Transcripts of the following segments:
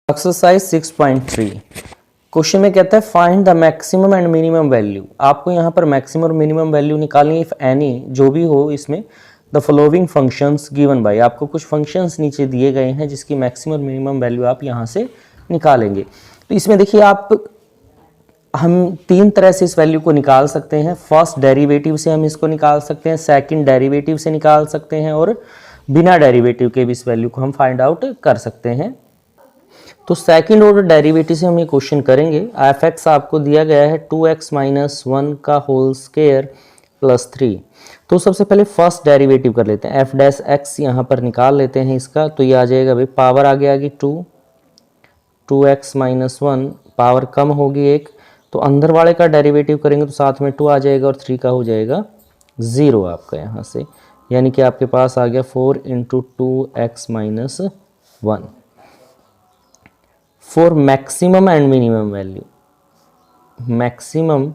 Exercise 6.3 question में कहता है find the maximum and minimum value. आपको यहाँ पर मैक्सिमम और मिनिमम वैल्यू निकालनी है इफ एनी, जो भी हो इसमें। The following functions given by, आपको कुछ फंक्शंस नीचे दिए गए हैं जिसकी मैक्सिमम और मिनिमम वैल्यू आप यहाँ से निकालेंगे। तो इसमें देखिए हम तीन तरह से इस वैल्यू को निकाल सकते हैं। फर्स्ट डेरिवेटिव से हम इसको निकाल सकते हैं, सेकंड डेरिवेटिव से निकाल सकते हैं और बिना डेरिवेटिव के भी इस वैल्यू को हम फाइंड आउट कर सकते हैं। तो सेकंड ऑर्डर डेरिवेटिव से हम ये क्वेश्चन करेंगे। एफ एक्स आपको दिया गया है 2x माइनस 1 का होल स्क्वायर प्लस 3। तो सबसे पहले फर्स्ट डेरिवेटिव कर लेते हैं, एफ डैश एक्स यहाँ पर निकाल लेते हैं इसका। तो ये आ जाएगा भाई, पावर आगे आगे 2x माइनस 1, पावर कम होगी 1, तो अंदर वाले का डेरिवेटिव करेंगे तो साथ में 2 आ जाएगा और 3 का हो जाएगा 0 आपका यहाँ से, यानी कि आपके पास आ गया 4 into 2x minus 1 for maximum and minimum value. Maximum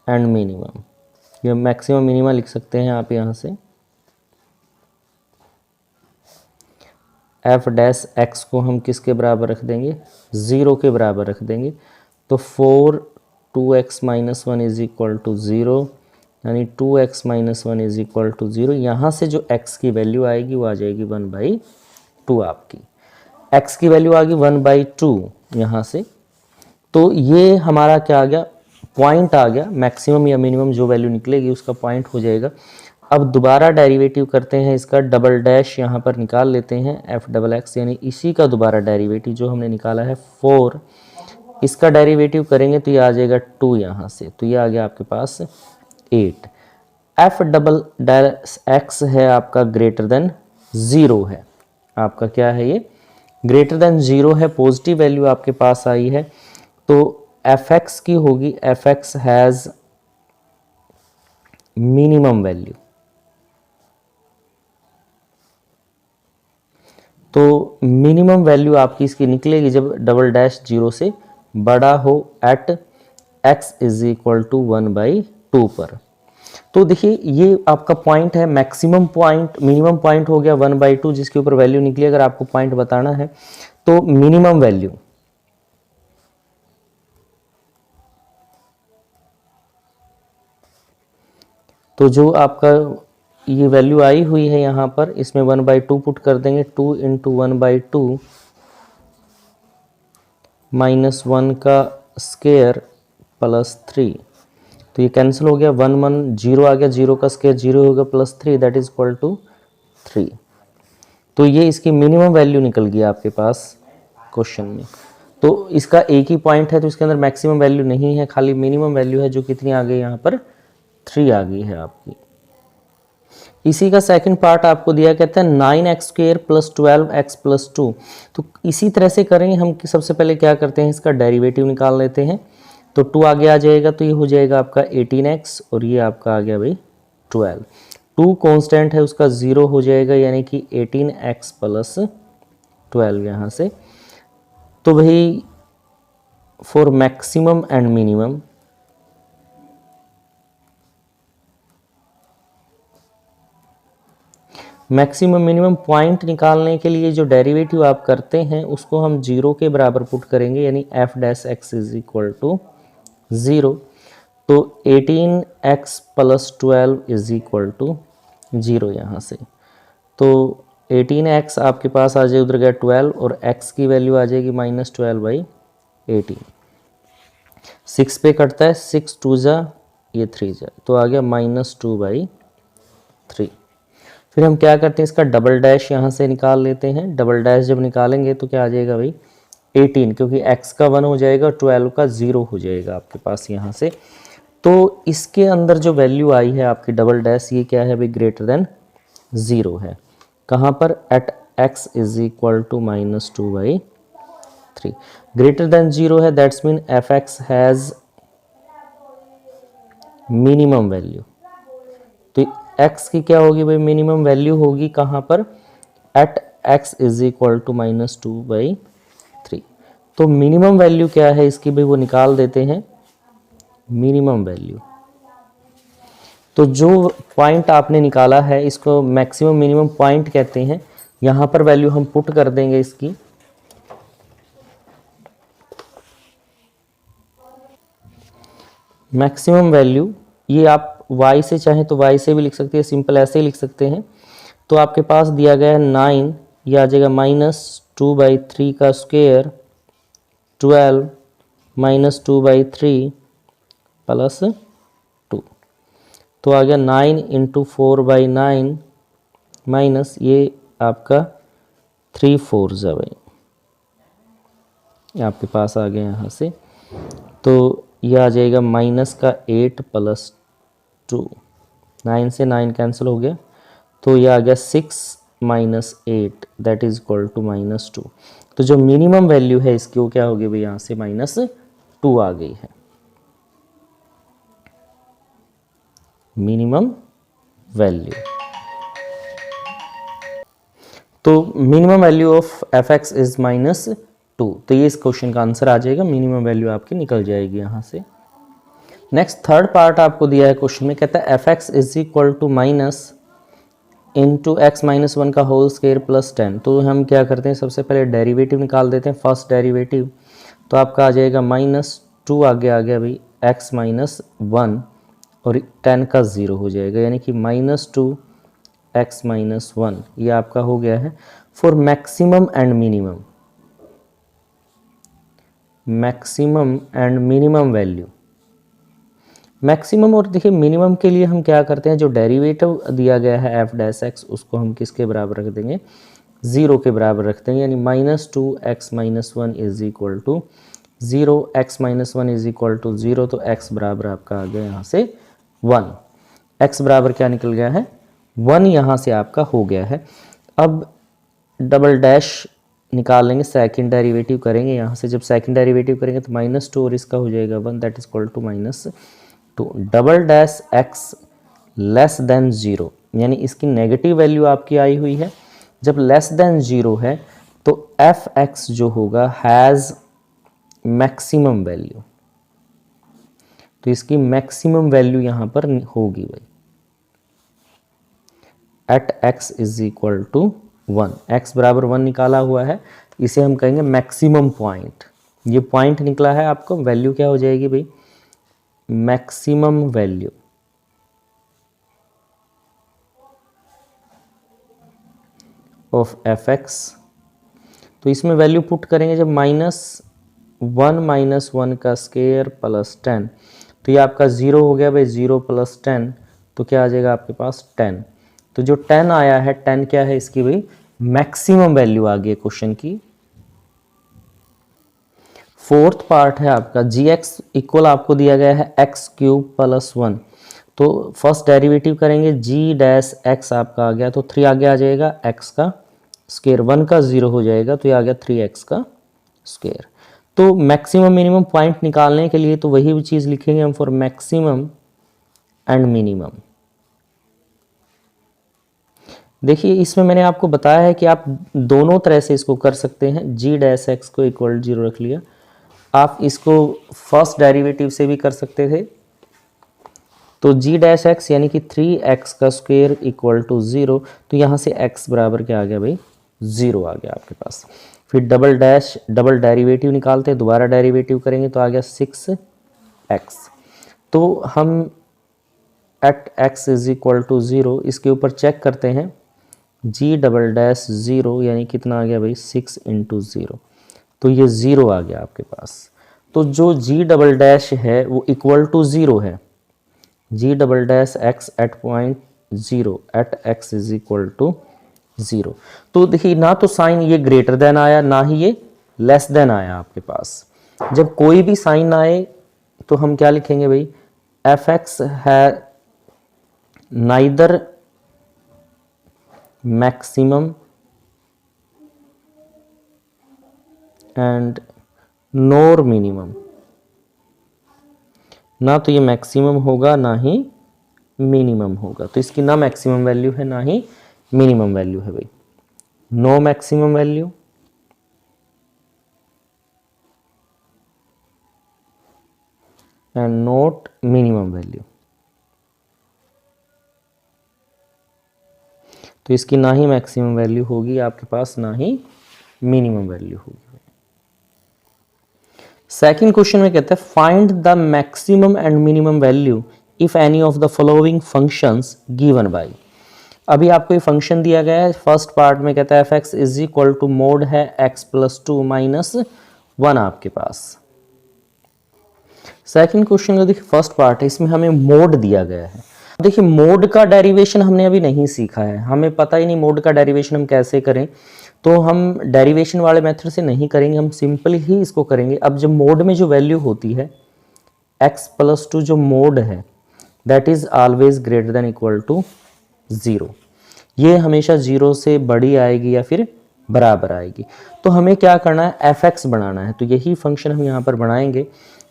and minimum, ये मैक्सिमम मिनिमम लिख सकते हैं आप यहाँ से। एफ डैश एक्स को हम किसके बराबर रख देंगे, 0 के बराबर रख देंगे। तो 4 2x minus 1 is equal to 0, यानी 2x minus 1 is equal to 0। यहाँ से जो x की वैल्यू आएगी वो आ जाएगी 1/2 आपकी। x की वैल्यू आ गई 1/2 यहाँ से। तो ये हमारा क्या आ गया, पॉइंट आ गया। मैक्सिमम या मिनिमम जो वैल्यू निकलेगी उसका पॉइंट हो जाएगा। अब दोबारा डेरिवेटिव करते हैं इसका, डबल डैश यहाँ पर निकाल लेते हैं एफ डबल एक्स, यानी इसी का दोबारा डेरिवेटिव जो हमने निकाला है 4, इसका डेरिवेटिव करेंगे तो ये आ जाएगा 2 यहाँ से। तो ये आ गया आपके पास 8। एफ डबल डैश एक्स है आपका ग्रेटर देन 0 है, आपका क्या है ये ग्रेटर देन 0 है, पॉजिटिव वैल्यू आपके पास आई है। तो एफ एक्स की होगी F x has minimum value. तो मिनिमम वैल्यू आपकी इसकी निकलेगी जब डबल डैश 0 से बड़ा हो at x is equal to 1/2 पर। तो देखिए ये आपका पॉइंट है, मैक्सिमम पॉइंट, मिनिमम पॉइंट हो गया 1/2 जिसके ऊपर वैल्यू निकली। अगर आपको पॉइंट बताना है तो मिनिमम वैल्यू, तो जो आपका ये वैल्यू आई हुई है यहाँ पर, इसमें 1/2 पुट कर देंगे। 2 इंटू 1/2 माइनस 1 का स्क्वायर प्लस 3, तो ये कैंसिल हो गया। 1 1 0 आ गया, 0 का स्क्वायर 0 होगा plus 3 that is equal to 3। तो ये इसकी मिनिमम वैल्यू निकल गई आपके पास क्वेश्चन में। तो इसका एक ही पॉइंट है तो इसके अंदर मैक्सिमम वैल्यू नहीं है, खाली मिनिमम वैल्यू है जो कितनी आ गई यहाँ पर 3 आ गई है आपकी। इसी का सेकंड पार्ट आपको दिया, कहते हैं 9x square plus 12x plus 2। तो इसी तरह से करेंगे हम। सबसे पहले क्या करते हैं, इसका डेरिवेटिव निकाल लेते हैं। तो 2 आगे आ जाएगा तो ये हो जाएगा आपका 18x और ये आपका आ गया भाई 12। 2 कांस्टेंट है उसका 0 हो जाएगा, यानी कि 18x प्लस 12 यहाँ से। तो भाई for maximum and minimum, maximum minimum point निकालने के लिए जो डेरिवेटिव आप करते हैं उसको हम 0 के बराबर पुट करेंगे, यानी f dash x is equal to 0। तो 18x plus 12 is equal to 0 यहाँ से। तो 18x आपके पास आ जाए, उधर गया 12 और x की वैल्यू आ जाएगी -12/18। 6 पे कटता है, 6 2 जा, ये 3 जा, तो आ गया -2/3। फिर हम क्या करते हैं, इसका डबल डैश यहाँ से निकाल लेते हैं। डबल डैश जब निकालेंगे तो क्या आ जाएगा भाई 18, क्योंकि x का 1 हो जाएगा और 12 का 0 हो जाएगा आपके पास यहाँ से। तो इसके अंदर जो वैल्यू आई है आपकी डबल डैश, ये क्या है भाई ग्रेटर देन 0 है। कहाँ पर, at x is equal to -2/3। Greater than 0 है, that's mean f x has minimum value. तो x की क्या होगी भाई, मिनिमम वैल्यू होगी कहाँ पर, at x is equal to -2/3। तो मिनिमम वैल्यू क्या है इसकी भाई, वो निकाल देते हैं मिनिमम वैल्यू। तो जो पॉइंट आपने निकाला है इसको मैक्सिमम मिनिमम पॉइंट कहते हैं। यहाँ पर वैल्यू हम पुट कर देंगे इसकी, मैक्सिमम वैल्यू ये आप y से चाहें तो y से भी लिख सकते हैं, सिंपल ऐसे ही लिख सकते हैं। तो आपके पास दिया गया है 9, ये आ जाएगा -2/3 का स्क्वायर 12 -2/3 +2। तो आ गया 9 × 4/9 माइनस ये आपका 3 4 भाई, आपके पास आ गया यहाँ से। तो ये आ जाएगा माइनस का 8 + 2, 9 से 9 कैंसिल हो गया, तो ये आ गया 6 - 8 दैट इज इक्वल टू -2। तो जो मिनिमम वैल्यू है इसकी वो क्या होगी भाई, यहाँ से -2 आ गई है मिनिमम वैल्यू। तो minimum value of f(x) is -2। तो ये इस क्वेश्चन का आंसर आ जाएगा, मिनिमम वैल्यू आपकी निकल जाएगी यहाँ से। नेक्स्ट थर्ड पार्ट आपको दिया है क्वेश्चन में, कहता है f(x) is equal to -(x-1) का होल स्क्वायर +10। तो हम क्या करते हैं, सबसे पहले डेरिवेटिव निकाल देते हैं, फर्स्ट डेरिवेटिव। तो आपका आ जाएगा -2 आगे आ गया भाई x-1 और 10 का 0 हो जाएगा, यानी कि -2x-1 ये आपका हो गया है for maximum and minimum, maximum and minimum value. Maximum और देखिए मिनिमम के लिए हम क्या करते हैं, जो डेरिवेटिव दिया गया है f(x) उसको हम किसके बराबर रख देंगे, 0 के बराबर रखते हैं, यानी -2x-1 is equal to 0, x-1 is equal to 0। तो x बराबर आपका आ गया यहाँ से 1, x बराबर क्या निकल गया है 1, यहाँ से आपका हो गया है। अब डबल डैश निकाल लेंगे, सेकंड डेरिवेटिव करेंगे यहाँ से, जब सेकंड डेरिवेटिव करेंगे तो -2 और इसका हो जाएगा 1 that is equal to -2। Double dash x less than 0, यानी इसकी नेगेटिव वैल्यू आपकी आई हुई है। जब लेस देन 0 है तो f(x) जो होगा हैज़ मैक्सिमम वैल्यू, तो इसकी मैक्सिमम वैल्यू यहाँ पर होगी भाई at x is equal to 1, x बराबर 1 निकाला हुआ है, इसे हम कहेंगे मैक्सिमम पॉइंट। ये पॉइंट निकला है आपको, वैल्यू क्या हो जाएगी भाई, मैक्सिमम वैल्यू ऑफ f(x). तो इसमें वैल्यू पुट करेंगे जब -1 का स्क्वायर +10, तो ये आपका 0 हो गया भाई, 0 + 10 तो क्या आ जाएगा आपके पास 10। तो जो 10 आया है, 10 क्या है इसकी भाई मैक्सिमम वैल्यू आ गई क्वेश्चन की। फोर्थ पार्ट है आपका gx इक्वल आपको दिया गया है x³ + 1। तो फर्स्ट डेरिवेटिव करेंगे, g' आपका आ गया तो 3 आगे आ जाएगा, x का स्क्वायर 1 का 0 हो जाएगा, तो ये आ गया 3x का स्क्वायर। तो मैक्सिमम मिनिमम पॉइंट निकालने के लिए तो वही चीज़ लिखेंगे हम फॉर मैक्सिमम एंड मिनिमम। देखिए इसमें मैंने आपको बताया है कि आप दोनों तरह से इसको कर सकते हैं। g' को इक्वल 0 रख लिया, आप इसको फर्स्ट डेरिवेटिव से भी कर सकते थे। तो g' यानी कि 3x का स्क्वायर इक्वल टू 0, तो यहाँ से x बराबर क्या आ गया भाई 0 आ गया आपके पास। फिर डबल डेरिवेटिव निकालते हैं, दोबारा डेरिवेटिव करेंगे तो आ गया 6x। तो हम at x is equal to 0 इसके ऊपर चेक करते हैं, g'0 यानी कितना आ गया भाई 6 × 0, तो ये 0 आ गया आपके पास। तो जो g' है वो इक्वल टू 0 है, g'(x) at point 0 at x is equal to 0। तो देखिए ना तो साइन ये ग्रेटर देन आया, ना ही ये लेस देन आया आपके पास। जब कोई भी साइन आए तो हम क्या लिखेंगे भाई, f(x) है neither maximum and NOR minimum, ना तो ये मैक्सिमम होगा ना ही मिनिमम होगा। तो इसकी ना मैक्सिमम वैल्यू है ना ही मिनिमम वैल्यू है भाई, no maximum value and not minimum value. तो इसकी ना ही मैक्सिमम वैल्यू होगी आपके पास, ना ही मिनिमम वैल्यू होगी। सेकंड क्वेश्चन में कहता है find the maximum and minimum value if any of the following functions given by. अभी आपको ये फंक्शन दिया गया है, फर्स्ट पार्ट में कहता है f x is equal to mod है x plus two minus one आपके पास। सेकंड क्वेश्चन का देखिए फर्स्ट पार्ट है, इसमें हमें मोड दिया गया है। देखिए मोड का डेरिवेशन हमने अभी नहीं सीखा है, हमें पता ही नहीं मोड का डेरिवेशन हम कैसे करें, तो हम डेरिवेशन वाले मेथड से नहीं करेंगे, हम सिंपल ही इसको करेंगे। अब जब मोड में जो वैल्यू होती है x प्लस टू जो मोड है that is always greater than equal to zero, ये हमेशा ज़ीरो से बड़ी आएगी या फिर बराबर आएगी। तो हमें क्या करना है, एफ एक्स बनाना है, तो यही फंक्शन हम यहाँ पर बनाएंगे।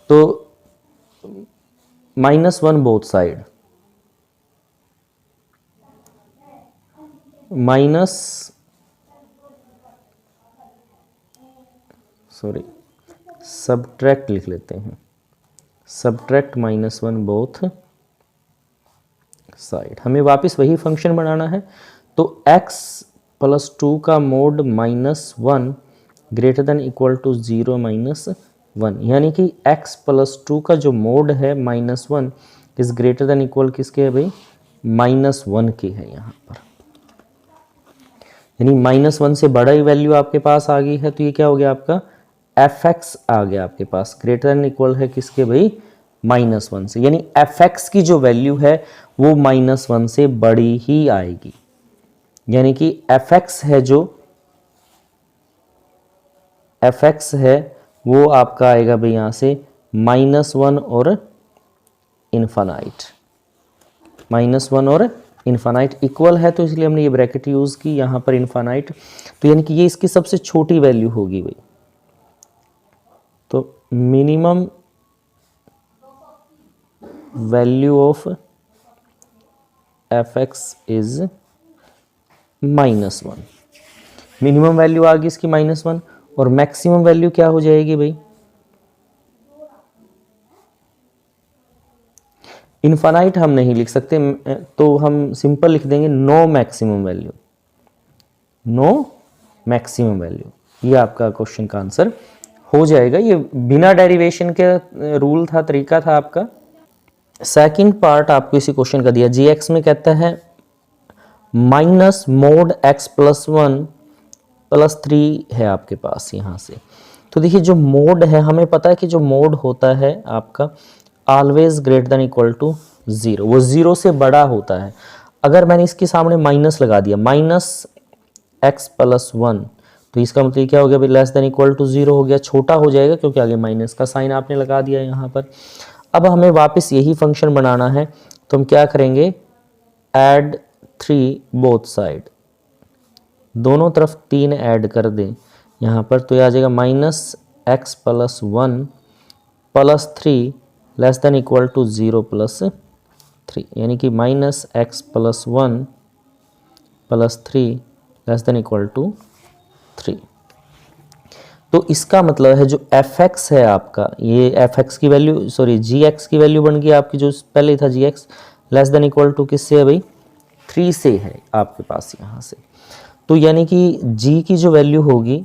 तो -1 बोथ साइड, सबट्रैक्ट लिख लेते हैं, सबट्रैक्ट -1 बोथ साइड। हमें वापस वही फंक्शन बनाना है। तो x प्लस टू का mod -1 greater than equal to 0 -1, यानी कि x प्लस टू का जो मोड है -1 इज ग्रेटर देन इक्वल किसके है भाई, -1 के है यहाँ पर, यानी -1 से बड़ा ही वैल्यू आपके पास आ गई है। तो ये क्या हो गया आपका एफ एक्स आ गया आपके पास, ग्रेटर देन इक्वल है किसके भाई, -1 से, यानी एफ एक्स की जो वैल्यू है वो -1 से बड़ी ही आएगी, यानी कि एफ एक्स है जो एफ एक्स है वो आपका आएगा भाई यहाँ से -1 और इन्फानाइट, -1 और इन्फानाइट इक्वल है, तो इसलिए हमने ये ब्रैकेट यूज की यहाँ पर इन्फानाइट। तो यानी कि ये इसकी सबसे छोटी वैल्यू होगी भाई। तो minimum value of f x is -1, minimum value आ गई इसकी -1, और मैक्सिमम वैल्यू क्या हो जाएगी भाई, इन्फानाइट हम नहीं लिख सकते, तो हम सिंपल लिख देंगे no maximum value, no maximum value. ये आपका क्वेश्चन का आंसर हो जाएगा। ये बिना डेरिवेशन के रूल था, तरीका था आपका। सेकंड पार्ट आपको इसी क्वेश्चन का दिया, जी एक्स में कहता है minus mode x plus 1 plus 3 है आपके पास यहाँ से। तो देखिए जो मोड है, हमें पता है कि जो मोड होता है आपका always greater than equal to 0, वो 0 से बड़ा होता है। अगर मैंने इसके सामने माइनस लगा दिया, -x प्लस 1, तो इसका मतलब क्या हो गया भाई, लेस देन इक्वल टू 0 हो गया, छोटा हो जाएगा क्योंकि आगे माइनस का साइन आपने लगा दिया यहाँ पर। अब हमें वापस यही फंक्शन बनाना है, तो हम क्या करेंगे, ऐड 3 बोथ साइड, दोनों तरफ 3 ऐड कर दें यहाँ पर, तो ये आ जाएगा -x plus 1 plus 3 less than equal to 0 plus 3, यानी कि -x plus 1 plus 3 less than equal to 3। तो इसका मतलब है जो एफ एक्स है आपका, ये एफ एक्स की वैल्यू सॉरी जी एक्स की वैल्यू बन गई आपकी, जो पहले था g x less than equal to किससे है भाई, 3 से है आपके पास यहाँ से। तो यानी कि जी की जो वैल्यू होगी,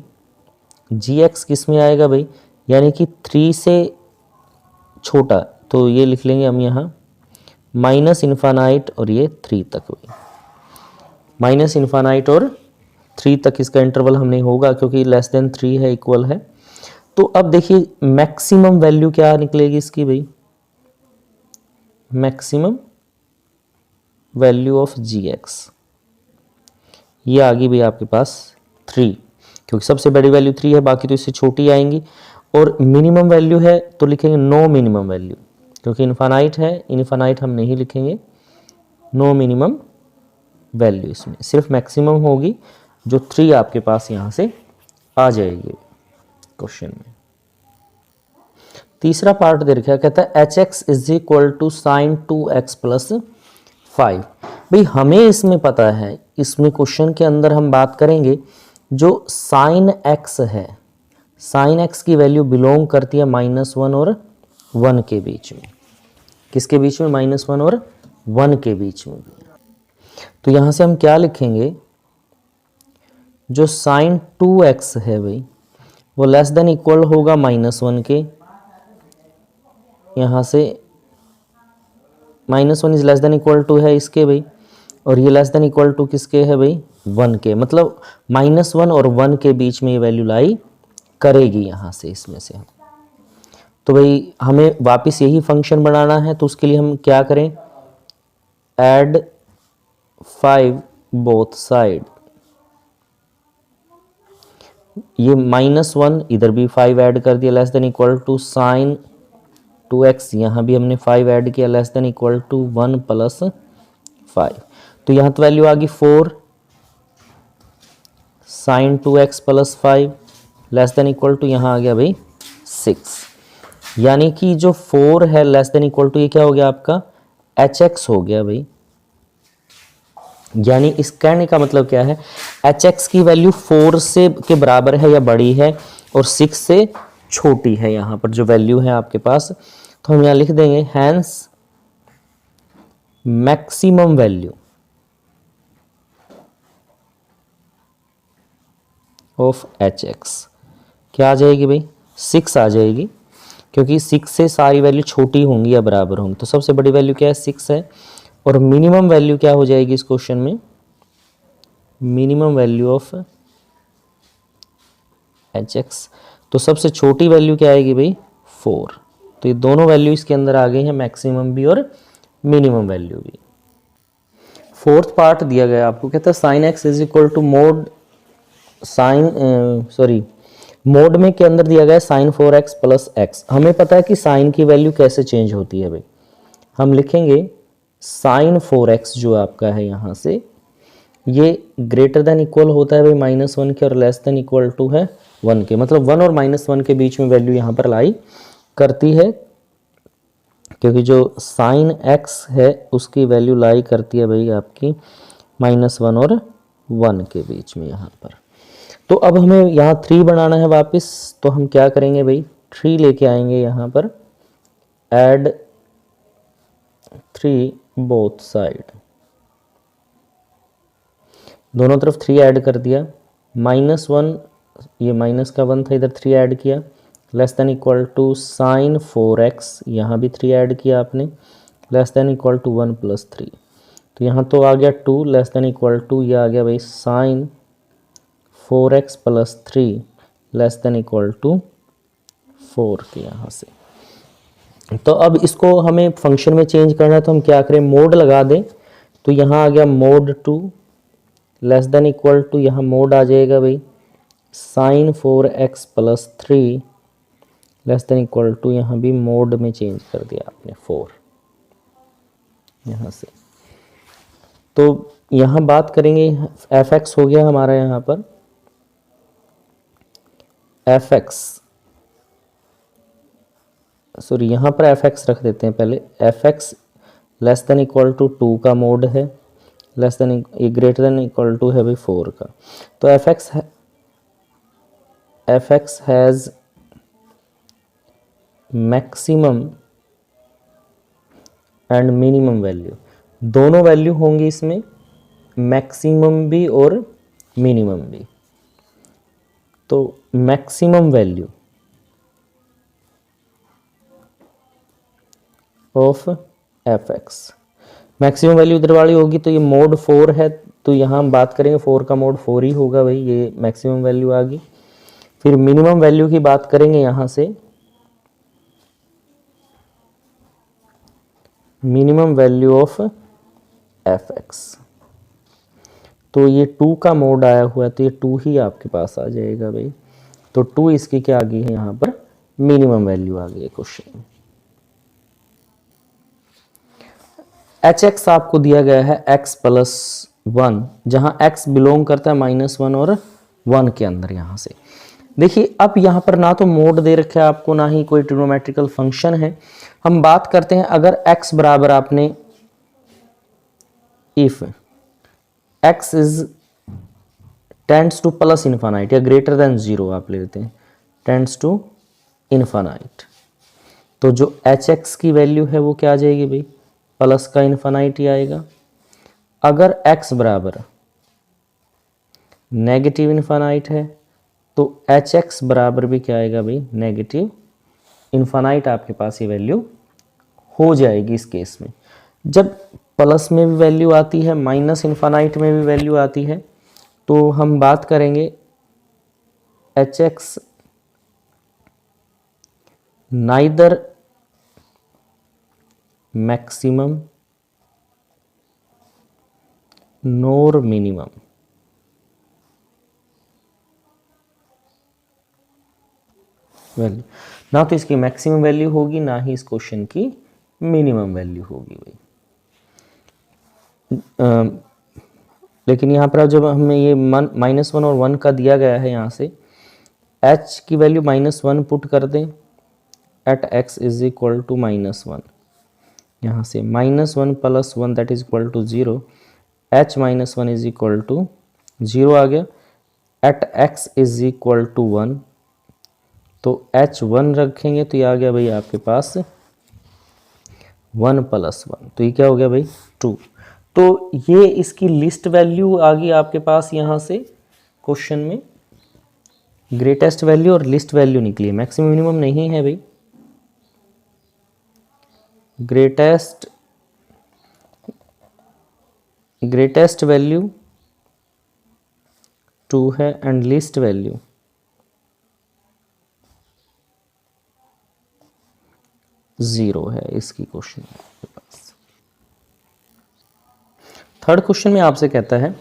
जी एक्स किस में आएगा भाई, यानी कि 3 से छोटा, तो ये लिख लेंगे हम यहाँ माइनस इन्फानाइट और ये 3 तक हुई, माइनस इन्फानाइट और 3 तक इसका इंटरवल हमने होगा, क्योंकि लेस देन 3 है, इक्वल है। तो अब देखिए मैक्सिमम वैल्यू क्या निकलेगी इसकी भाई, maximum value of g x, ये आ गई भाई आपके पास 3, क्योंकि सबसे बड़ी वैल्यू 3 है, बाकी तो इससे छोटी आएंगी। और मिनिमम वैल्यू है तो लिखेंगे नो मिनिमम वैल्यू, क्योंकि इन्फानाइट है, इन्फानाइट हम नहीं लिखेंगे, नो मिनिमम वैल्यू, इसमें सिर्फ मैक्सिमम होगी जो 3 आपके पास यहाँ से आ जाएगी क्वेश्चन में। तीसरा पार्ट दे रखा है, कहता है H x is equal to sine 2x plus 5। भाई हमें इसमें पता है, इसमें क्वेश्चन के अंदर हम बात करेंगे जो साइन x है, साइन x की वैल्यू बिलोंग करती है -1 और 1 के बीच में, किसके बीच में, -1 और 1 के बीच में। तो यहाँ से हम क्या लिखेंगे, जो साइन 2x है भाई वो लेस देन इक्वल होगा -1 के, यहाँ से -1 is less than equal to है इसके भाई, और ये लेस देन इक्वल टू किसके है भाई, 1 के, मतलब -1 और 1 के बीच में ये वैल्यू लाई करेगी यहाँ से, इसमें से। तो भाई हमें वापस यही फंक्शन बनाना है, तो उसके लिए हम क्या करें, ऐड 5 बोथ साइड। ये -1 इधर भी 5 ऐड कर दिया, less than equal to sine 2x, यहाँ भी हमने 5 ऐड किया, less than equal to 1 plus 5। तो यहाँ तो वैल्यू आ गई 4 sine 2x plus 5 less than equal to यहाँ आ गया भाई 6। यानी कि जो 4 है लेस देन इक्वल टू ये क्या हो गया आपका hx हो गया भाई। यानी इस कहने का मतलब क्या है, hx की वैल्यू 4 से के बराबर है या बड़ी है और 6 से छोटी है, यहाँ पर जो वैल्यू है आपके पास। तो हम यहाँ लिख देंगे hence maximum value of hx क्या आ जाएगी भाई, 6 आ जाएगी, क्योंकि 6 से सारी वैल्यू छोटी होंगी या बराबर होंगी। तो सबसे बड़ी वैल्यू क्या है, 6 है। और मिनिमम वैल्यू क्या हो जाएगी इस क्वेश्चन में, मिनिमम वैल्यू ऑफ hx, तो सबसे छोटी वैल्यू क्या आएगी भाई 4। तो ये दोनों वैल्यू इसके अंदर आ गई हैं, मैक्सिमम भी और मिनिमम वैल्यू भी। फोर्थ पार्ट दिया गया आपको, कहता है sine x is equal to mod mod में के अंदर दिया गया है साइन 4x प्लस एक्स। हमें पता है कि साइन की वैल्यू कैसे चेंज होती है भाई, हम लिखेंगे साइन 4x जो आपका है यहाँ से, ये ग्रेटर देन इक्वल होता है भाई -1 के और लेस देन इक्वल टू है 1 के, मतलब 1 और -1 के बीच में वैल्यू यहाँ पर लाई करती है, क्योंकि जो साइन x है उसकी वैल्यू लाई करती है भाई आपकी -1 और 1 के बीच में यहाँ पर। तो अब हमें यहाँ 3 बनाना है वापस, तो हम क्या करेंगे भाई 3 लेके आएंगे यहाँ पर, ऐड 3 बोथ साइड, दोनों तरफ 3 ऐड कर दिया, -1 ये माइनस का 1 था इधर 3 ऐड किया, less than equal to sine 4x, यहाँ भी 3 ऐड किया आपने, less than equal to 1 plus 3। तो यहाँ तो आ गया 2 लेस देन इक्वल टू, ये आ गया भाई sine 4x plus 3 less than equal to 4 के यहाँ से। तो अब इसको हमें फंक्शन में चेंज करना है, तो हम क्या करें, मोड लगा दें। तो यहाँ आ गया mod 2 less than equal to, यहाँ मोड आ जाएगा भाई sine 4x plus 3 less than equal to, यहाँ भी मोड में चेंज कर दिया आपने 4 यहाँ से। तो यहाँ बात करेंगे fx हो गया हमारा यहाँ पर fx, सॉरी यहाँ पर fx रख देते हैं पहले, fx less than equal to 2 का मोड है, less than greater than equal to है भाई 4 का। तो fx has maximum and minimum value, दोनों वैल्यू होंगी इसमें, मैक्सिमम भी और मिनिमम भी। तो maximum value of fx, maximum value इधर वाली होगी, तो ये मोड 4 है, तो यहाँ हम बात करेंगे 4 का मोड 4 ही होगा भाई, ये मैक्सिमम वैल्यू आ गई। फिर मिनिमम वैल्यू की बात करेंगे यहाँ से, मिनिमम वैल्यू ऑफ fx, तो ये 2 का मोड आया हुआ है, तो ये 2 ही आपके पास आ जाएगा भाई। तो 2 इसकी क्या आ गई है यहाँ पर, मिनिमम वैल्यू आ गई है क्वेश्चन में। hx आपको दिया गया है x प्लस 1, जहाँ x बिलोंग करता है -1 और 1 के अंदर। यहाँ से देखिए, अब यहाँ पर ना तो मोड दे रखा है आपको, ना ही कोई ट्रिग्नोमेट्रिकल फंक्शन है। हम बात करते हैं, अगर x बराबर आपने, if x is tends two plus infinite या ग्रेटर देन 0 आप ले लेते हैं, टेंड्स टू इन्फानाइट, तो जो hx की वैल्यू है वो क्या आ जाएगी भाई, प्लस का इन्फानाइट ही आएगा। अगर x बराबर नेगेटिव इन्फानाइट है तो hx बराबर भी क्या आएगा भाई, नेगेटिव इन्फानाइट आपके पास ये वैल्यू हो जाएगी इस केस में। जब प्लस में भी वैल्यू आती है, माइनस इन्फानाइट में भी वैल्यू आती है, तो हम बात करेंगे एच एक्स नाइदर मैक्सिमम नोर मिनिमम। वैल्यू ना तो इसकी मैक्सिमम वैल्यू होगी, ना ही इस क्वेश्चन की मिनिमम वैल्यू होगी भाई। लेकिन यहाँ पर जब हमें ये -1 और 1 का दिया गया है, यहाँ से h की वैल्यू -1 पुट कर दें at x is equal to -1, यहाँ से -1 + 1 that is equal to 0, h -1 is equal to 0 आ गया, at x is equal to 1, तो h 1 रखेंगे तो ये आ गया भाई आपके पास 1 + 1, तो ये क्या हो गया भाई 2। तो ये इसकी लिस्ट वैल्यू आ गई आपके पास, यहाँ से क्वेश्चन में ग्रेटेस्ट वैल्यू और लिस्ट वैल्यू निकली, मैक्सिमम मिनिमम नहीं है भाई। ग्रेटेस्ट वैल्यू 2 है एंड लिस्ट वैल्यू 0 है इसकी क्वेश्चन के पास। थर्ड क्वेश्चन में आपसे कहता है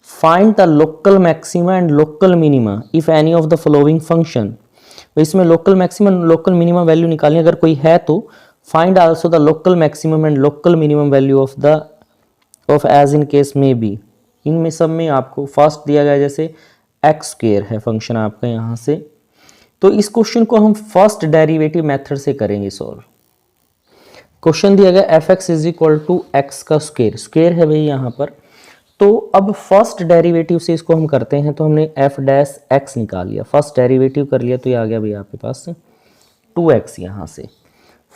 find the local maxima and local minima if any of the following function. इसमें local maximum local minimum value निकालनी अगर कोई है तो find also the local maximum and local minimum value of as in case में B. इनमें सब में आपको फर्स्ट दिया गया जैसे x² है फंक्शन आपका यहाँ से, तो इस क्वेश्चन को हम फर्स्ट डेरिवेटिव मेथड से करेंगे सॉल्व। क्वेश्चन दिया गया f(x) is equal to x का स्क्वायर है भाई यहाँ पर, तो अब फर्स्ट डेरिवेटिव से इसको हम करते हैं, तो हमने f(x) निकाल लिया, फर्स्ट डेरिवेटिव कर लिया, तो ये आ गया भाई आपके पास 2x यहाँ से।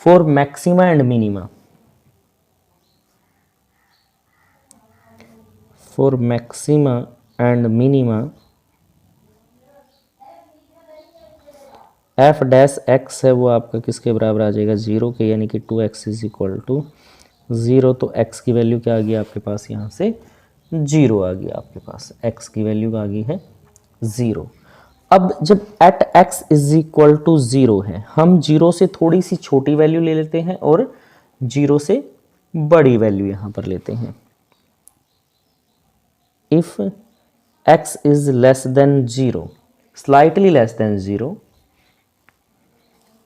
For maxima and minima, for maxima and minima f(x) है वो आपका किसके बराबर आ जाएगा 0 के, यानी कि 2x इज इक्वल टू 0, तो x की वैल्यू क्या आ गई आपके पास यहाँ से 0 आ गई आपके पास, x की वैल्यू आ गई है 0। अब जब at x is equal to 0 है, हम 0 से थोड़ी सी छोटी वैल्यू ले लेते हैं और 0 से बड़ी वैल्यू यहाँ पर लेते हैं। If x is less than 0, slightly less than 0,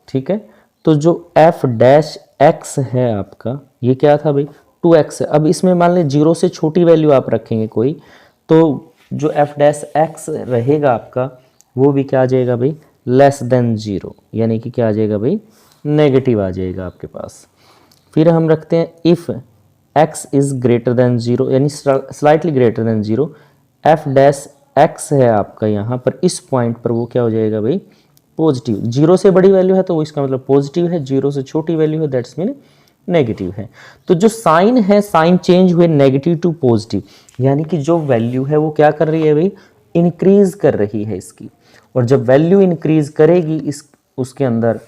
ठीक है, तो जो f(x) है आपका ये क्या था भाई 2x है। अब इसमें मान लें 0 से छोटी वैल्यू आप रखेंगे कोई, तो जो f(x) रहेगा आपका वो भी क्या आ जाएगा भाई लेस देन 0, यानी कि क्या आ जाएगा भाई नेगेटिव आ जाएगा आपके पास। फिर हम रखते हैं if x is greater than 0, यानी स्लाइटली ग्रेटर देन 0, f(x) है आपका यहाँ पर, इस पॉइंट पर वो क्या हो जाएगा भाई पॉजिटिव। 0 से बड़ी वैल्यू है तो वो इसका मतलब पॉजिटिव है, 0 से छोटी वैल्यू है दैट्स मीन नेगेटिव है। तो जो साइन है, साइन चेंज हुए नेगेटिव टू पॉजिटिव, यानी कि जो वैल्यू है वो क्या कर रही है भाई इंक्रीज कर रही है इसकी, और जब वैल्यू इंक्रीज करेगी इस उसके अंदर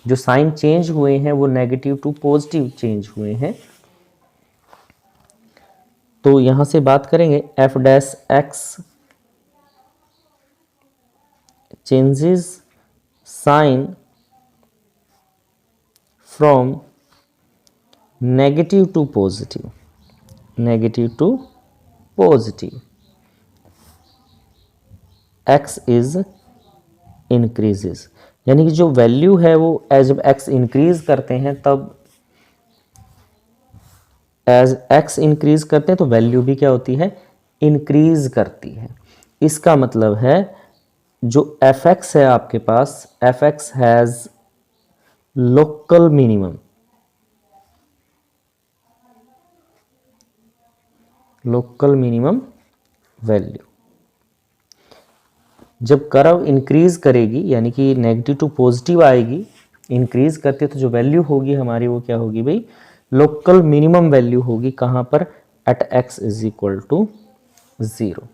जो साइन चेंज हुए हैं वो नेगेटिव टू पॉजिटिव चेंज हुए हैं। तो यहां से बात करेंगे f(x) changes sign from negative to positive, negative to positive, x is increases, यानी कि जो वैल्यू है वो एज x इंक्रीज करते हैं तब एज x इंक्रीज करते हैं तो वैल्यू भी क्या होती है इंक्रीज करती है। इसका मतलब है जो f(x) है आपके पास, f(x) has local minimum, local minimum value. जब कर्व इंक्रीज करेगी यानी कि नेगेटिव टू पॉजिटिव आएगी, इंक्रीज करते तो जो वैल्यू होगी हमारी वो क्या होगी भाई लोकल मिनिमम वैल्यू होगी, कहां पर at x is equal to 0।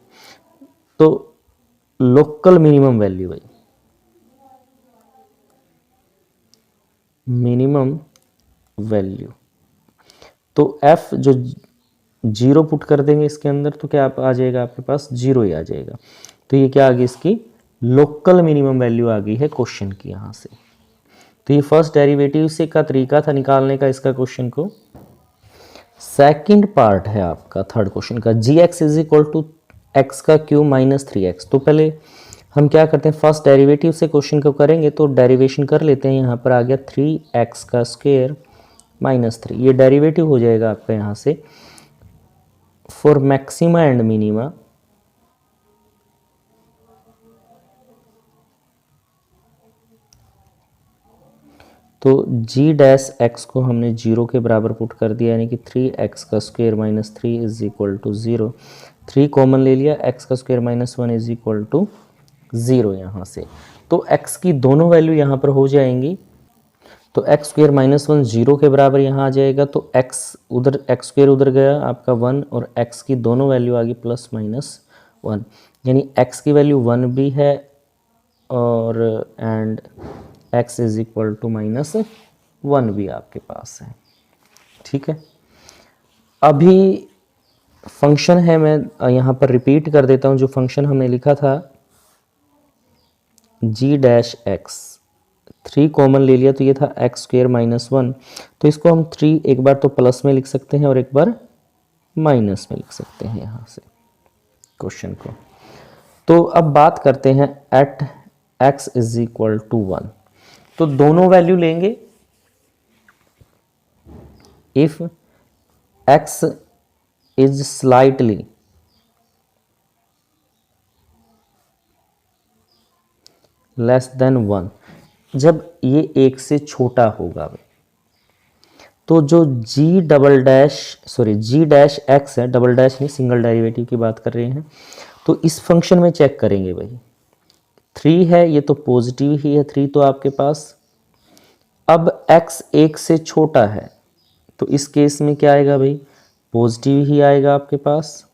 तो लोकल मिनिमम वैल्यू भाई, मिनिमम वैल्यू। तो f जो 0 पुट कर देंगे इसके अंदर तो क्या आ जाएगा आपके पास, 0 ही आ जाएगा। तो ये क्या आ गई, इसकी लोकल मिनिमम वैल्यू आ गई है क्वेश्चन की यहाँ से। तो ये फर्स्ट डेरिवेटिव से का तरीका था निकालने का इसका क्वेश्चन को। सेकंड पार्ट है आपका थर्ड क्वेश्चन का, g x is equal to x का क्यूब माइनस 3x। तो पहले हम क्या करते हैं, फर्स्ट डेरिवेटिव से क्वेश्चन को करेंगे तो डेरिवेशन कर लेते हैं। यहाँ पर आ गया 3x का स्क्वायर माइनस 3, ये डेरिवेटिव हो जाएगा आपका यहाँ से फॉर मैक्सिमा एंड मिनिमा तो जी डैश एक्स को हमने 0 के बराबर पुट कर दिया, यानी कि 3x का square minus 3 is equal to 0। 3 common ले लिया, x का square minus 1 is equal to 0 यहाँ से। तो x की दोनों वैल्यू यहाँ पर हो जाएंगी। तो एक्स स्क्वायर माइनस 1 0 के बराबर यहाँ आ जाएगा। तो x उधर, एक्स स्क्वायर उधर गया आपका 1 और x की दोनों वैल्यू आ गई प्लस माइनस 1, यानी x की वैल्यू 1 भी है और and x is equal to minus 1 भी आपके पास है। ठीक है, अभी फंक्शन है, मैं यहाँ पर रिपीट कर देता हूँ जो फंक्शन हमने लिखा था g डैश एक्स, 3 कॉमन ले लिया तो ये था एक्स स्क्वायर माइनस 1। तो इसको हम 3 एक बार तो प्लस में लिख सकते हैं और एक बार माइनस में लिख सकते हैं यहाँ से क्वेश्चन को। तो अब बात करते हैं at x is equal to 1। तो दोनों वैल्यू लेंगे। If x is slightly less than 1, जब ये 1 से छोटा होगा तो जो g डैश x है, डबल डैश नहीं, सिंगल डेरिवेटिव की बात कर रहे हैं, तो इस फंक्शन में चेक करेंगे भाई। 3 है, ये तो पॉजिटिव ही है 3 तो आपके पास। अब x 1 से छोटा है तो इस केस में क्या आएगा भाई, पॉजिटिव ही आएगा आपके पास।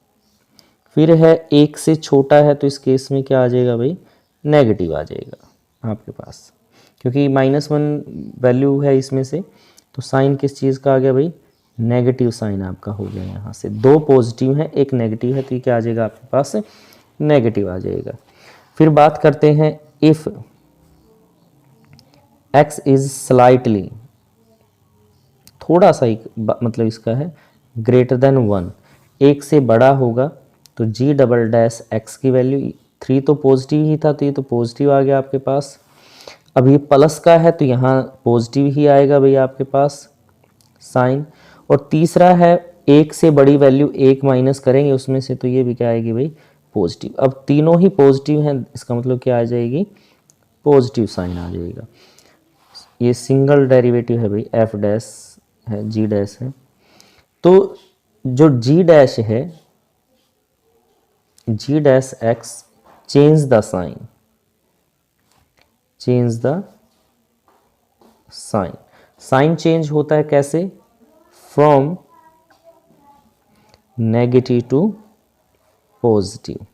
फिर है 1 से छोटा है तो इस केस में क्या आ जाएगा भाई, नेगेटिव आ जाएगा आपके पास, क्योंकि -1 वैल्यू है इसमें से। तो साइन किस चीज़ का आ गया भाई, नेगेटिव साइन आपका हो गया यहाँ से। 2 पॉजिटिव है, 1 नेगेटिव है, तो ये क्या आ जाएगा आपके पास, नेगेटिव आ जाएगा। फिर बात करते हैं इफ x इज स्लाइटली, थोड़ा सा ही मतलब इसका है ग्रेटर देन 1, 1 से बड़ा होगा तो g डबल डैश एक्स की वैल्यू, 3 तो पॉजिटिव ही था तो ये तो पॉजिटिव आ गया आपके पास। अब ये प्लस का है तो यहाँ पॉजिटिव ही आएगा भाई आपके पास साइन। और तीसरा है 1 से बड़ी वैल्यू 1 माइनस करेंगे उसमें से तो ये भी क्या आएगी भाई, पॉजिटिव। अब तीनों ही पॉजिटिव हैं, इसका मतलब क्या आ जाएगी, पॉजिटिव साइन आ जाएगा। ये सिंगल डेरिवेटिव है भाई, एफ डैश है, जी डैश है। तो जो जी डैश है, g dash x, change the sign, change the sign. Sign change होता है कैसे, from negative to positive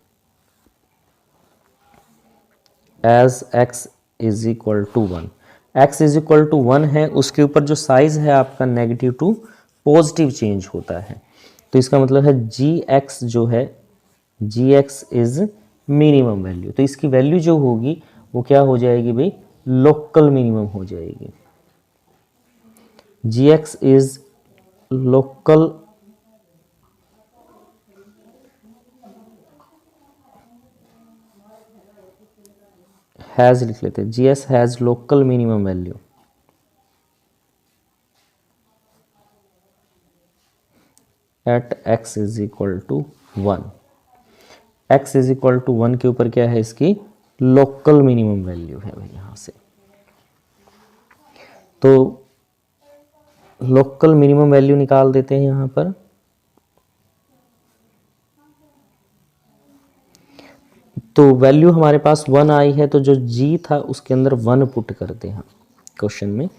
as x is equal to 1। x is equal to 1 है, उसके ऊपर जो साइज है आपका नेगेटिव टू पॉजिटिव चेंज होता है। तो इसका मतलब है gx जो है, gx इज मिनिमम वैल्यू। तो इसकी वैल्यू जो होगी वो क्या हो जाएगी भाई, लोकल मिनिमम हो जाएगी। gx इज लोकल हैज लिख लेते हैं, GS has local minimum value at x is equal to 1। x is equal to 1 के ऊपर क्या है, इसकी लोकल मिनिमम वैल्यू है भाई यहाँ से। तो लोकल मिनिमम वैल्यू निकाल देते हैं यहाँ पर। तो वैल्यू हमारे पास 1 आई है, तो जो g था उसके अंदर 1 पुट करते हैं क्वेश्चन में।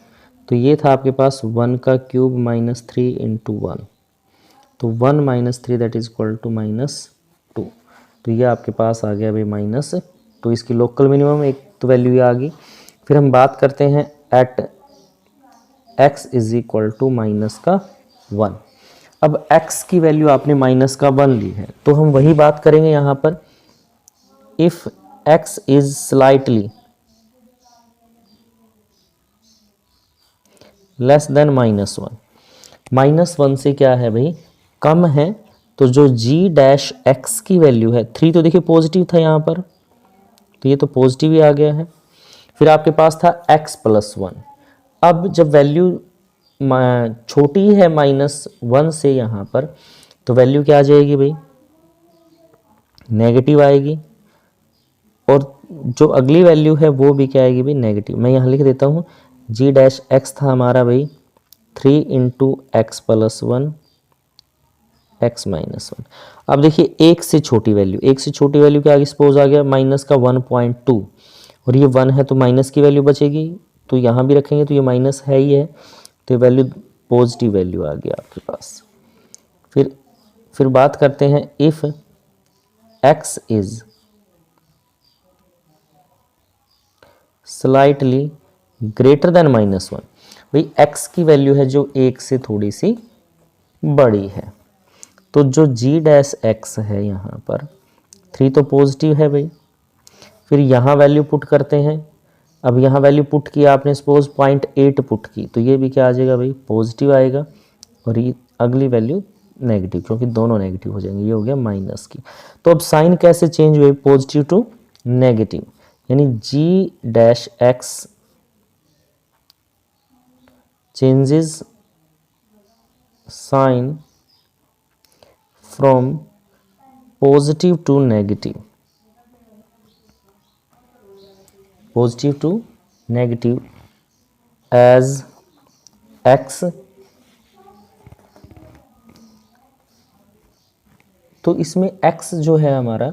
तो ये था आपके पास 1 का क्यूब माइनस 3 इंटू 1, तो 1 minus 3 that is equal to -2। तो ये आपके पास आ गया भाई -2, इसकी लोकल मिनिमम एक तो वैल्यू आ गई। फिर हम बात करते हैं at x is equal to -1। अब x की वैल्यू आपने -1 ली है, तो हम वही बात करेंगे यहाँ पर, if x is slightly less than -1 से क्या है भाई, कम है, तो जो g-x की वैल्यू है 3, तो देखिए पॉजिटिव था यहाँ पर, तो ये तो पॉजिटिव ही आ गया है। फिर आपके पास था x+1। अब जब वैल्यू छोटी है -1 से यहाँ पर, तो वैल्यू क्या आ जाएगी भाई, नेगेटिव आएगी। और जो अगली वैल्यू है वो भी क्या आएगी भाई, नेगेटिव। मैं यहाँ लिख देता हूँ, g-x था हमारा भाई 3 × x+1 x-1। अब देखिए एक से छोटी वैल्यू क्या आगे सपोज आ गया, -1.2, और ये 1 है तो माइनस की वैल्यू बचेगी, तो यहाँ भी रखेंगे तो ये माइनस है ही है, तो ये वैल्यू पॉजिटिव वैल्यू आ गया आपके पास। फिर बात करते हैं, if x is slightly greater than -1, भाई x की वैल्यू है जो 1 से थोड़ी सी बड़ी है, तो जो g-x है यहाँ पर 3 तो पॉजिटिव है भाई। फिर यहाँ वैल्यू पुट करते हैं, अब यहाँ वैल्यू पुट किया आपने सपोज 0.8 पुट की, तो ये भी क्या आ जाएगा भाई, पॉजिटिव आएगा, और ये अगली वैल्यू नेगेटिव, क्योंकि दोनों नेगेटिव हो जाएंगे, ये हो गया माइनस की। तो अब साइन कैसे चेंज हुए, पॉजिटिव टू नेगेटिव, यानी g-x changes sign from positive to negative, as x, तो इसमें x जो है हमारा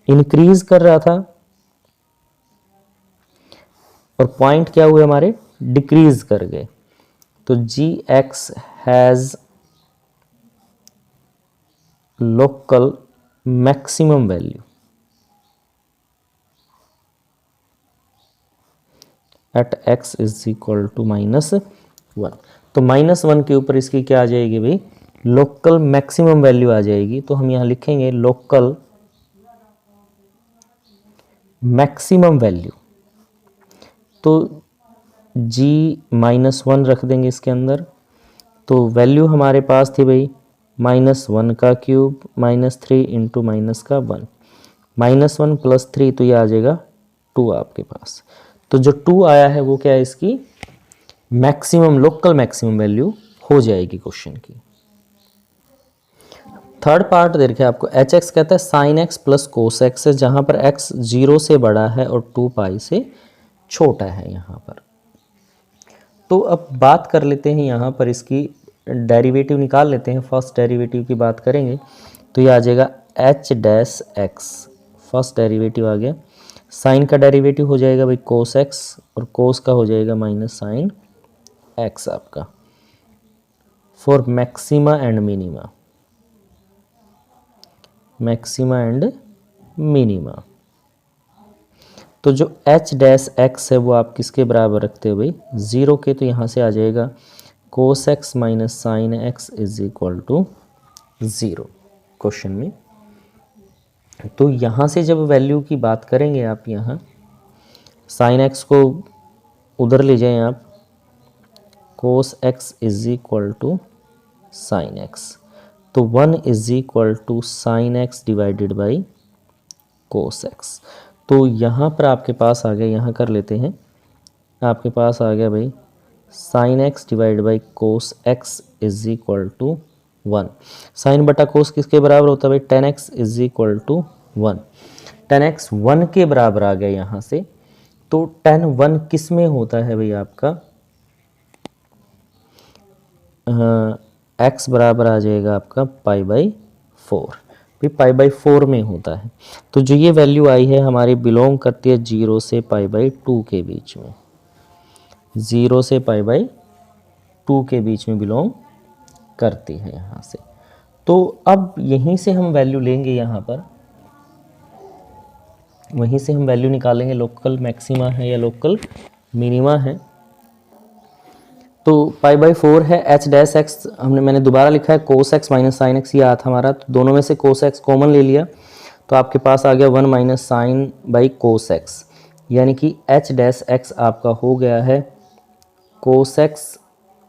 इंक्रीज कर रहा था, और पॉइंट क्या हुए हमारे, डिक्रीज कर गए, तो g-x has local maximum value at x is equal to -1। तो -1 के ऊपर इसकी क्या आ जाएगी भाई, लोकल मैक्सिमम वैल्यू आ जाएगी। तो हम यहाँ लिखेंगे लोकल मैक्सिमम वैल्यू, तो g-1 रख देंगे इसके अंदर। तो वैल्यू हमारे पास थी भाई -1 का क्यूब -3 × -1, -1 + 3, तो ये आ जाएगा 2 आपके पास। तो जो 2 आया है वो क्या है, इसकी मैक्सिमम, लोकल मैक्सिमम वैल्यू हो जाएगी क्वेश्चन की। थर्ड पार्ट देखिए आपको, hx कहता है sin x + cos x है, जहाँ पर x 0 से बड़ा है और 2π से छोटा है यहाँ पर। तो अब बात कर लेते हैं यहाँ पर, इसकी डेरिवेटिव निकाल लेते हैं। फर्स्ट डेरिवेटिव की बात करेंगे तो ये आ जाएगा h-x, फर्स्ट डेरिवेटिव आ गया। साइन का डेरिवेटिव हो जाएगा भाई cos x, और cos का हो जाएगा -sin x आपका, फॉर मैक्सिमा एंड मिनिमा। तो जो h-x है वो आप किसके बराबर रखते हो भाई, 0 के, तो यहाँ से आ जाएगा cos x - sin x is equal to 0 question में। तो यहाँ से जब वैल्यू की बात करेंगे आप, यहाँ sin x को उधर ले जाएं आप, cos x is equal to sin x, तो 1 is equal to sin x divided by cos x। तो यहाँ पर आपके पास आ गया, यहाँ कर लेते हैं, आपके पास आ गया भाई sin x divide by cos x is equal to 1। Sine बटा कोस किसके बराबर होता है भाई, tan x is equal to 1। tan x 1 के बराबर आ गया यहाँ से, तो tan 1 किस में होता है भाई आपका, x बराबर आ जाएगा आपका π/4, π/4 में होता है। तो जो ये वैल्यू आई है हमारी बिलोंग करती है 0 से π/2 के बीच में, 0 से π/2 के बीच में बिलोंग करती है यहाँ से। तो अब यहीं से हम वैल्यू लेंगे, यहाँ पर वहीं से हम वैल्यू निकालेंगे, लोकल मैक्सिमा है या लोकल मिनिमा है। तो पाई बाई 4 है, एच डैश एक्स मैंने दोबारा लिखा है cos x minus sine x, ये आया था हमारा, तो दोनों में से कोस एक्स कॉमन ले लिया तो आपके पास आ गया 1 minus sine by cos x, यानी कि एच डैश एक्स आपका हो गया है cos x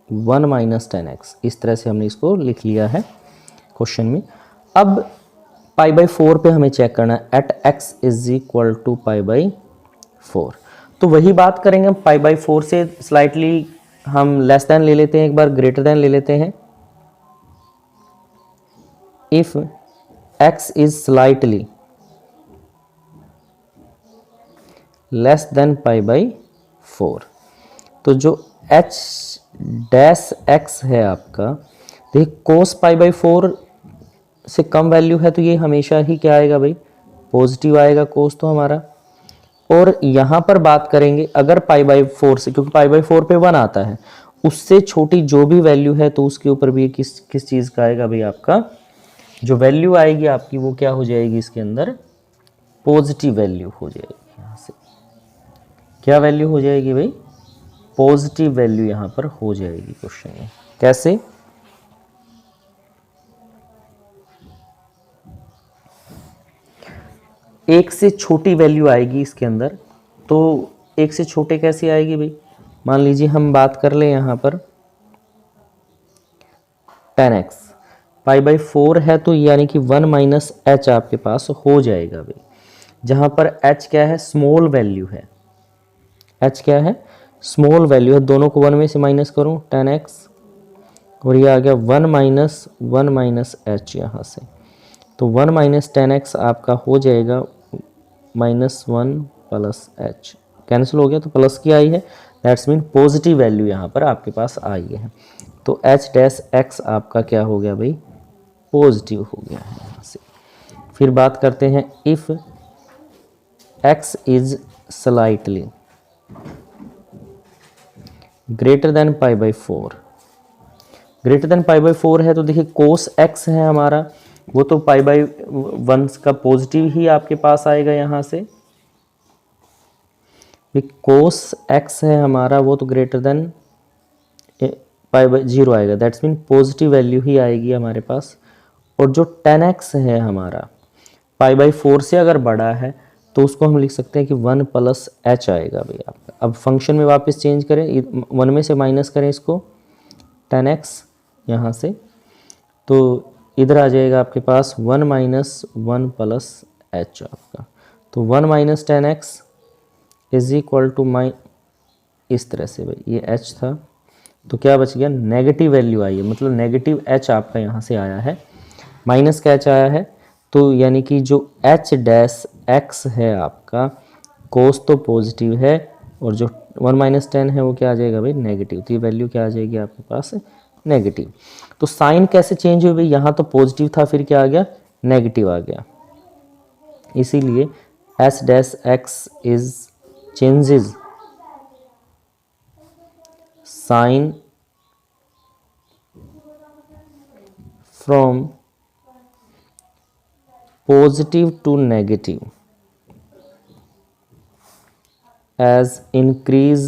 1 minus tan x. इस तरह से हमने इसको लिख लिया है क्वेश्चन में। अब पाई बाई 4 पे हमें चेक करना है, at x is equal to pi by 4। तो वही बात करेंगे हम, पाई बाई 4 से स्लाइटली हम लेस देन ले लेते हैं, एक बार ग्रेटर देन ले लेते हैं। If x is slightly less than pi by 4, तो जो h डैश x है आपका, देखिए कोस पाई बाई 4 से कम वैल्यू है तो ये हमेशा ही क्या आएगा भाई, पॉजिटिव आएगा कोस तो हमारा। और यहाँ पर बात करेंगे अगर पाई बाई 4 से, क्योंकि पाई बाई 4 पे 1 आता है, उससे छोटी जो भी वैल्यू है तो उसके ऊपर भी किस चीज़ का आएगा भाई, आपका जो वैल्यू आएगी आपकी वो क्या हो जाएगी, इसके अंदर पॉजिटिव वैल्यू हो जाएगी। यहाँ से क्या वैल्यू हो जाएगी भाई, पॉजिटिव वैल्यू यहाँ पर हो जाएगी क्वेश्चन में। कैसे, एक से छोटी वैल्यू आएगी इसके अंदर, तो एक से छोटे कैसे आएगी भाई, मान लीजिए हम बात कर लें यहाँ पर 10x पाई बाई 4 है, तो यानी कि 1 माइनस एच आपके पास हो जाएगा भाई, जहाँ पर h क्या है, स्मॉल वैल्यू है, h क्या है, स्मॉल वैल्यू है। दोनों को 1 में से माइनस करूँ 10x, और ये आ गया 1 माइनस एच यहाँ से, तो 1 माइनस 10x आपका हो जाएगा -1 प्लस एच, कैंसिल हो गया तो प्लस की आई है, दैट्स मीन पॉजिटिव वैल्यू यहाँ पर आपके पास आई है। तो एच डैश एक्स आपका क्या हो गया भाई, पॉजिटिव हो गया है यहाँ से। फिर बात करते हैं, if x is slightly greater than pi by 4, greater than pi by 4 है तो देखिए कोस x है हमारा, वो तो पाई बाई 1 का पॉजिटिव ही आपके पास आएगा यहाँ से, कोस x है हमारा वो तो ग्रेटर देन पाई बाई 0 आएगा, दैट्स मीन पॉजिटिव वैल्यू ही आएगी हमारे पास। और जो 10x है हमारा पाई बाई 4 से अगर बड़ा है तो उसको हम लिख सकते हैं कि 1 प्लस एच आएगा भाई आपका। अब फंक्शन में वापस चेंज करें, 1 में से माइनस करें इसको 10x यहाँ से, तो इधर आ जाएगा आपके पास 1 माइनस 1 प्लस एच आपका, तो 1 minus 10x is equal to इस तरह से भाई, ये h था तो क्या बच गया, नेगेटिव वैल्यू आई है, मतलब नेगेटिव h आपका यहाँ से आया है, माइनस का h आया है, तो यानी कि जो h डैश x है आपका, कोस तो पॉजिटिव है और जो 1 माइनस 10 है वो क्या आ जाएगा भाई, नेगेटिव, तो ये वैल्यू क्या आ जाएगी आपके पास, नेगेटिव। तो साइन कैसे चेंज हुई भाई, यहाँ तो पॉजिटिव था फिर क्या आ गया, नेगेटिव आ गया, इसीलिए h dash x is changes sign from positive to negative as increase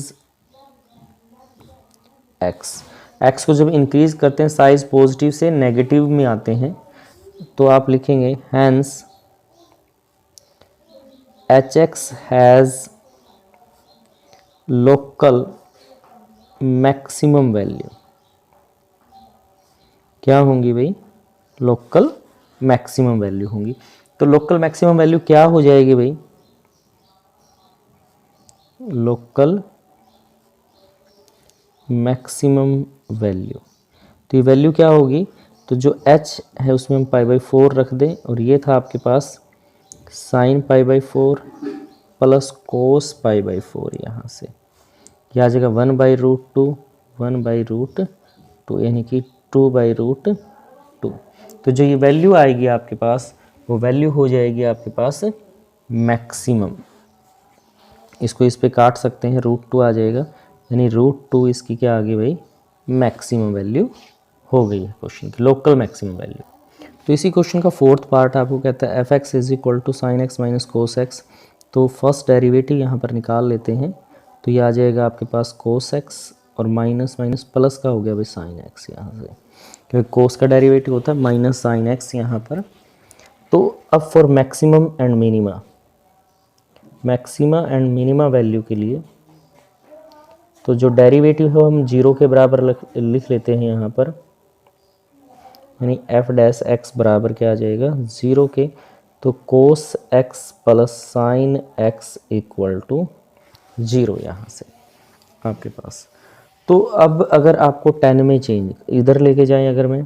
x को जब इंक्रीज करते हैं साइज पॉजिटिव से नेगेटिव में आते हैं तो आप लिखेंगे hence hx has local maximum value, क्या होंगी भाई, लोकल मैक्सिमम वैल्यू होंगी। तो लोकल मैक्सिमम वैल्यू क्या हो जाएगी भाई, लोकल मैक्सिमम वैल्यू, तो ये वैल्यू क्या होगी, तो जो h है उसमें हम पाई बाई 4 रख दें, और ये था आपके पास sine pi by 4 plus cos pi by 4, यहाँ से क्या आ जाएगा 1 बाई रूट 2, 1 बाई रूट 2, यानी कि 2 बाई रूट 2। तो जो ये वैल्यू आएगी आपके पास वो वैल्यू हो जाएगी आपके पास मैक्सिमम, इसको इस पे काट सकते हैं, रूट 2 आ जाएगा, यानी रूट 2 इसकी क्या आ गई भाई, मैक्सिमम वैल्यू हो गई है क्वेश्चन की, लोकल मैक्सिमम वैल्यू। तो इसी क्वेश्चन का फोर्थ पार्ट आपको कहता है f x is equal to sine x minus cos x. तो फर्स्ट डेरिवेटिव यहाँ पर निकाल लेते हैं, तो ये आ जाएगा आपके पास कोस एक्स और माइनस माइनस प्लस का हो गया भाई साइन एक्स यहाँ से, क्योंकि कोस का डेरिवेटिव होता है माइनस साइन एक्स यहाँ पर। तो अब for maximum and minima, maxima and minima value के लिए तो जो डेरिवेटिव है हम 0 के बराबर लिख लेते हैं यहाँ पर, यानी एफ डैश एक्स बराबर क्या आ जाएगा 0 के, तो cos x plus sine x equal to 0 यहाँ से आपके पास। तो अब अगर आपको 10 में चेंज इधर लेके जाएं, अगर मैं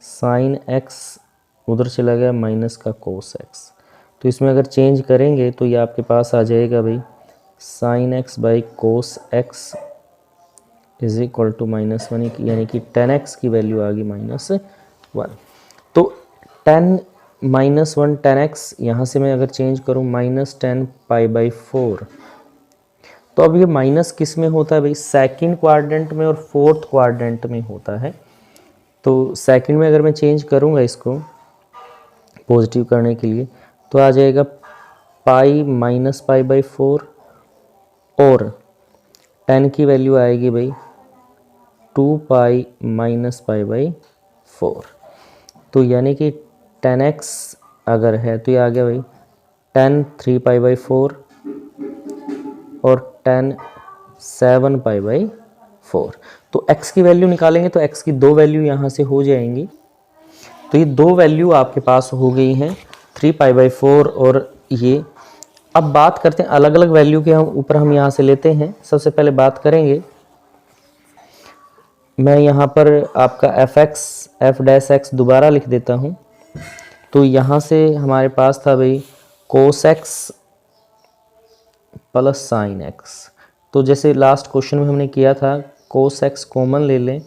साइन एक्स उधर चला गया माइनस का कोस एक्स, तो इसमें अगर चेंज करेंगे तो ये आपके पास आ जाएगा भाई sine x by cos x is equal to -1, यानी कि 10x की वैल्यू आ गई -1। तो 10 -1 10x यहाँ से मैं अगर चेंज करूँ -10 π/4, तो अब ये माइनस किस में होता है भाई, सेकंड क्वाड्रेंट में और फोर्थ क्वाड्रेंट में होता है। तो सेकंड में अगर मैं चेंज करूँगा इसको पॉजिटिव करने के लिए तो आ जाएगा पाई -π/4 और 10 की वैल्यू आएगी भाई 2π -π/4। तो यानी कि 10x अगर है तो ये आ गया भाई 10 3π/4 और 10 7π/4। तो x की वैल्यू निकालेंगे तो x की दो वैल्यू यहाँ से हो जाएंगी। तो ये दो वैल्यू आपके पास हो गई हैं 3π/4 और ये। अब बात करते हैं अलग अलग वैल्यू के, हम यहाँ से लेते हैं। सबसे पहले बात करेंगे, मैं यहाँ पर आपका एफ डैश एक्स दोबारा लिख देता हूँ। तो यहाँ से हमारे पास था भाई कोस एक्स प्लस साइन एक्स। तो जैसे लास्ट क्वेश्चन में हमने किया था कोस एक्स कॉमन ले लें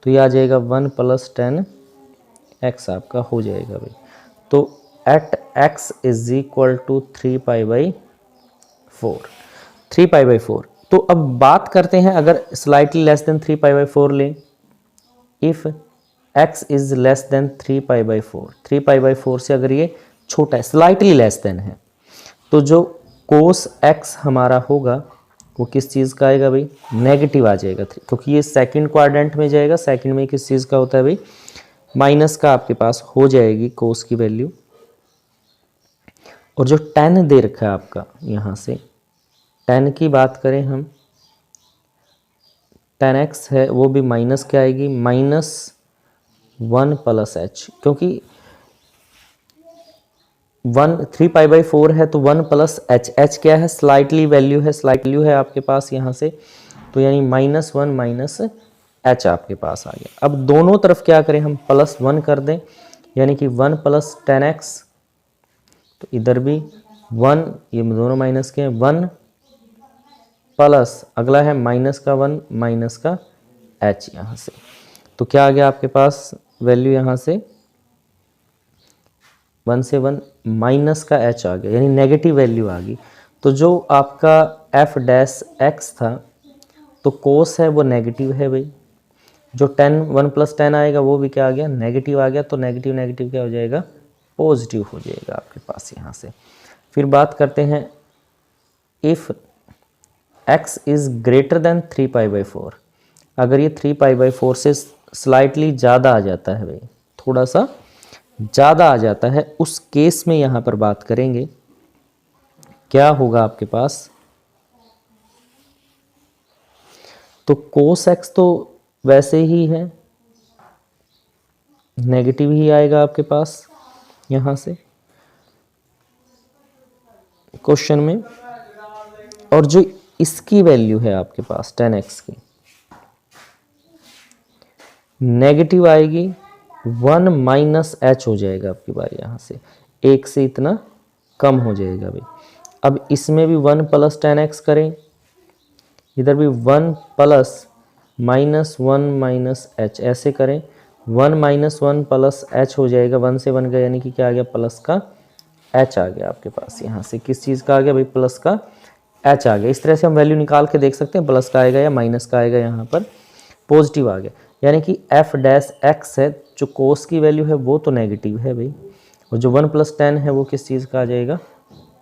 तो ये आ जाएगा 1 + 10x आपका हो जाएगा भाई। तो at x is equal to 3π/4। तो अब बात करते हैं अगर स्लाइटली लेस देन 3π/4 लें, if x is less than 3π/4 से अगर ये छोटा है, स्लाइटली लेस देन है, तो जो कोस x हमारा होगा वो किस चीज़ का आएगा भाई, नेगेटिव आ जाएगा, क्योंकि ये सेकंड क्वाड्रेंट में जाएगा। सेकंड में किस चीज़ का होता है भाई, माइनस का आपके पास हो जाएगी कोस की वैल्यू। और जो 10 दे रखा है आपका यहाँ से 10 की बात करें हम, 10x है वो भी माइनस क्या आएगी -1 + h, क्योंकि 3π/4 है तो 1 + h क्या है, स्लाइटली वैल्यू है, स्लाइटली है आपके पास यहाँ से। तो यानी -1 - h आपके पास आ गया। अब दोनों तरफ क्या करें हम, +1 कर दें, यानी कि 1 + 10x, तो इधर भी 1, ये दोनों माइनस के हैं, 1 प्लस अगला है माइनस का 1 माइनस का h यहाँ से। तो क्या आ गया आपके पास वैल्यू यहाँ से 1 से 1 माइनस का h आ गया, यानी नेगेटिव वैल्यू आ गई। तो जो आपका एफ डैश एक्स था तो कोस है वो नेगेटिव है भाई, जो 1 + 10 आएगा वो भी क्या आ गया, नेगेटिव आ गया। तो नेगेटिव नेगेटिव क्या हो जाएगा, पॉजिटिव हो जाएगा आपके पास यहाँ से। फिर बात करते हैं if x is greater than 3π/4, अगर ये 3π/4 से स्लाइटली ज़्यादा आ जाता है भाई, थोड़ा सा ज़्यादा आ जाता है, उस केस में यहाँ पर बात करेंगे क्या होगा आपके पास। तो कोस x तो वैसे ही है, नेगेटिव ही आएगा आपके पास यहाँ से क्वेश्चन में। और जो इसकी वैल्यू है आपके पास 10x की, नेगेटिव आएगी, 1 - h हो जाएगा आपकी बार यहाँ से, एक से इतना कम हो जाएगा भाई। अब इसमें भी 1 + 10x करें, इधर भी 1 + -1 - h ऐसे करें, 1 - 1 + h हो जाएगा, 1 से 1 गया, यानी कि क्या आ गया, प्लस का h आ गया आपके पास यहाँ से। किस चीज़ का आ गया भाई, प्लस का h आ गया। इस तरह से हम वैल्यू निकाल के देख सकते हैं, प्लस का आएगा या माइनस का आएगा, यहाँ पर पॉजिटिव आ गया। यानी कि एफ डैश एक्स है, जो कोस की वैल्यू है वो तो नेगेटिव है भाई, और जो 1 + 10 है वो किस चीज़ का आ जाएगा,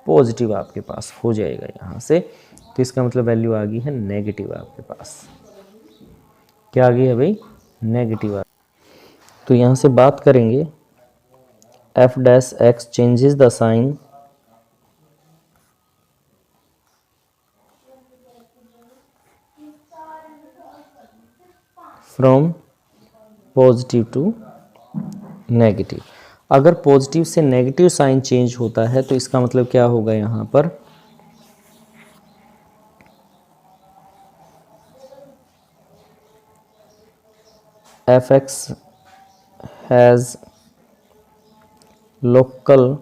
पॉजिटिव आपके पास हो जाएगा यहाँ से। तो इसका मतलब वैल्यू आ गई है नेगेटिव आपके पास। क्या आ गई है भाई, नेगेटिव आ। तो यहाँ से बात करेंगे f dash x changes the sign from positive to negative. अगर पॉजिटिव से नेगेटिव साइन चेंज होता है तो इसका मतलब क्या होगा, यहाँ पर f x has local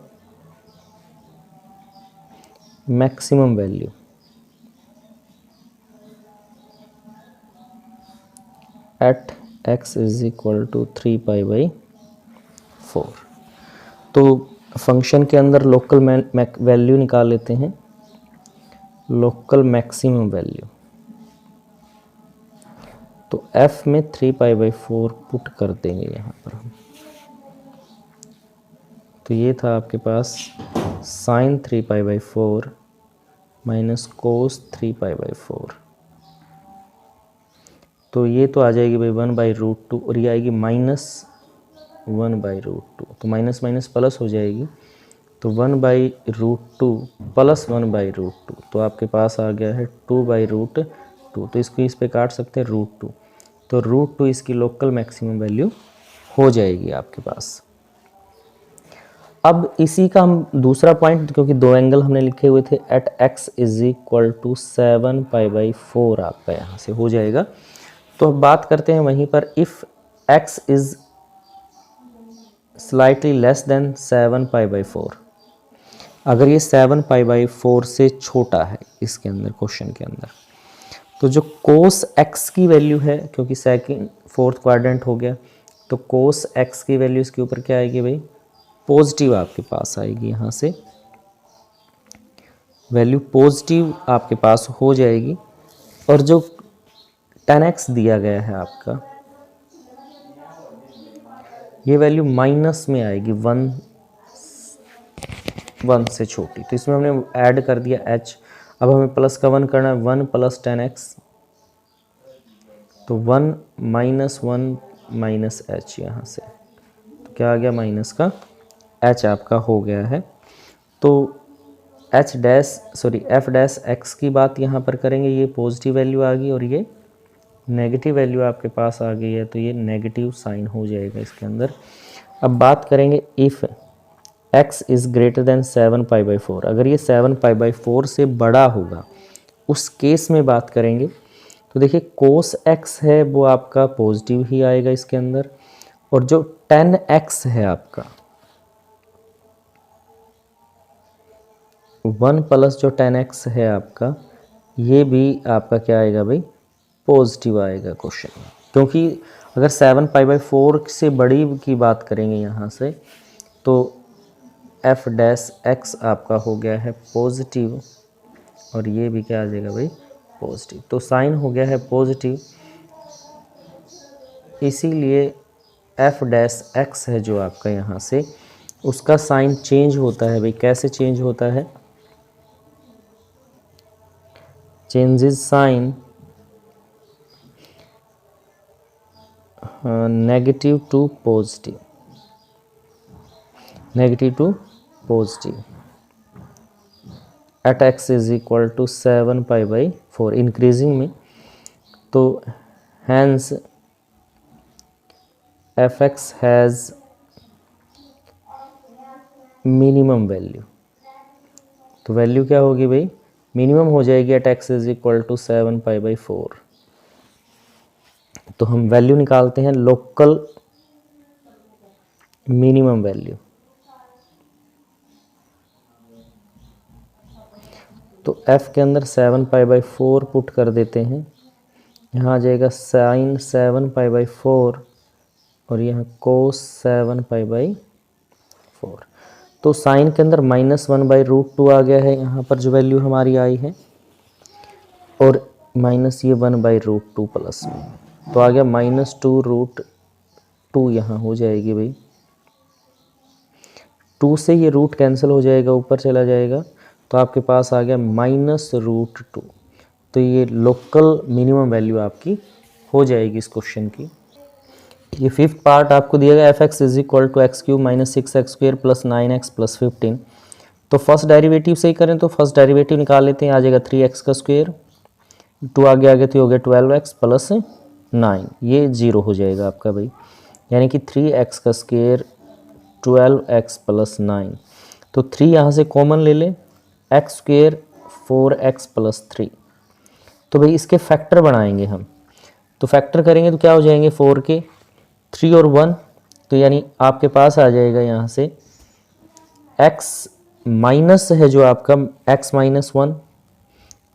maximum value at x is equal to 3π/4। तो फंक्शन के अंदर लोकल वैल्यू निकाल लेते हैं, लोकल मैक्सिमम वैल्यू। तो f में 3π/4 पुट कर देंगे यहाँ पर हम। तो ये था आपके पास साइन 3π/4 माइनस कोस 3π/4। तो ये तो आ जाएगी भाई 1/√2 और ये आएगी -1/√2। तो माइनस माइनस प्लस हो जाएगी, तो 1/√2 प्लस 1/√2, तो आपके पास आ गया है 2/√2। तो इसको इस पे काट सकते हैं √2, तो √2 इसकी लोकल मैक्सिमम वैल्यू हो जाएगी आपके पास। अब इसी का हम दूसरा पॉइंट, क्योंकि दो एंगल हमने लिखे हुए थे, at x is equal to 7π/4 आपका यहाँ से हो जाएगा। तो अब बात करते हैं वहीं पर, if x is slightly less than 7π/4, अगर ये 7π/4 से छोटा है इसके अंदर, क्वेश्चन के अंदर, तो जो कोस x की वैल्यू है, क्योंकि सेकंड फोर्थ क्वाड्रेंट हो गया, तो कोस x की वैल्यू इसके ऊपर क्या आएगी भाई, पॉजिटिव आपके पास आएगी। यहाँ से वैल्यू पॉजिटिव आपके पास हो जाएगी। और जो 10x दिया गया है आपका, ये वैल्यू माइनस में आएगी, 1 से छोटी, तो इसमें हमने ऐड कर दिया h। अब हमें प्लस का 1 करना है, 1 + 10x, तो 1 - 1 - h यहाँ से, तो क्या आ गया, माइनस का h आपका हो गया है। तो एफ डैश एक्स की बात यहाँ पर करेंगे, ये पॉजिटिव वैल्यू आ गई और ये नेगेटिव वैल्यू आपके पास आ गई है, तो ये नेगेटिव साइन हो जाएगा इसके अंदर। अब बात करेंगे if x is greater than 7π/4, अगर ये 7π/4 से बड़ा होगा उस केस में बात करेंगे, तो देखिए कोस x है वो आपका पॉजिटिव ही आएगा इसके अंदर, और जो 10x है आपका 1 प्लस जो 10x है आपका, ये भी आपका क्या आएगा भाई, पॉजिटिव आएगा क्वेश्चन में। क्योंकि अगर 7π/4 से बड़ी की बात करेंगे यहाँ से, तो एफ डैश एक्स आपका हो गया है पॉजिटिव, और ये भी क्या आ जाएगा भाई, पॉजिटिव। तो साइन हो गया है पॉजिटिव, इसीलिए एफ डैश एक्स है जो आपका यहाँ से, उसका साइन चेंज होता है भाई। कैसे चेंज होता है, changes sign negative to positive, negative to positive at x is equal to 7π/4 increasing में। तो hence f x has minimum value, तो वैल्यू क्या होगी भाई, मिनिमम हो जाएगी at x is equal to 7π/4। तो हम वैल्यू निकालते हैं, लोकल मिनिमम वैल्यू। तो f के अंदर 7π/4 पुट कर देते हैं, यहाँ आ जाएगा साइन 7π/4 और यहाँ कोस 7π/4। तो साइन के अंदर -1/√2 आ गया है यहाँ पर जो वैल्यू हमारी आई है, और माइनस ये 1/√2 प्लस में, तो आ गया -2√2 यहाँ हो जाएगी भाई। 2 से ये रूट कैंसिल हो जाएगा, ऊपर चला जाएगा, तो आपके पास आ गया -√2। तो ये लोकल मिनिमम वैल्यू आपकी हो जाएगी इस क्वेश्चन की। ये फिफ्थ पार्ट आपको दिया गया f(x) is equal to x cube minus 6x² plus 9x plus 15। तो फर्स्ट डेरिवेटिव से ही करें तो फर्स्ट डेरिवेटिव निकाल लेते हैं, आ जाएगा 3x का स्क्वायर, 2 आगे आगे तो हो गया 12x प्लस 9, ये 0 हो जाएगा आपका भाई, यानी कि 3x का स्क्वायर 12x प्लस 9। तो 3 यहाँ से कॉमन ले लें, एक्स स्क्वायर 4x प्लस 3। तो भाई इसके फैक्टर बनाएंगे हम, तो फैक्टर करेंगे तो क्या हो जाएंगे 4 के, 3 और 1, तो यानी आपके पास आ जाएगा यहाँ से x माइनस है जो आपका x माइनस 1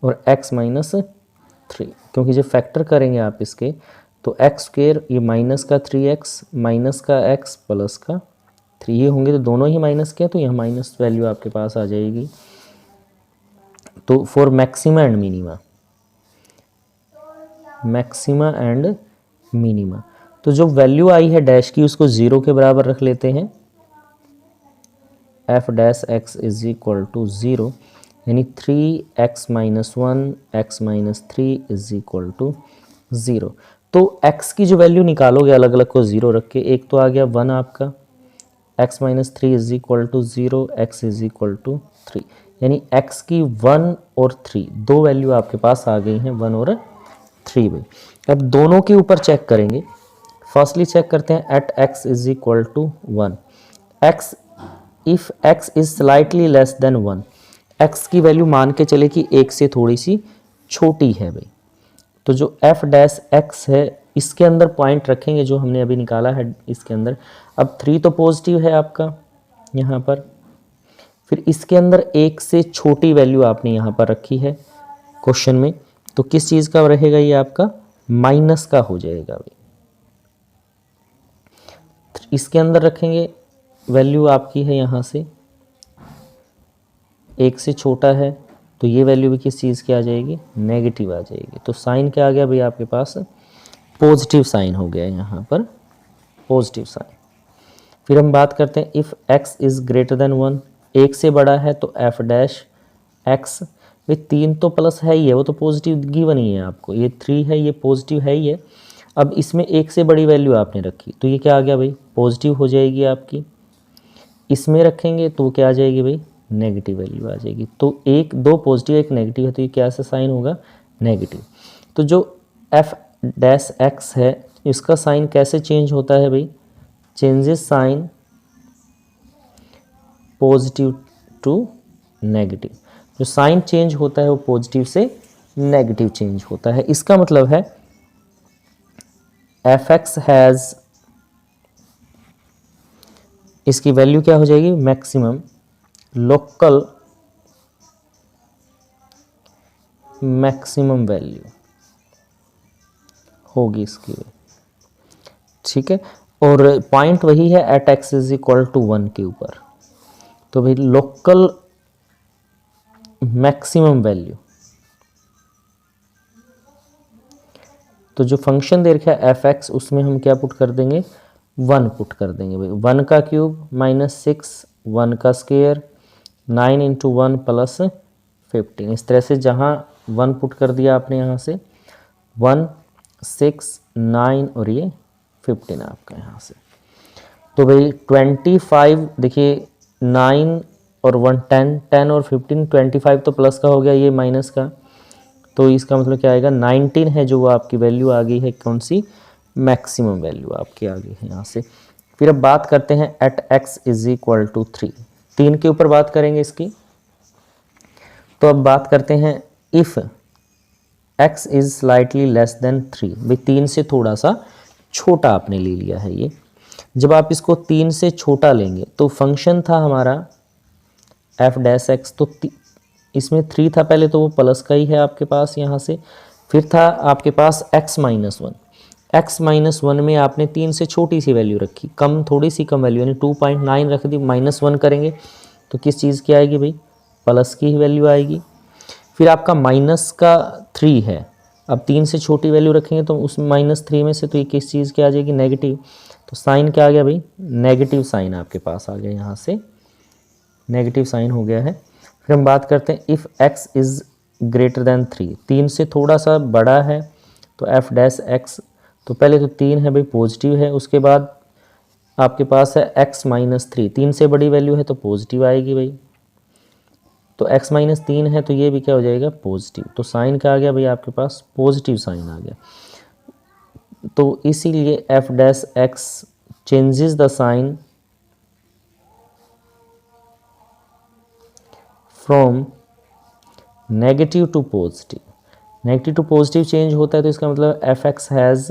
और x माइनस 3, क्योंकि जब फैक्टर करेंगे आप इसके तो x स्क्वायर ये माइनस का 3x माइनस का x प्लस का 3 ये होंगे, तो दोनों ही माइनस के, तो यहाँ माइनस वैल्यू आपके पास आ जाएगी। तो for maxima and minima, maxima and minima, तो जो वैल्यू आई है डैश की उसको 0 के बराबर रख लेते हैं, f dash x is equal to 0, यानी 3x minus 1 x minus 3 is equal to 0। तो x की जो वैल्यू निकालोगे अलग अलग को 0 रख के, एक तो आ गया 1 आपका, x minus 3 is equal to 0, x is equal to 3, यानी x की 1 और 3 दो वैल्यू आपके पास आ गई हैं, 1 और 3 भाई। अब दोनों के ऊपर चेक करेंगे, फर्स्टली चेक करते हैं at x is equal to 1, x if x is slightly less than 1, x की वैल्यू मान के चले कि 1 से थोड़ी सी छोटी है भाई, तो जो f डैश x है इसके अंदर पॉइंट रखेंगे जो हमने अभी निकाला है इसके अंदर। अब 3 तो पॉजिटिव है आपका यहाँ पर, फिर इसके अंदर 1 से छोटी वैल्यू आपने यहाँ पर रखी है क्वेश्चन में, तो किस चीज़ का रहेगा ये आपका माइनस का हो जाएगा भाई। इसके अंदर रखेंगे वैल्यू आपकी है यहाँ से 1 से छोटा है, तो ये वैल्यू भी किस चीज़ की आ जाएगी, नेगेटिव आ जाएगी। तो साइन क्या आ गया भाई आपके पास, पॉजिटिव साइन हो गया यहाँ पर, पॉजिटिव साइन। फिर हम बात करते हैं if x is greater then 1, 1 से बड़ा है तो f डैश x, भाई 3 तो प्लस है ही है, वो तो पॉजिटिव गिवन ही है आपको, ये 3 है ये पॉजिटिव है ही है। अब इसमें 1 से बड़ी वैल्यू आपने रखी तो ये क्या आ गया भाई, पॉजिटिव हो जाएगी आपकी। इसमें रखेंगे तो क्या आ जाएगी भाई, नेगेटिव वैल्यू आ जाएगी। तो एक दो पॉजिटिव एक नेगेटिव है, तो ये क्या से साइन होगा, नेगेटिव। तो जो f डैश x है इसका साइन कैसे चेंज होता है भाई, changes sign positive to negative, जो साइन चेंज होता है वो पॉजिटिव से नेगेटिव चेंज होता है। इसका मतलब है fx हैज़, इसकी वैल्यू क्या हो जाएगी, मैक्सिमम लोकल मैक्सिमम वैल्यू होगी इसकी, ठीक है। और पॉइंट वही है at x is equal to 1 के ऊपर, तो भाई लोकल मैक्सिमम वैल्यू, तो जो फंक्शन दे रखा है fx उसमें हम क्या पुट कर देंगे, 1 पुट कर देंगे भाई, 1 का क्यूब माइनस 6, 1 का स्क्वायर 9 इंटू 1 प्लस 15। इस तरह से जहाँ 1 पुट कर दिया आपने यहाँ से 1 6 9 और ये 15 आपका यहाँ से, तो भाई 25 देखिए 9 और 1 10, 10 और 15, 25 तो प्लस का हो गया, ये माइनस का, तो इसका मतलब क्या आएगा 19 है जो वो आपकी वैल्यू आ गई है, कौन सी, मैक्सिमम वैल्यू आपकी आ गई है यहाँ से। फिर अब बात करते हैं at x is equal to 3, 3 के ऊपर बात करेंगे इसकी। तो अब बात करते हैं if x is slightly less then 3, भाई 3 से थोड़ा सा छोटा आपने ले लिया है ये। जब आप इसको 3 से छोटा लेंगे तो फंक्शन था हमारा f डैश x, तो इसमें 3 था पहले, तो वो प्लस का ही है आपके पास यहाँ से। फिर था आपके पास x माइनस 1, x माइनस 1 में आपने 3 से छोटी सी वैल्यू रखी, कम थोड़ी सी कम वैल्यू, यानी 2.9 रख दी, माइनस 1 करेंगे तो किस चीज़ की आएगी भाई, प्लस की ही वैल्यू आएगी। फिर आपका माइनस का 3 है, अब 3 से छोटी वैल्यू रखेंगे तो उस माइनस 3 में से तो ये किस चीज़ की आ जाएगी, नेगेटिव, तो साइन क्या आ गया भाई, नेगेटिव साइन आपके पास आ गया, यहाँ से नेगेटिव साइन हो गया है। फिर हम बात करते हैं if x is greater then 3, 3 से थोड़ा सा बड़ा है तो एफ डैश एक्स, तो पहले तो 3 है भाई पॉजिटिव है, उसके बाद आपके पास है x माइनस 3, 3 से बड़ी वैल्यू है तो पॉजिटिव आएगी भाई, तो x माइनस 3 है तो ये भी क्या हो जाएगा पॉजिटिव, तो साइन क्या आ गया भाई आपके पास पॉजिटिव साइन आ गया। तो इसीलिए f dash x changes the sign from negative to positive, negative to positive change होता है, तो इसका मतलब f x has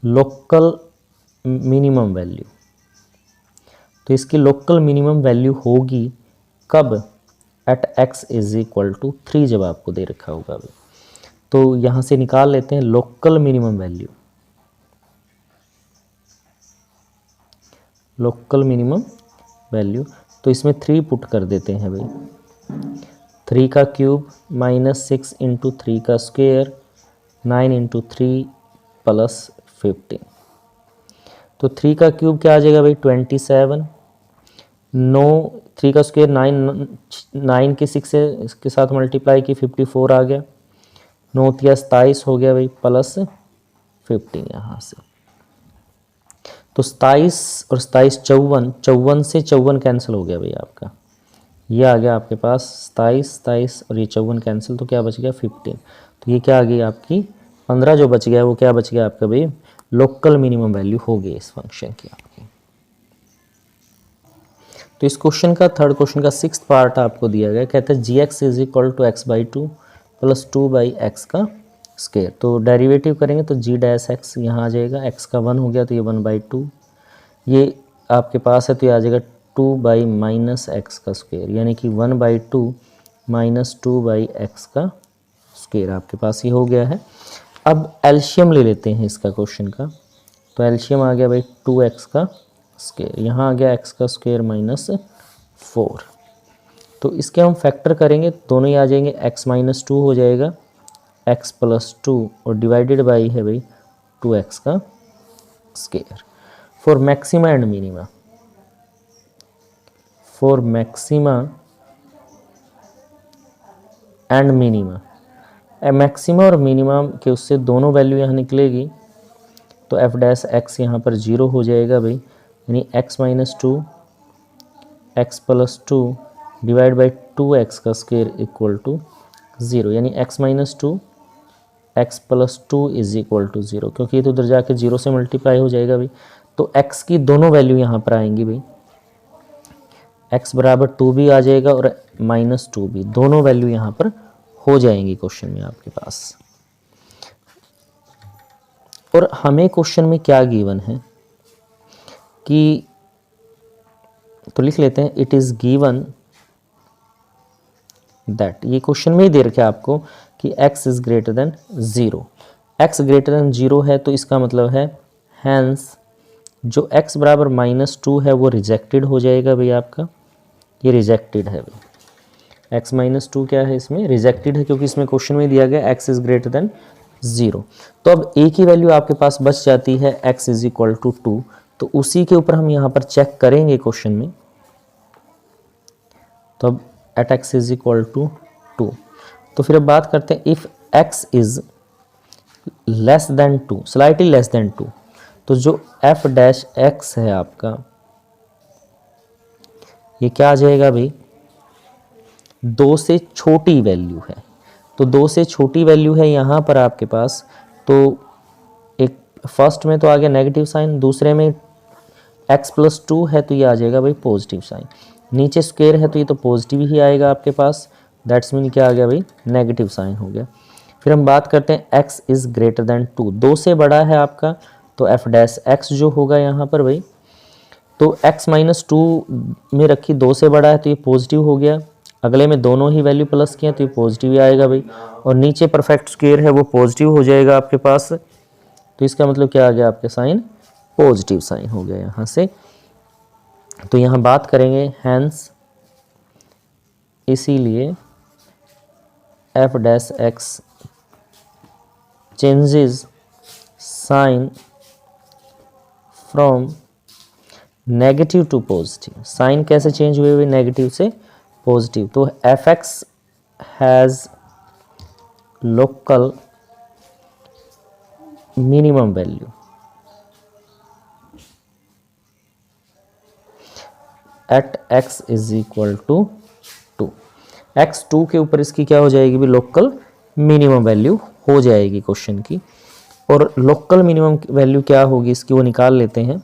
local minimum value, तो इसकी लोकल मिनिमम वैल्यू होगी कब, at x is equal to 3, जब आपको दे रखा होगा अभी। तो यहाँ से निकाल लेते हैं local minimum value, local minimum value, तो इसमें 3 पुट कर देते हैं भाई, 3 का क्यूब माइनस 6 इंटू 3 का स्क्वेयर 9 इंटू 3 प्लस 15, तो 3 का क्यूब क्या आ जाएगा भाई 27, 9 3 का स्क्वायर 9 के 6 से इसके साथ मल्टीप्लाई की 54 आ गया, 9 या 27 हो गया भाई प्लस 15 यहाँ से, तो 27 और 27 54, 54 से 54 कैंसिल हो गया भाई आपका, ये आ गया आपके पास 27 और ये 54 कैंसिल, तो क्या बच गया 15, तो ये क्या आ गई आपकी 15 जो बच गया वो क्या बच गया आपका भाई लोकल मिनिमम वैल्यू हो गई इस फंक्शन की आपकी। तो इस क्वेश्चन का थर्ड क्वेश्चन का 6th पार्ट आपको दिया गया, कहता है G x is equal to X by 2 plus 2 by X का स्क्वायर, तो डेरिवेटिव करेंगे तो जी डैश एक्स यहाँ आ जाएगा, एक्स का 1 हो गया तो ये 1/2, ये आपके पास है तो ये आ जाएगा 2 बाई माइनस एक्स का स्क्वायर, यानी कि 1/2 माइनस 2 बाई एक्स का स्क्वायर आपके पास ये हो गया है। अब एलशियम ले लेते हैं इसका क्वेश्चन का, तो एलशियम आ गया भाई 2x का स्क्वायर, यहाँ आ गया x का स्क्वायर माइनस 4, तो इसके हम फैक्टर करेंगे दोनों ही आ जाएंगे, x माइनस 2 हो जाएगा x प्लस 2 और डिवाइडेड बाई है भाई 2x का square. For maxima and minima, for maxima and minima, maxima और मिनिमम के उससे दोनों वैल्यू यहाँ निकलेगी, तो एफ डैश एक्स यहाँ पर 0 हो जाएगा भाई, यानी x minus 2 x plus 2 divide by 2x का स्क्वायर इक्वल टू 0, यानी x minus 2 x plus 2 is equal to 0, क्योंकि ये तो उधर जाके 0 से मल्टीप्लाई हो जाएगा भाई, तो x की दोनों वैल्यू यहाँ पर आएंगी भाई, x बराबर 2 भी आ जाएगा और माइनस 2 भी, दोनों वैल्यू यहाँ पर हो जाएंगी क्वेश्चन में आपके पास। और हमें क्वेश्चन में क्या गिवन है कि, तो लिख लेते हैं इट इज गिवन दैट, ये क्वेश्चन में ही दे रखा है आपको कि x is greater than 0, x greater than 0 है तो इसका मतलब है हैंस जो x बराबर -2 है वो रिजेक्टेड हो जाएगा भाई आपका, ये रिजेक्टेड है भाई, x -2 क्या है इसमें रिजेक्टेड है, क्योंकि इसमें क्वेश्चन में दिया गया x इज ग्रेटर देन 0, तो अब एक ही वैल्यू आपके पास बच जाती है x इज इक्वल टू 2, तो उसी के ऊपर हम यहाँ पर चेक करेंगे क्वेश्चन में, तो अब at x is equal to 2, तो फिर अब बात करते हैं if x is less than 2, slightly less than 2, तो जो f डैश x है आपका ये क्या आ जाएगा भाई 2 से छोटी वैल्यू है, तो 2 से छोटी वैल्यू है यहाँ पर आपके पास, तो एक फर्स्ट में तो आ गया नेगेटिव साइन, दूसरे में x प्लस 2 है तो ये आ जाएगा भाई पॉजिटिव साइन, नीचे स्क्वायर है तो ये तो पॉजिटिव ही आएगा आपके पास, दैट्स मीन क्या आ गया भाई नेगेटिव साइन हो गया। फिर हम बात करते हैं x इज़ ग्रेटर देन 2, 2 से बड़ा है आपका, तो f डैश x जो होगा यहाँ पर भाई, तो x माइनस 2 में रखी 2 से बड़ा है तो ये पॉजिटिव हो गया, अगले में दोनों ही वैल्यू प्लस किया तो ये पॉजिटिव ही आएगा भाई, और नीचे परफेक्ट स्क्वायर है वो पॉजिटिव हो जाएगा आपके पास, तो इसका मतलब क्या आ गया आपके साइन पॉजिटिव साइन हो गया यहाँ से। तो यहाँ बात करेंगे हैंस, इसीलिए f dash x changes sign from negative to positive, sign कैसे चेंज हुए हुए नेगेटिव से पॉजिटिव, तो f x has local minimum value at x is equal to 2। x 2 के ऊपर इसकी क्या हो जाएगी भी, लोकल मिनिमम वैल्यू हो जाएगी क्वेश्चन की। और लोकल मिनिमम वैल्यू क्या होगी इसकी वो निकाल लेते हैं।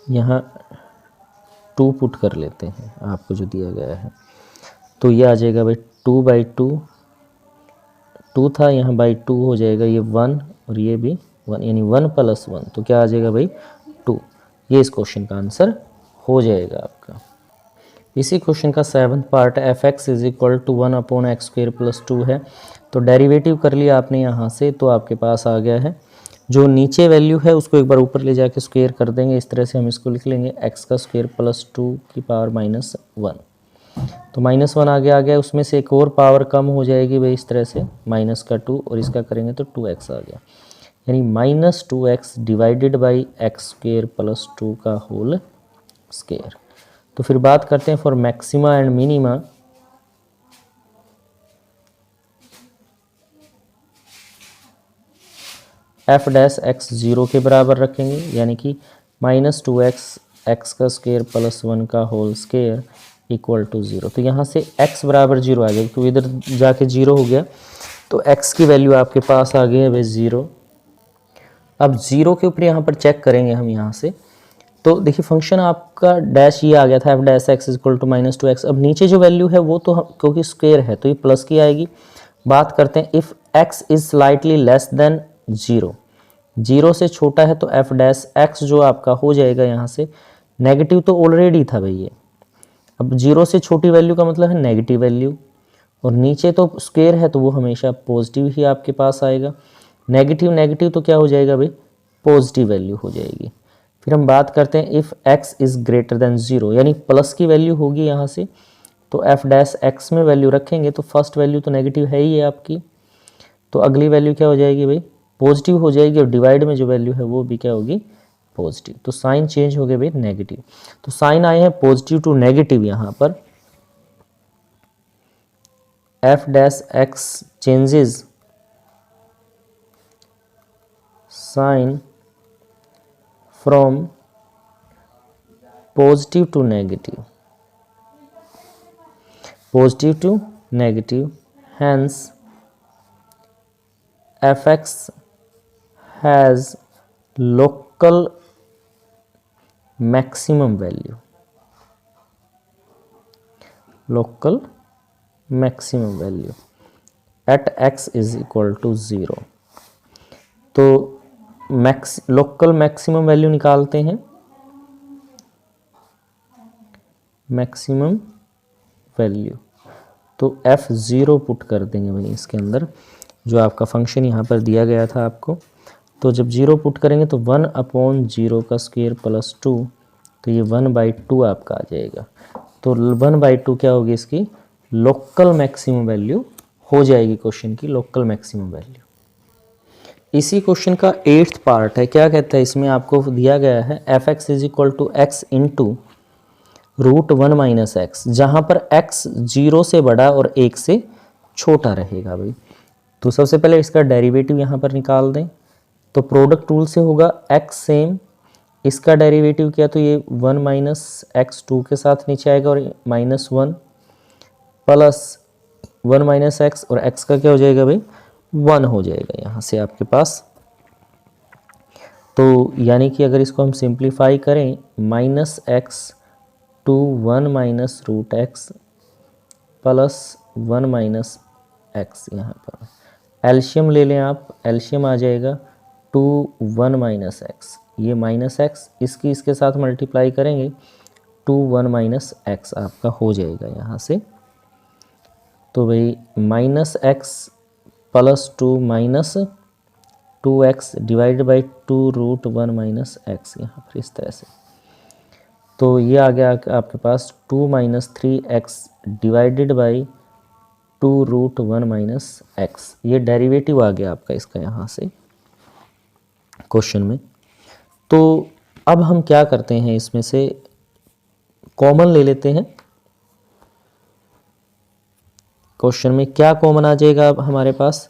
यहाँ 2 पुट कर लेते हैं आपको जो दिया गया है, तो ये आ जाएगा भाई 2/2, 2 था यहाँ बाई 2 हो जाएगा, ये 1 और ये भी 1, यानी 1 + 1, तो क्या आ जाएगा भाई 2। ये इस क्वेश्चन का आंसर हो जाएगा आपका। इसी क्वेश्चन का 7th part f(x) is equal to 1/x² + 2 है। तो डेरिवेटिव कर लिया आपने यहाँ से, तो आपके पास आ गया है जो नीचे वैल्यू है उसको एक बार ऊपर ले जाके स्क्वायर कर देंगे। इस तरह से हम इसको लिख लेंगे x² + 2 की पावर -1। तो -1 आ गया, उसमें से एक और पावर कम हो जाएगी भाई इस तरह से -2, और इसका करेंगे तो 2x आ गया, यानी -2x डिवाइडेड बाई x² + 2 का होल स्क्वायर। तो फिर बात करते हैं for maxima and minima. f' 0 के बराबर रखेंगे, यानी कि -2x x² + 1 का होल स्क्वायर इक्वल टू 0। तो यहाँ से x बराबर 0 आ जाएगा, तो इधर जाके 0 हो गया, तो x की वैल्यू आपके पास आ गई है भाई 0। अब 0 के ऊपर यहाँ पर चेक करेंगे हम यहाँ से, तो देखिए फंक्शन आपका डैश ये आ गया था f' इक्वल टू -2x। अब नीचे जो वैल्यू है वो तो क्योंकि स्क्वायर है तो ये प्लस की आएगी। बात करते हैं if x is slightly less than 0, 0 से छोटा है तो f' जो आपका हो जाएगा यहाँ से, नेगेटिव तो ऑलरेडी था भाई ये, अब 0 से छोटी वैल्यू का मतलब है नेगेटिव वैल्यू, और नीचे तो स्क्वायर है तो वो हमेशा पॉजिटिव ही आपके पास आएगा। नेगेटिव नेगेटिव तो क्या हो जाएगा भाई, पॉजिटिव वैल्यू हो जाएगी। फिर हम बात करते हैं if x is greater than 0, यानी प्लस की वैल्यू होगी यहाँ से, तो f' में वैल्यू रखेंगे तो फर्स्ट वैल्यू तो नेगेटिव है ही है आपकी, तो अगली वैल्यू क्या हो जाएगी भाई, पॉजिटिव हो जाएगी, और डिवाइड में जो वैल्यू है वो भी क्या होगी, पॉजिटिव। तो साइन चेंज हो गए भाई नेगेटिव, तो साइन आए हैं पॉजिटिव टू नेगेटिव यहाँ पर। f' changes sign from positive to negative, positive to negative, hence f(x) has local maximum value, local maximum value at x is equal to 0। तो local maximum value निकालते हैं, maximum value तो f0 put कर देंगे भाई इसके अंदर, जो आपका फंक्शन यहाँ पर दिया गया था आपको। तो जब 0 पुट करेंगे तो 1/0 का स्क्वायर + 2, तो ये 1/2 आपका आ जाएगा। तो 1/2 क्या होगी इसकी लोकल मैक्सिमम वैल्यू हो जाएगी, क्वेश्चन की लोकल मैक्सिमम वैल्यू। इसी क्वेश्चन का 8th पार्ट है, क्या कहता है इसमें आपको दिया गया है f(x) is equal to x into √1 - x, जहाँ पर x 0 से बड़ा और 1 से छोटा रहेगा भाई। तो सबसे पहले इसका डेरिवेटिव यहाँ पर निकाल दें, तो प्रोडक्ट रूल से होगा x सेम, इसका डेरिवेटिव किया तो ये 1 - x 2 के साथ नीचे आएगा, और -1 प्लस 1 - x, और x का क्या हो जाएगा भाई 1 हो जाएगा यहाँ से आपके पास। तो यानी कि अगर इसको हम सिंप्लीफाई करें -x to 1 - √x plus 1 - x, यहाँ पर एल्शियम ले लें आप, एल्शियम आ जाएगा 2 1 - x, ये -x इसके साथ मल्टीप्लाई करेंगे 2 1 - x आपका हो जाएगा यहाँ से। तो भाई -x plus 2 -2x divide by 2 √1 - x, यहाँ पर इस तरह से। तो ये आ गया आपके पास 2 - 3x डिवाइडेड बाई 2 √1 - x, ये डेरिवेटिव आ गया आपका इसका यहाँ से क्वेश्चन में। तो अब हम क्या करते हैं, इसमें से कॉमन ले लेते हैं। क्वेश्चन में क्या कॉमन आ जाएगा अब हमारे पास,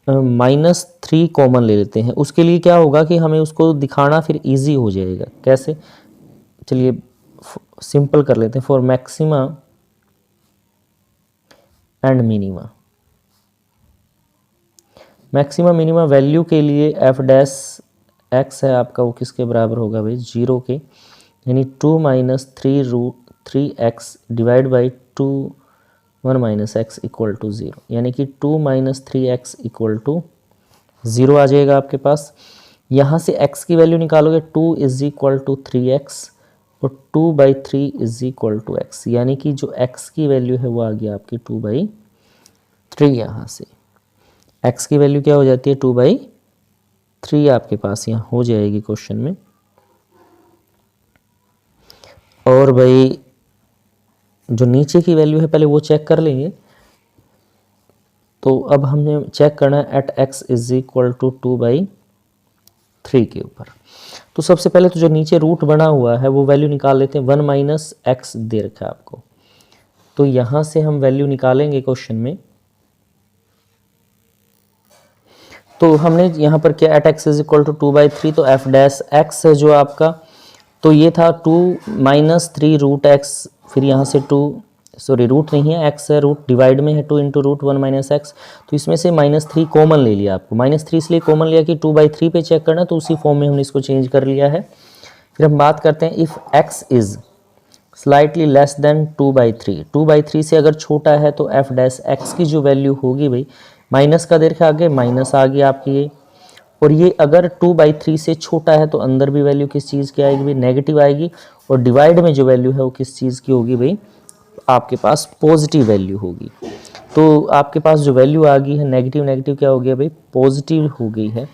-3 कॉमन ले लेते हैं। उसके लिए क्या होगा कि हमें उसको दिखाना फिर इजी हो जाएगा। कैसे, चलिए सिंपल कर लेते हैं। For maxima and minima, maxima minima value के लिए एफ डैश एक्स है आपका, वो किसके बराबर होगा भाई, 0 के, यानी 2 - 3√3x divide by 1 - x equal to 0, यानी कि 2 - 3x इक्वल टू 0 आ जाएगा आपके पास। यहाँ से x की वैल्यू निकालोगे, 2 इज इक्वल टू 3x और 2/3 इज इक्वल टू x, यानी कि जो x की वैल्यू है वो आ गया आपकी 2/3। यहाँ से x की वैल्यू क्या हो जाती है, 2/3 आपके पास यहाँ हो जाएगी क्वेश्चन में। और भाई जो नीचे की वैल्यू है पहले वो चेक कर लेंगे। तो अब हमने चेक करना है at x is equal to 2/3 के ऊपर। तो सबसे पहले तो जो नीचे रूट बना हुआ है वो वैल्यू निकाल लेते हैं। 1 - x दे रखा है आपको, तो यहाँ से हम वैल्यू निकालेंगे क्वेश्चन में। तो हमने यहाँ पर क्या, at x is equal to 2/3, तो f डैश x है जो आपका, तो ये था 2 - 3√x, फिर यहाँ से 2, सॉरी रूट नहीं है, x है, रूट डिवाइड में है, 2 × √1 - x, तो इसमें से -3 कॉमन ले लिया आपको। -3 इसलिए कॉमन लिया कि 2/3 पे चेक करना, तो उसी फॉर्म में हमने इसको चेंज कर लिया है। फिर हम बात करते हैं, if x is slightly less then 2/3, 2/3 से अगर छोटा है तो f डैश x की जो वैल्यू होगी भाई, माइनस का देर आगे माइनस आ गया आपकी ये, और ये अगर 2/3 से छोटा है तो अंदर भी वैल्यू किस चीज़ की आएगी भाई, नेगेटिव आएगी, और डिवाइड में जो वैल्यू है वो किस चीज़ की होगी भाई, आपके पास पॉजिटिव वैल्यू होगी। तो आपके पास जो वैल्यू आ गई है नेगेटिव, नेगेटिव क्या हो गया भाई, पॉजिटिव हो गई है।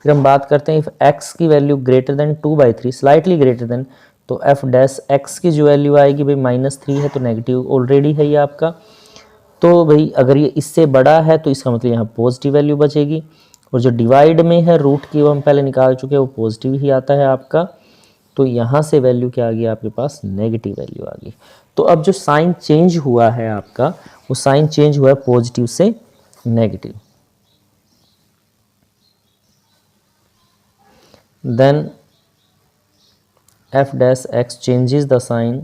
फिर हम बात करते हैं, इफ़ x की value greater than 2/3, slightly greater than, तो f डैश x की जो वैल्यू आएगी भाई -3 है, तो नेगेटिव ऑलरेडी है ये आपका। तो भाई अगर ये इससे बड़ा है तो इसका मतलब यहाँ पॉजिटिव वैल्यू बचेगी, और जो डिवाइड में है रूट की वो हम पहले निकाल चुके हैं, वो पॉजिटिव ही आता है आपका। तो यहाँ से वैल्यू क्या आ गई आपके पास, नेगेटिव वैल्यू आ गई। तो अब जो साइन चेंज हुआ है आपका, वो साइन चेंज हुआ है पॉजिटिव से negative. Then f dash x changes the sign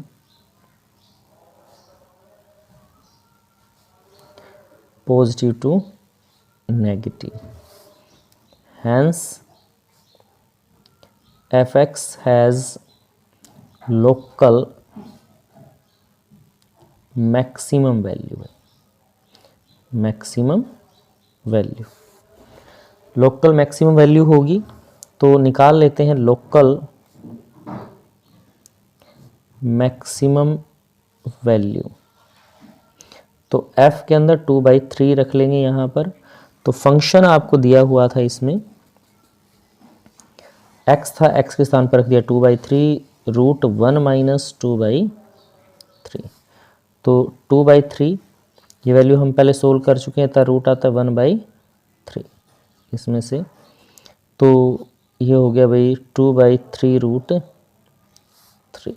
positive to negative, hence fx has local maximum value, maximum value, local maximum value होगी। तो निकाल लेते हैं लोकल मैक्सिमम वैल्यू। तो f के अंदर 2/3 रख लेंगे यहाँ पर। तो फंक्शन आपको दिया हुआ था इसमें, x था, x के स्थान पर रख दिया 2/3 √1 - 2/3। तो 2/3 ये वैल्यू हम पहले सोल्व कर चुके हैं, था रूट आता है 1/3 इसमें से। तो ये हो गया भाई 2/3 √3,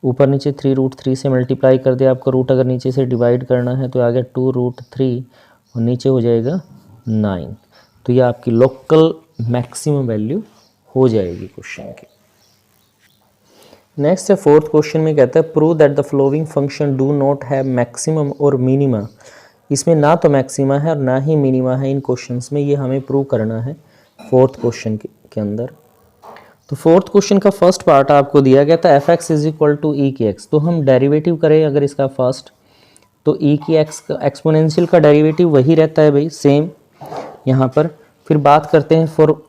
ऊपर नीचे 3√3 से मल्टीप्लाई कर दिया आपको, रूट अगर नीचे से डिवाइड करना है तो आ गया 2√3 और नीचे हो जाएगा 9। तो ये आपकी लोकल मैक्सिमम वैल्यू हो जाएगी क्वेश्चन की। नेक्स्ट है फोर्थ क्वेश्चन में, कहता है prove that the flowing function do not have maximum और मिनिमा। इसमें ना तो मैक्सिमा है और ना ही मिनिमा है इन क्वेश्चंस में, ये हमें प्रूव करना है फोर्थ क्वेश्चन के अंदर। तो फोर्थ क्वेश्चन का फर्स्ट पार्ट आपको दिया गया था F x is equal to E की एक्स। तो हम डेरिवेटिव करें अगर इसका फर्स्ट, तो ई की एक्स का एक्सपोनेंशियल का डेरिवेटिव वही रहता है भाई, सेम यहाँ पर। फिर बात करते हैं for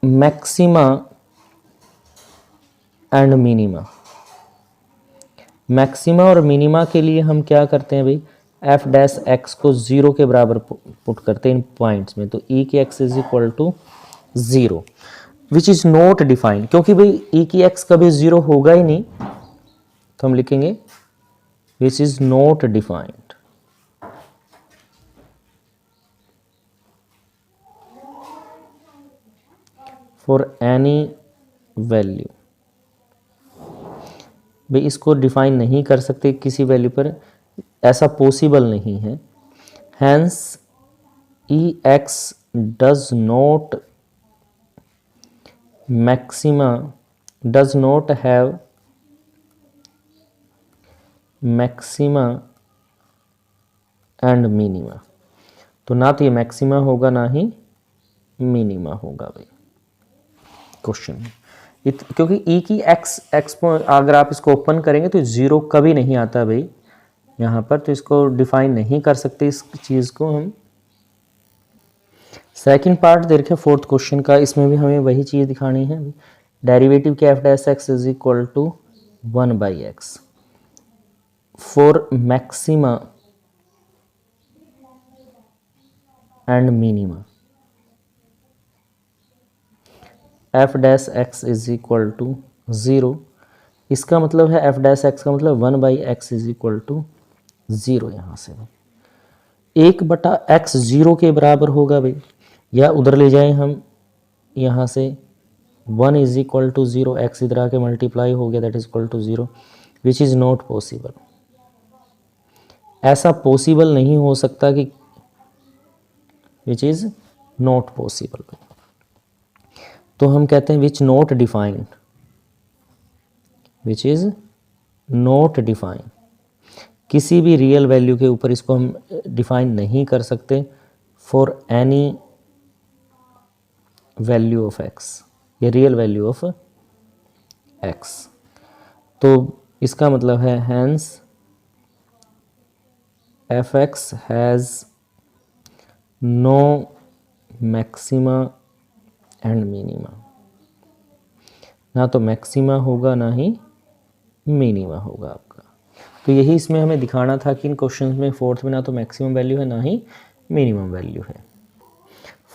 maxima and minima. Maxima और मिनिमा के लिए हम क्या करते हैं भाई, एफ डैश एक्स को 0 के बराबर पुट करते हैं इन पॉइंट्स में। तो ई की x is equal to 0 which is not defined, क्योंकि भाई ई की एक्स कभी 0 होगा ही नहीं, तो हम लिखेंगे विच is not defined. For any value. भाई इसको डिफाइन नहीं कर सकते किसी वैल्यू पर, ऐसा पॉसिबल नहीं है। Hence e x does not maxima does not have maxima and minima. तो ना तो ये मैक्सिमा होगा ना ही मिनिमा होगा भाई क्वेश्चन में। क्योंकि ई की एक्स अगर आप इसको ओपन करेंगे तो ज़ीरो कभी नहीं आता भाई यहाँ पर, तो इसको डिफाइन नहीं कर सकते इस चीज़ को हम। सेकंड पार्ट देखें फोर्थ क्वेश्चन का, इसमें भी हमें वही चीज़ दिखानी है। डेरिवेटिव के f dash x is equal to 1/x for maxima and minima. F dash x is equal to 0, इसका मतलब है एफ डैश एक्स का मतलब 1/x इज इक्वल टू 0। यहाँ से 1/x 0 के बराबर होगा भाई, या उधर ले जाएं हम यहाँ से 1 इज इक्वल टू 0, एक्स इधर आके मल्टीप्लाई हो गया that is equal to 0, which is not possible. ऐसा पॉसिबल नहीं हो सकता कि विच इज़ नॉट पॉसिबल। तो हम कहते हैं which not defined, which is not defined. किसी भी रियल वैल्यू के ऊपर इसको हम डिफाइन नहीं कर सकते for any value of x, या रियल वैल्यू ऑफ एक्स। तो इसका मतलब है hence f x has no maxima and minima. ना तो मैक्सिमा होगा ना ही मिनिमा होगा आपका। तो यही इसमें हमें दिखाना था कि इन क्वेश्चंस में फोर्थ में ना तो मैक्सिमम वैल्यू है ना ही मिनिमम वैल्यू है।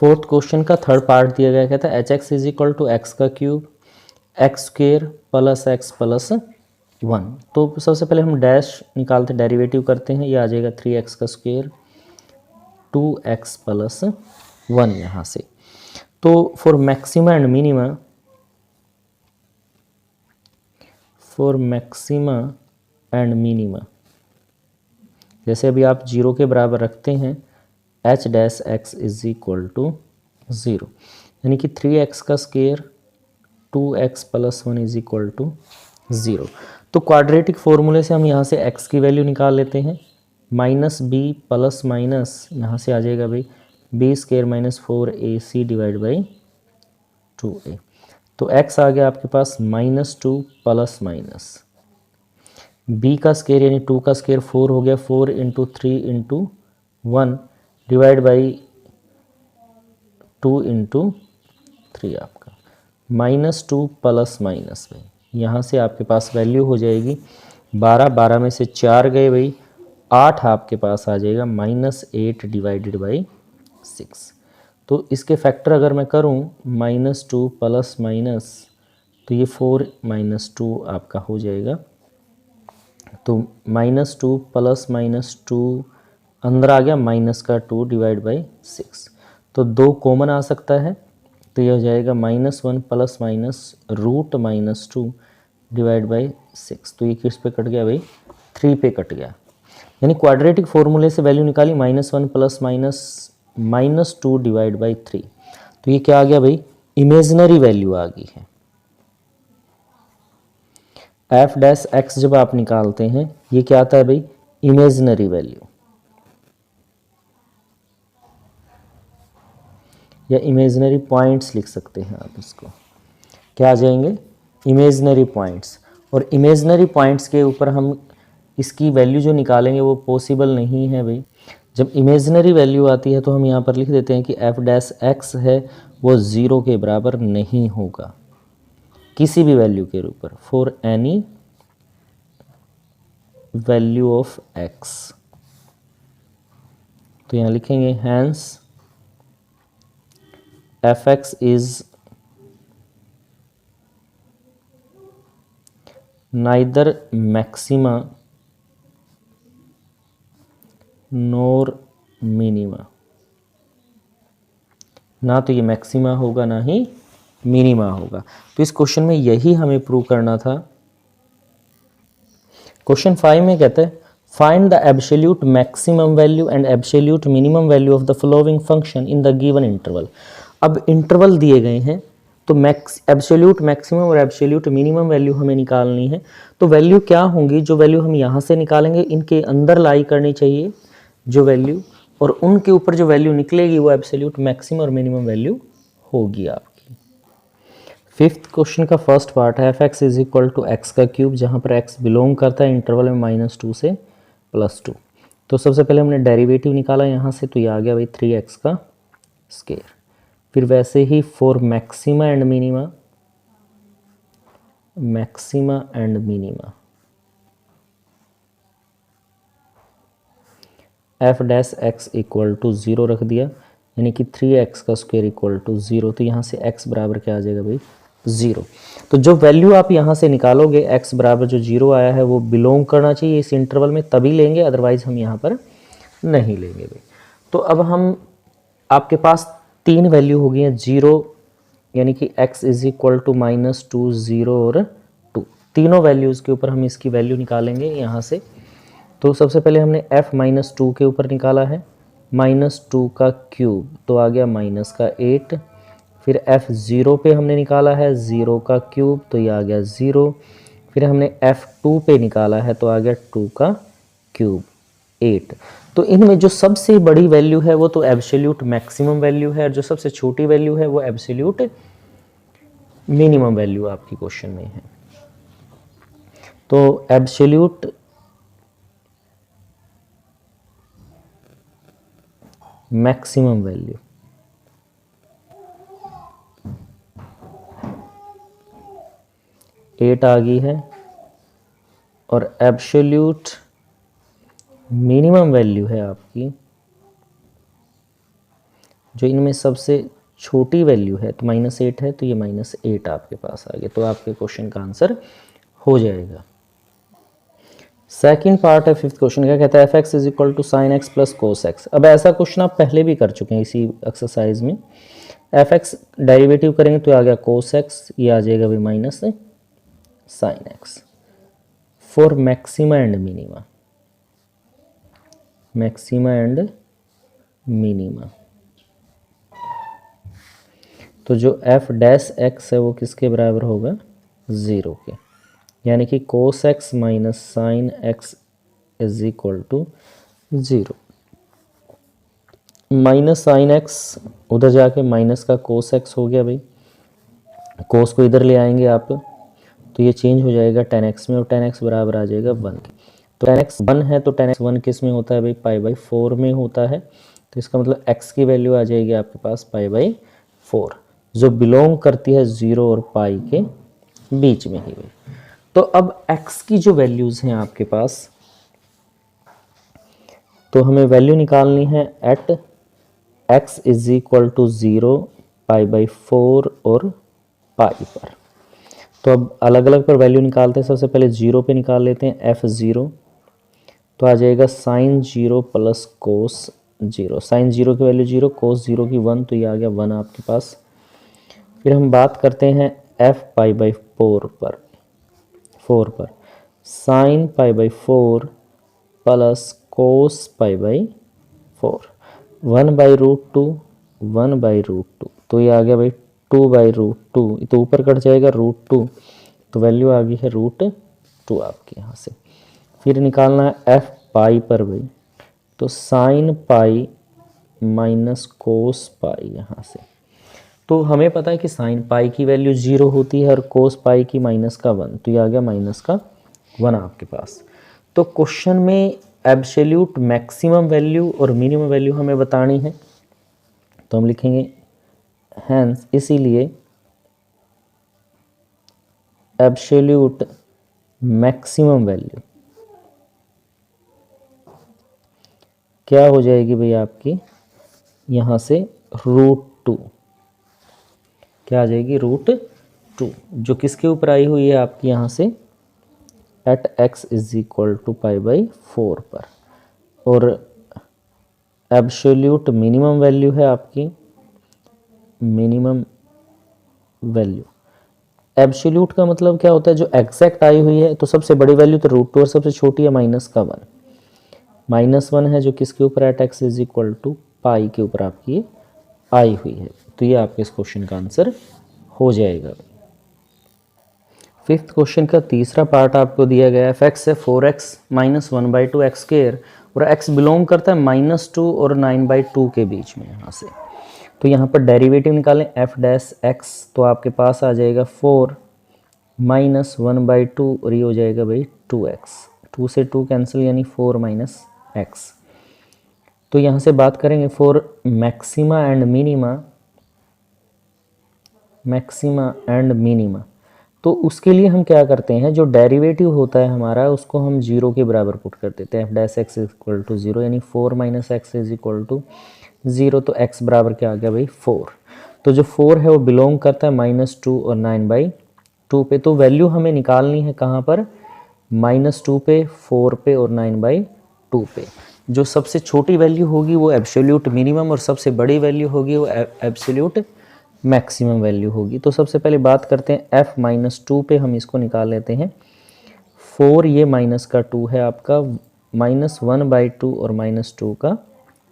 फोर्थ क्वेश्चन का थर्ड पार्ट दिया गया, कहता है H x is equal to x का cube X square plus X plus 1। तो सबसे पहले हम डैश निकालते डेरिवेटिव करते हैं, ये आ जाएगा 3x का स्क्वेयर 2x प्लस 1 यहाँ से। तो for maxima and minima, for maxima and minima, जैसे अभी आप 0 के बराबर रखते हैं h dash x is equal to 0, यानी कि 3x का square 2x plus 1 is equal to 0। तो क्वाड्रेटिक फॉर्मूले से हम यहाँ से x की वैल्यू निकाल लेते हैं, माइनस बी प्लस माइनस यहाँ से आ जाएगा भाई b square minus 4ac divide by 2a। तो x आ गया आपके पास -2 प्लस माइनस b का स्क्वेयर यानी 2 का स्क्वेयर 4 हो गया, 4 into 3 into 1 divide by 2 into 3 आपका -2 प्लस माइनस भाई यहाँ से आपके पास वैल्यू हो जाएगी 12 में से 4 गए भाई 8 आपके पास आ जाएगा -8 डिवाइडेड बाई 6। तो इसके फैक्टर अगर मैं करूं -2 प्लस माइनस, तो ये 4 -2 आपका हो जाएगा। तो -2 प्लस -2 अंदर आ गया माइनस का 2 डिवाइड बाई 6, तो 2 कॉमन आ सकता है, तो ये हो जाएगा -1 plus minus root -2 divide by 6। तो ये किस पे कट गया भाई 3 पे कट गया, यानी क्वाड्रेटिक फॉर्मूले से वैल्यू निकाली -1 प्लस माइनस -2 डिवाइड बाई 3। तो ये क्या आ गया भाई इमेजिनरी वैल्यू आ गई है। एफ डैश एक्स जब आप निकालते हैं ये क्या आता है भाई इमेजिनरी वैल्यू, या इमेजिनरी पॉइंट्स लिख सकते हैं आप इसको, क्या आ जाएंगे इमेजिनरी पॉइंट्स। और इमेजिनरी पॉइंट्स के ऊपर हम इसकी वैल्यू जो निकालेंगे वो पॉसिबल नहीं है भाई। जब इमेजिनरी वैल्यू आती है तो हम यहाँ पर लिख देते हैं कि एफ डैश एक्स है वो 0 के बराबर नहीं होगा किसी भी वैल्यू के ऊपर, for any value of x. तो यहाँ लिखेंगे hence f x is neither maxima nor minima. ना तो ये मैक्सिमा होगा ना ही मिनिमा होगा। तो इस क्वेश्चन में यही हमें प्रूव करना था। क्वेश्चन 5 में कहते हैं find the absolute maximum value and absolute minimum value of the following function in the given interval. अब इंटरवल दिए गए हैं तो एब्सोल्यूट मैक्सिमम और एब्सोल्यूट मिनिमम वैल्यू हमें निकालनी है। तो वैल्यू क्या होंगी, जो वैल्यू हम यहाँ से निकालेंगे इनके अंदर लाई करनी चाहिए जो वैल्यू, और उनके ऊपर जो वैल्यू निकलेगी वो एब्सोल्यूट मैक्सिमम और मिनिमम वैल्यू होगी आपकी। फिफ्थ क्वेश्चन का फर्स्ट पार्ट है f(x) is equal to x का क्यूब, जहाँ पर x बिलोंग करता है इंटरवल में -2 से +2। तो सबसे पहले हमने डेरिवेटिव निकाला यहाँ से, तो ये आ गया भाई 3x का स्क्वायर। फिर वैसे ही for maxima and minima, f(x) equal to 0 रख दिया, यानी कि 3x का स्क्वायर इक्वल टू 0। तो यहाँ से x बराबर क्या आ जाएगा भाई 0। तो जो वैल्यू आप यहाँ से निकालोगे x बराबर जो 0 आया है वो बिलोंग करना चाहिए इस इंटरवल में, तभी लेंगे, अदरवाइज हम यहाँ पर नहीं लेंगे भाई। तो अब हम आपके पास 3 वैल्यू हो गई हैं 0, यानी कि x इज इक्वल टू -2, 0 और 2। तीनों वैल्यूज़ के ऊपर हम इसकी वैल्यू निकालेंगे यहाँ से। तो सबसे पहले हमने f-2 के ऊपर निकाला है, -2 का क्यूब तो आ गया -8। फिर f0 पे हमने निकाला है 0 का क्यूब तो ये आ गया 0। फिर हमने f2 पे निकाला है तो आ गया 2 का क्यूब 8। तो इनमें जो सबसे बड़ी वैल्यू है वो तो एब्सोल्यूट मैक्सिमम वैल्यू है, और जो सबसे छोटी वैल्यू है वो एब्सोल्यूट मिनिमम वैल्यू आपकी क्वेश्चन में है। तो एब्सोल्यूट मैक्सिमम वैल्यू एट आ गई है, और एब्सोल्यूट मिनिमम वैल्यू है आपकी, जो इनमें सबसे छोटी वैल्यू है तो -8 है, तो ये -8 आपके पास आ गया। तो आपके क्वेश्चन का आंसर हो जाएगा। सेकंड पार्ट है फिफ्थ क्वेश्चन का, कहता है f(x) is equal to sin x plus cos x। अब ऐसा क्वेश्चन आप पहले भी कर चुके हैं इसी एक्सरसाइज में। f(x) डेरिवेटिव करेंगे तो आ गया cos x, ये आ जाएगा भाई minus sin x। For maxima and minima, तो जो f(x) है वो किसके बराबर होगा 0 के, यानी कि cos x minus sin x is equal to 0। Minus sine x उधर जाके माइनस का cos x हो गया भाई, cos को इधर ले आएंगे आप तो ये चेंज हो जाएगा tan x में, और tan x बराबर आ जाएगा 1 के। तो tan x 1 है तो tan x 1 किस में होता है भाई π/4 में होता है। तो इसका मतलब x की वैल्यू आ जाएगी आपके पास π/4, जो बिलोंग करती है 0 और पाई के बीच में ही भाई। तो अब x की जो वैल्यूज़ हैं आपके पास, तो हमें वैल्यू निकालनी है at x is equal to 0, π/4 और पाई पर। तो अब अलग अलग पर वैल्यू निकालते हैं। सबसे पहले 0 पे निकाल लेते हैं f0, तो आ जाएगा sin 0 प्लस cos 0। sin 0 की वैल्यू 0, cos 0 की 1, तो ये आ गया 1 आपके पास। फिर हम बात करते हैं f π/4 पर, 4 पर sin π/4 प्लस cos π/4, 1/√2, 1/√2, तो ये आ गया भाई 2/√2, तो ऊपर कट जाएगा √2, तो वैल्यू आ गई है √2 आपके यहाँ से। फिर निकालना है f पाई पर भाई, तो sin पाई माइनस कोस पाई यहाँ से। तो हमें पता है कि sin पाई की वैल्यू 0 होती है और कोस पाई की -1, तो ये आ गया -1 आपके पास। तो क्वेश्चन में एब्सोल्यूट मैक्सिमम वैल्यू और मिनिमम वैल्यू हमें बतानी है, तो हम लिखेंगे हैंस, इसीलिए एब्सोल्यूट मैक्सिमम वैल्यू क्या हो जाएगी भाई आपकी यहाँ से √2, क्या आ जाएगी √2, जो किसके ऊपर आई हुई है आपकी यहाँ से at x is equal to π/4 पर। और एब्सोल्यूट मिनिमम वैल्यू है आपकी, मिनिमम वैल्यू। एब्सोल्यूट का मतलब क्या होता है, जो एग्जैक्ट आई हुई है, तो सबसे बड़ी वैल्यू तो रूट टू और सबसे छोटी है माइनस का वन। माइनस वन है जो किसके ऊपर at x is equal to pi के ऊपर आपकी आई हुई है। तो ये आपके इस क्वेश्चन का आंसर हो जाएगा। फिफ्थ क्वेश्चन का तीसरा पार्ट आपको दिया गया है, एफ एक्स है 4x minus one by two x square और x बिलोंग करता है -2 और 9/2 के बीच में यहाँ से। तो यहाँ पर डेरिवेटिव निकालें एफ डैश एक्स, तो आपके पास आ जाएगा 4 माइनस 1/2 और ये हो जाएगा भाई 2x। 2 से 2 कैंसिल यानी 4 माइनस एक्स। तो यहाँ से बात करेंगे फॉर मैक्सिमा एंड मिनिमा, तो उसके लिए हम क्या करते हैं, जो डेरिवेटिव होता है हमारा उसको हम जीरो के बराबर पुट कर देते हैं। F dash x is equal to zero यानी 4 minus x is equal to zero. तो एक्स बराबर क्या आ गया भाई 4। तो जो 4 है वो बिलोंग करता है -2 और 9/2 पे। तो वैल्यू हमें निकालनी है कहाँ पर, -2 पे, 4 पे और 9/2 पे। जो सबसे छोटी वैल्यू होगी वो एब्सोल्यूट मिनिमम और सबसे बड़ी वैल्यू होगी वो एब्सोल्यूट मैक्सिमम वैल्यू होगी। तो सबसे पहले बात करते हैं f -2 पे, हम इसको निकाल लेते हैं। 4 ये माइनस का 2 है आपका, -1/2 और -2 का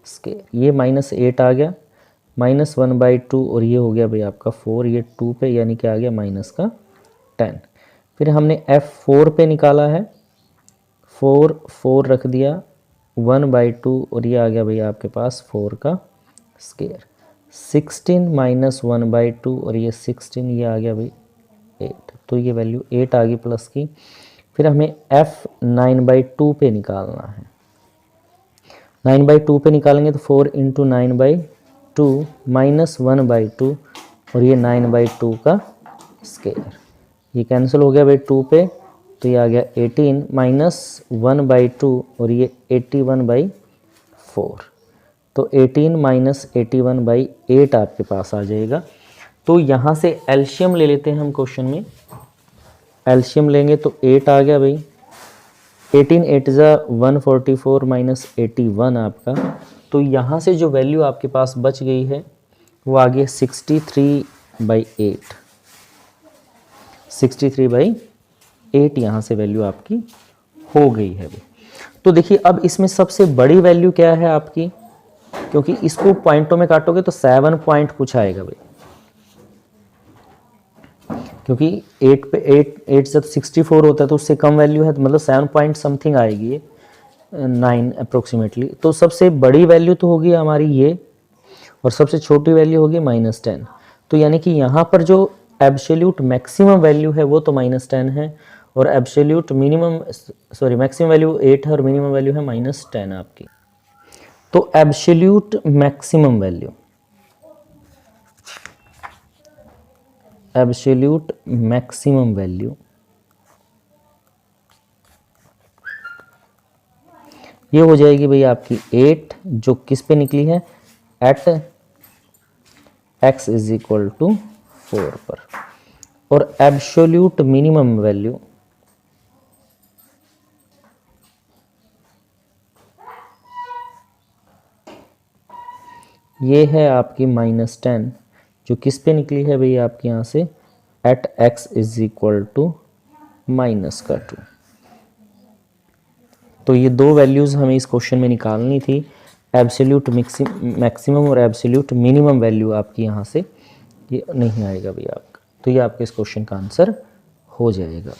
स्क्वायर, ये -8 आ गया, -1/2 और ये हो गया भाई आपका 4, ये 2 पे यानी क्या आ गया -10। फिर हमने f4 पे निकाला है, 4 रख दिया, 1/2 और ये आ गया भाई आपके पास 4 का स्क्वायर। 16 माइनस 1/2 और ये 16, ये आ गया भाई 8। तो ये वैल्यू 8 आ गई प्लस की। फिर हमें f 9/2 पे निकालना है। 9/2 पे निकालेंगे तो 4 इंटू 9/2 माइनस 1/2 और ये 9/2 का स्क्वायर, ये कैंसिल हो गया भाई 2 पे, तो ये आ गया 18 माइनस 1/2 और ये 81/4। तो 18 माइनस 81/8 आपके पास आ जाएगा। तो यहाँ से एलशियम ले लेते हैं हम क्वेश्चन में। एलशियम लेंगे तो 8 आ गया भाई, 18 8 ज़ा 144 माइनस 81 आपका। तो यहाँ से जो वैल्यू आपके पास बच गई है वो आ गई 63/8। 63/8 यहाँ से वैल्यू आपकी हो गई है भाई। तो देखिए अब इसमें सबसे बड़ी वैल्यू क्या है आपकी, क्योंकि इसको पॉइंटों में काटोगे तो 7 पॉइंट कुछ आएगा भाई, क्योंकि 8 पे 8 से तो 64 होता है, तो उससे कम वैल्यू है, तो मतलब 7 पॉइंट समथिंग आएगी, 9 अप्रोक्सीमेटली। तो सबसे बड़ी वैल्यू तो होगी हमारी ये, और सबसे छोटी वैल्यू होगी -10। तो यानी कि यहाँ पर जो एब्सोल्यूट मैक्सिमम वैल्यू है वो तो -10 है, और एब्सोल्यूट मिनिमम मैक्सिमम वैल्यू 8 है और मिनिमम वैल्यू है -10 आपकी। तो एब्सोल्यूट मैक्सिमम वैल्यू, ये हो जाएगी भाई आपकी 8, जो किस पे निकली है, at x is equal to 4 पर। और एब्सोल्यूट मिनिमम वैल्यू, ये है आपकी -10, जो किस पे निकली है भाई आपके यहाँ से, at x is equal to -2। तो ये दो वैल्यूज़ हमें इस क्वेश्चन में निकालनी थी, एब्सोल्यूट मैक्सिमम और एब्सोल्यूट मिनिमम वैल्यू आपकी यहाँ से ये नहीं आएगा भैया आपका। तो ये आपके इस क्वेश्चन का आंसर हो जाएगा।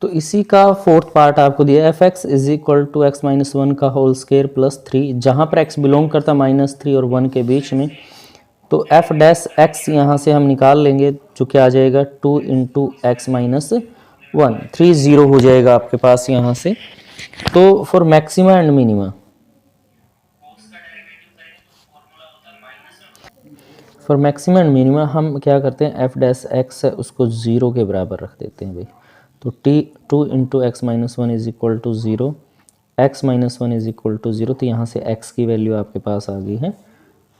तो इसी का फोर्थ पार्ट आपको दिया, f x is equal to x minus 1 का होल स्क्वायर प्लस 3, जहाँ पर एक्स बिलोंग करता है -3 और 1 के बीच में। तो एफ डैश एक्स यहाँ से हम निकाल लेंगे, जो क्या आ जाएगा 2 इंटू एक्स माइनस 1, 3 0 हो जाएगा आपके पास यहाँ से। तो for maxima and minima, for maxima and minima हम क्या करते हैं, एफ डैश एक्स है उसको 0 के बराबर रख देते हैं भाई। तो 2 into x minus 1 is equal to 0, x minus 1 is equal to 0। तो यहाँ से x की वैल्यू आपके पास आ गई है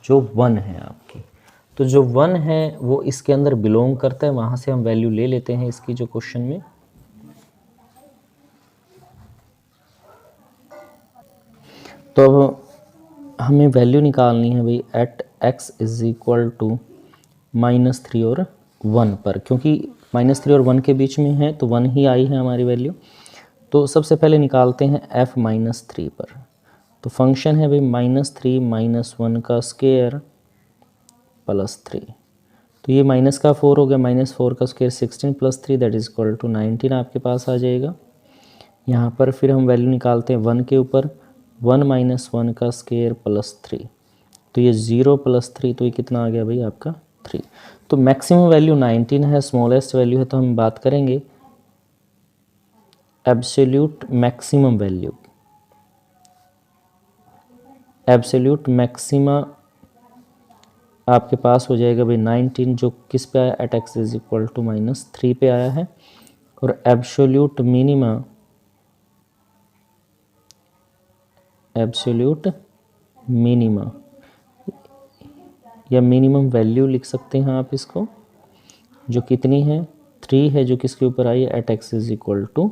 जो 1 है आपकी। तो जो 1 है वो इसके अंदर बिलोंग करता है, वहाँ से हम वैल्यू ले लेते हैं इसकी जो क्वेश्चन में। तो अब हमें वैल्यू निकालनी है भाई at x is equal to -3 और 1 पर, क्योंकि -3 और 1 के बीच में है तो 1 ही आई है हमारी वैल्यू। तो सबसे पहले निकालते हैं f -3 पर। तो फंक्शन है भाई -3 - 1 का स्क्वायर प्लस 3। तो ये माइनस का 4 हो गया, -4 का square 16 + 3 that is equal to 19 आपके पास आ जाएगा। यहाँ पर फिर हम वैल्यू निकालते हैं 1 के ऊपर, 1 - 1 का स्क्वायर प्लस 3। तो ये 0 + 3, तो ये कितना आ गया भाई आपका 3। तो मैक्सिमम वैल्यू 19 है, स्मॉलेस्ट वैल्यू है, तो हम बात करेंगे absolute maximum value. Absolute maxima आपके पास हो जाएगा भाई 19, जो किस पे आया, at x is equal to -3 पे आया है। और एब्सोल्यूट मिनिमा, एब्सोल्यूट मिनिमा या मिनिमम वैल्यू लिख सकते हैं आप इसको, जो कितनी है 3 है, जो किसके ऊपर आई है, at x is equal to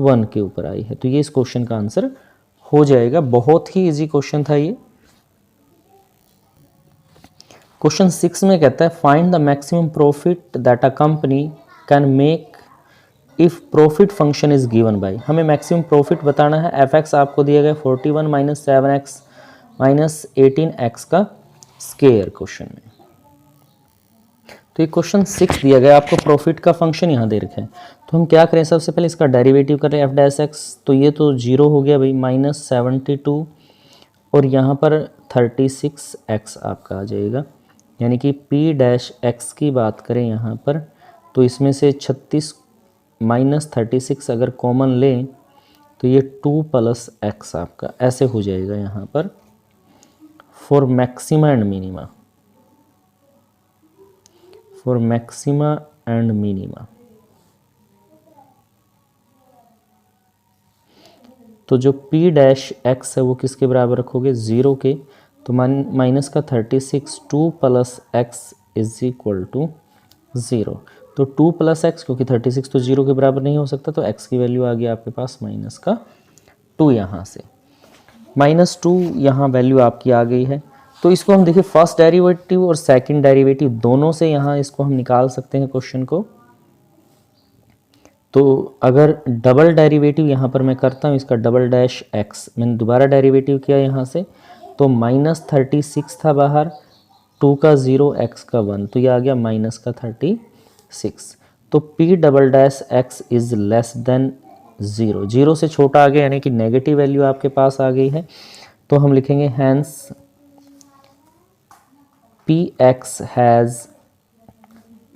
1 के ऊपर आई है। तो ये इस क्वेश्चन का आंसर हो जाएगा। बहुत ही इजी क्वेश्चन था ये। क्वेश्चन 6 में कहता है find the maximum profit that a company can make if profit function is given by. हमें मैक्सिमम प्रॉफिट बताना है। एफ एक्स आपको दिया गया 41 - 7x - 18x का स्क्वायर क्वेश्चन में। तो ये क्वेश्चन 6 दिया गया, आपको प्रॉफिट का फंक्शन यहाँ दे रखे हैं। तो हम क्या करें, सबसे पहले इसका डेरिवेटिव करें एफ डैश एक्स। तो ये तो 0 हो गया भाई, -72 और यहाँ पर 36x आपका आ जाएगा। यानी कि p डैश x की बात करें यहाँ पर, तो इसमें से 36 - 36 अगर कॉमन लें तो ये 2 + x आपका ऐसे हो जाएगा यहाँ पर। For maxima and minima, for maxima and minima, तो जो p डैश x है वो किसके बराबर रखोगे, 0 के। तो माइनस का 36 2 + x इज इक्वल टू 0। तो 2 + x, क्योंकि 36 तो 0 के बराबर नहीं हो सकता, तो x की वैल्यू आ गई आपके पास -2 यहाँ से। -2 यहाँ वैल्यू आपकी आ गई है। तो इसको हम देखिए फर्स्ट डेरिवेटिव और सेकंड डेरिवेटिव दोनों से यहाँ इसको हम निकाल सकते हैं क्वेश्चन को। तो अगर डबल डेरिवेटिव यहाँ पर मैं करता हूँ, इसका डबल डैश x, मैंने दोबारा डेरिवेटिव किया यहाँ से, तो -36 था बाहर, 2 का 0 x का 1, तो ये आ गया -36। तो p double dash x is less than 0, 0 से छोटा आ गया, यानी कि नेगेटिव वैल्यू आपके पास आ गई है। तो हम लिखेंगे hence px has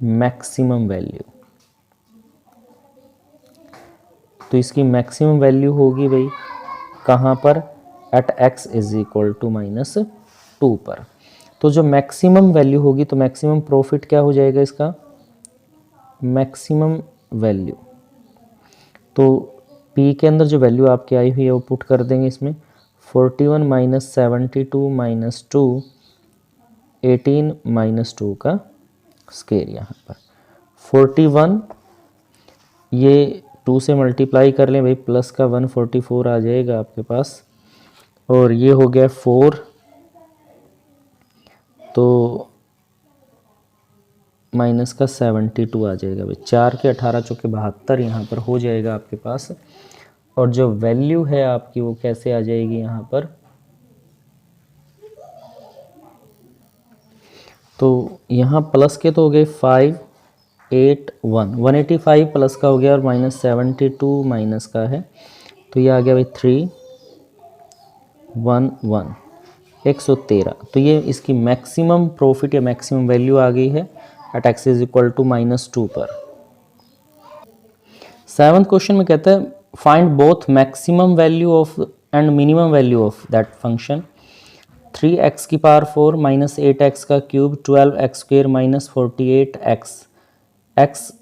maximum value. तो इसकी मैक्सिमम वैल्यू होगी भाई कहाँ पर, at x is equal to -2 पर। तो जो मैक्सिमम वैल्यू होगी, तो मैक्सिमम प्रॉफिट क्या हो जाएगा इसका, मैक्सिमम वैल्यू। तो p के अंदर जो वैल्यू आपकी आई हुई है वो पुट कर देंगे इसमें, 41 - 72 - 2, 18 - 2 का स्क्वायर यहाँ पर। 41 ये 2 से मल्टीप्लाई कर लें भाई, प्लस का 144 आ जाएगा आपके पास, और ये हो गया 4, तो माइनस का 72 आ जाएगा भाई। 4 के 18 चौके 72 यहाँ पर हो जाएगा आपके पास। और जो वैल्यू है आपकी वो कैसे आ जाएगी यहाँ पर, तो यहाँ प्लस के तो हो गए 581, 185 प्लस का हो गया, और -72 माइनस का है, तो ये आ गया भाई 311, 113। तो ये इसकी मैक्सिमम प्रॉफिट या मैक्सिमम वैल्यू आ गई है at x is equal to -2 पर। 7th क्वेश्चन में कहता है find both maximum value of and minimum value of that function 3x की पावर 4 -8x का cube 12x² -48x x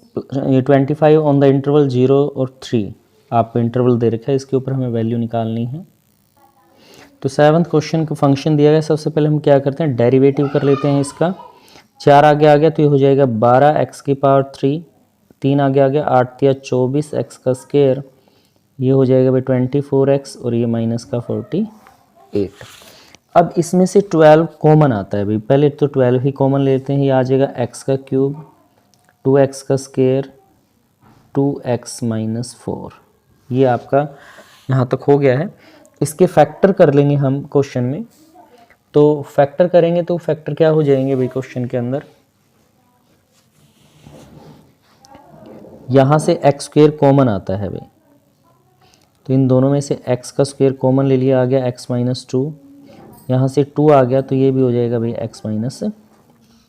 25 on the interval 0 और 3। आपको इंटरवल दे रखा है, इसके ऊपर हमें वैल्यू निकालनी है। तो 7th क्वेश्चन का फंक्शन दिया गया, सबसे पहले हम क्या करते हैं, डेरिवेटिव कर लेते हैं इसका। 4 आगे आ गया तो ये हो जाएगा 12x की पावर 3, 3 आगे आ गया 8 या 24x का स्क्वायर, ये हो जाएगा भाई 24x, और ये माइनस का 48। अब इसमें से 12 कॉमन आता है भाई, पहले तो 12 ही कॉमन लेते हैं, ये आ जाएगा x का क्यूब 2x का स्क्वायर 2x माइनस 4। ये आपका यहाँ तक हो गया है। इसके फैक्टर कर लेंगे हम क्वेश्चन में, तो फैक्टर करेंगे तो फैक्टर क्या हो जाएंगे भाई क्वेश्चन के अंदर, यहाँ से x स्क्वायर कॉमन आता है भाई, तो इन दोनों में से x का स्क्वायर कॉमन ले लिया, आ गया x माइनस 2, यहाँ से 2 आ गया तो ये भी हो जाएगा भाई x माइनस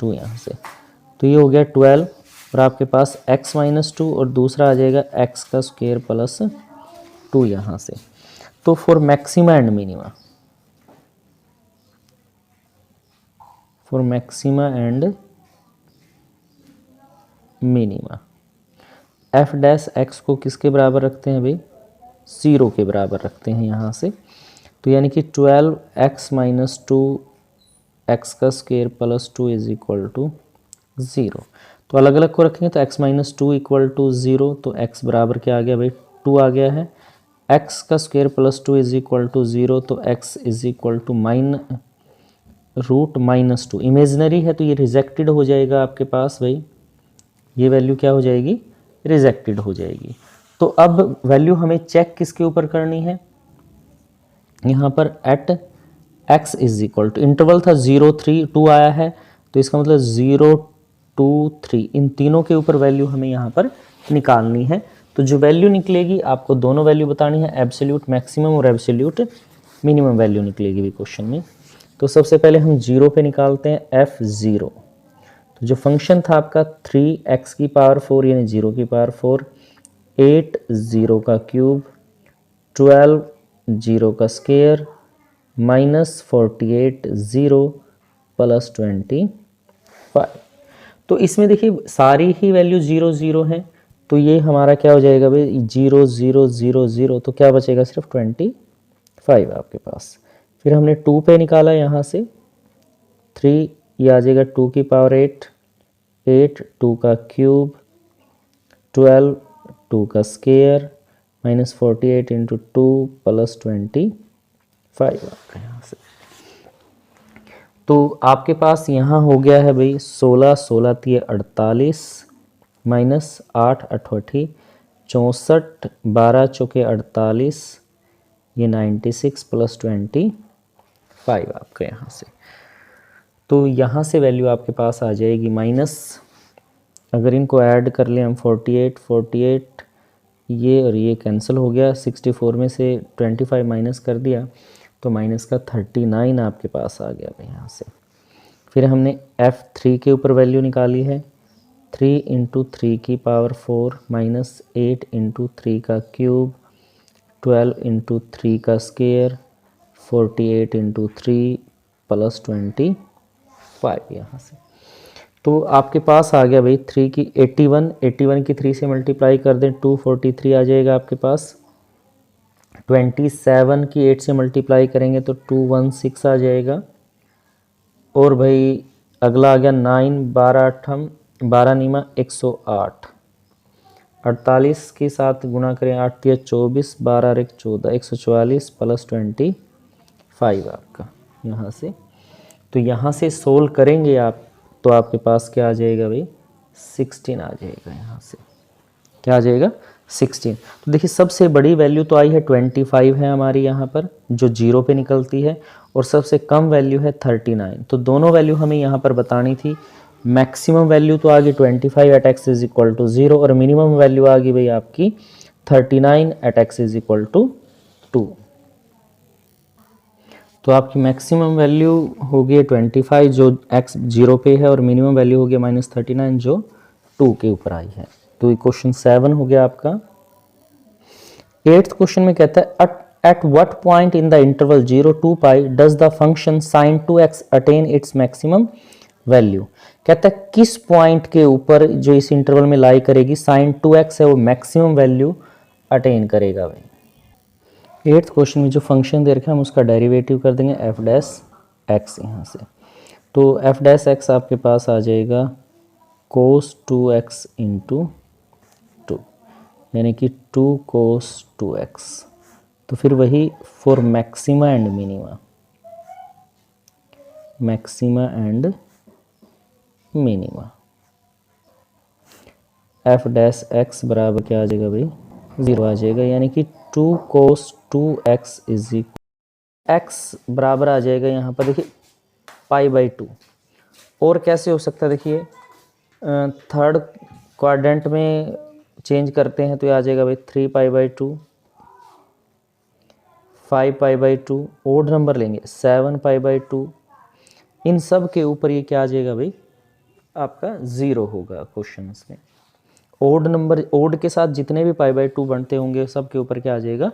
2 यहाँ से, तो ये हो गया 12 और आपके पास x माइनस 2 और दूसरा आ जाएगा x का स्क्वायर प्लस 2 यहाँ से। तो for maxima and minima, for maxima and minima f dash x को किसके बराबर रखते हैं भाई, 0 के बराबर रखते हैं यहाँ से, तो यानी कि 12x माइनस 2 एक्स का square plus 2 is equal to 0। तो अलग अलग को रखेंगे तो x माइनस 2 इक्वल टू 0, तो x बराबर क्या आ गया भाई 2 आ गया है, x का square plus 2 is equal to 0, तो x is equal to root minus 2, imaginary है तो ये रिजेक्टेड हो जाएगा आपके पास भाई, ये वैल्यू क्या हो जाएगी, रिजेक्टेड हो जाएगी। तो अब वैल्यू हमें चेक किसके ऊपर करनी है, यहाँ पर at x is equal to, interval था 0 3 2 आया है, तो इसका मतलब 0 2 3 इन तीनों के ऊपर वैल्यू हमें यहाँ पर निकालनी है। तो जो वैल्यू निकलेगी आपको दोनों वैल्यू बतानी है, एब्सोल्यूट मैक्सिमम और एब्सोल्यूट मिनिमम वैल्यू निकलेगी भी क्वेश्चन में। तो सबसे पहले हम 0 पे निकालते हैं f0, तो जो फंक्शन था आपका 3x की पावर 4 यानी 0 की पावर 4, 8 0 का क्यूब 12 0 का स्क्वायर माइनस 48 0 प्लस 25। तो इसमें देखिए सारी ही वैल्यू 0 0 हैं, तो ये हमारा क्या हो जाएगा भाई 0 0 0 0, तो क्या बचेगा सिर्फ 25 आपके पास। फिर हमने 2 पे निकाला यहाँ से 3, ये आ जाएगा 2 की पावर 8 8 2 का क्यूब 12 2 का स्क्वायर माइनस 48 इंटू 2 प्लस 25 आपका यहाँ से। तो आपके पास यहाँ हो गया है भाई 16 16 3 48 माइनस 8 अठवठी 64 12 चौके 48, ये 96 प्लस 25 आपका यहाँ से। तो यहाँ से वैल्यू आपके पास आ जाएगी माइनस, अगर इनको ऐड कर लें हम 48 48, ये और ये कैंसिल हो गया, 64 में से 25 माइनस कर दिया तो माइनस का 39 आपके पास आ गया भाई यहाँ से। फिर हमने f3 के ऊपर वैल्यू निकाली है, 3 इंटू 3 की पावर 4 माइनस 8 इंटू 3 का क्यूब 12 इंटू 3 का स्क्वायर 48 इंटू 3 प्लस 25 यहाँ से। तो आपके पास आ गया भाई 3 की 81 81 की 3 से मल्टीप्लाई कर दें 243 आ जाएगा आपके पास, 27 की 8 से मल्टीप्लाई करेंगे तो 216 आ जाएगा, और भाई अगला आ गया 9 12 8 12 नीमा 108, 48 के साथ गुना करें 8 या 24 12 एक 14 144 प्लस 25 आपका यहाँ से। तो यहाँ से सोल्व करेंगे आप तो आपके पास क्या आ जाएगा भाई 16 आ जाएगा, यहाँ से क्या आ जाएगा 16। तो देखिए सबसे बड़ी वैल्यू तो आई है 25 है हमारी यहाँ पर जो 0 पे निकलती है, और सबसे कम वैल्यू है 39। तो दोनों वैल्यू हमें यहाँ पर बतानी थी। मैक्सिमम वैल्यू तो आ गई 25 at x is equal to 0, और मिनिमम वैल्यू आ गई भाई आपकी 39 at x is equal to 2। तो आपकी मैक्सिमम वैल्यू हो गई 25 जो x 0 पे है, और मिनिमम वैल्यू हो गया -39 जो 2 के ऊपर आई है। तो ये क्वेश्चन 7 हो गया आपका। 8th क्वेश्चन में कहता है at what point in the interval 0 to pi does the function sin 2x attain its maximum value. कहता है किस पॉइंट के ऊपर जो इस इंटरवल में लाई करेगी sin 2x है वो मैक्सिमम वैल्यू अटेन करेगा भाई। 8th क्वेश्चन में जो फंक्शन दे रखा है हम उसका डेरिवेटिव कर देंगे f डैश x यहाँ से। तो f डैश x आपके पास आ जाएगा cos 2x इंटू 2 यानी कि 2 cos 2x। तो फिर वही for maxima and minima, maxima and minima. F dash x बराबर क्या आ जाएगा भाई, 0 आ जाएगा, यानी कि 2 cos 2x is equal x बराबर आ जाएगा यहाँ पर देखिए π/2। और कैसे हो सकता है देखिए, थर्ड क्वाड्रेंट में चेंज करते हैं तो ये आ जाएगा भाई 3π/2, 5π/2, ओड नंबर लेंगे 7π/2। इन सब के ऊपर ये क्या आ जाएगा भाई, आपका 0 होगा क्वेश्चन में। ओड नंबर, ओड के साथ जितने भी π/2 बनते होंगे सब के ऊपर क्या आ जाएगा,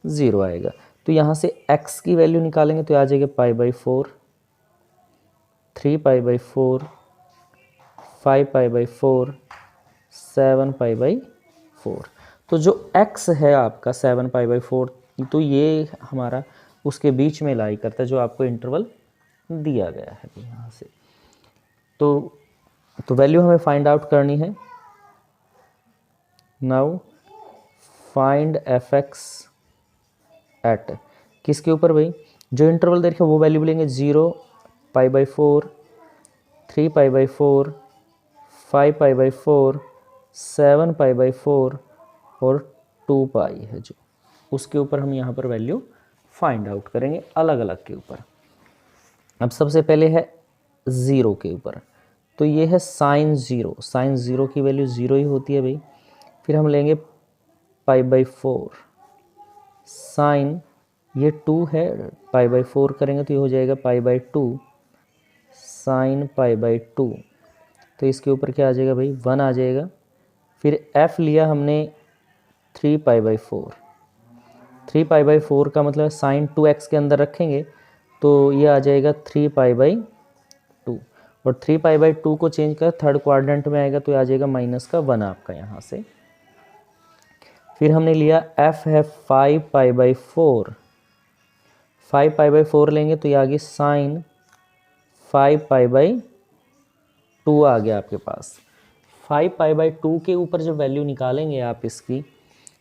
0 आएगा। तो यहाँ से x की वैल्यू निकालेंगे तो आ जाएगा π/4, 3π/4, 5π/4, 7π/4। तो जो x है आपका 7π/4, तो ये हमारा उसके बीच में लाई करता है जो आपको इंटरवल दिया गया है यहाँ से। तो वैल्यू हमें फाइंड आउट करनी है। नाउ फाइंड fx एट किसके ऊपर भाई, जो इंटरवल दे रखे वो वैल्यू लेंगे 0, π/4, 3π/4, 5π/4, 7π/4 और 2π है जो, उसके ऊपर हम यहाँ पर वैल्यू फाइंड आउट करेंगे अलग अलग के ऊपर। अब सबसे पहले है 0 के ऊपर, तो ये है sin 0, sin 0 की वैल्यू 0 ही होती है भाई। फिर हम लेंगे π/4, साइन ये 2 है, π/4 करेंगे तो ये हो जाएगा π/2, साइन π/2। तो इसके ऊपर क्या आ जाएगा भाई, 1 आ जाएगा। फिर f लिया हमने 3π/4, 3π/4 का मतलब साइन 2x के अंदर रखेंगे तो ये आ जाएगा 3π/2, और 3π/2 को चेंज कर थर्ड क्वाड्रेंट में आएगा तो ये आ जाएगा -1 आपका यहाँ से। फिर हमने लिया f है 5π/4, 5π/4 लेंगे तो ये आ गया साइन 5π/2 आ गया आपके पास। 5π/2 के ऊपर जब वैल्यू निकालेंगे आप इसकी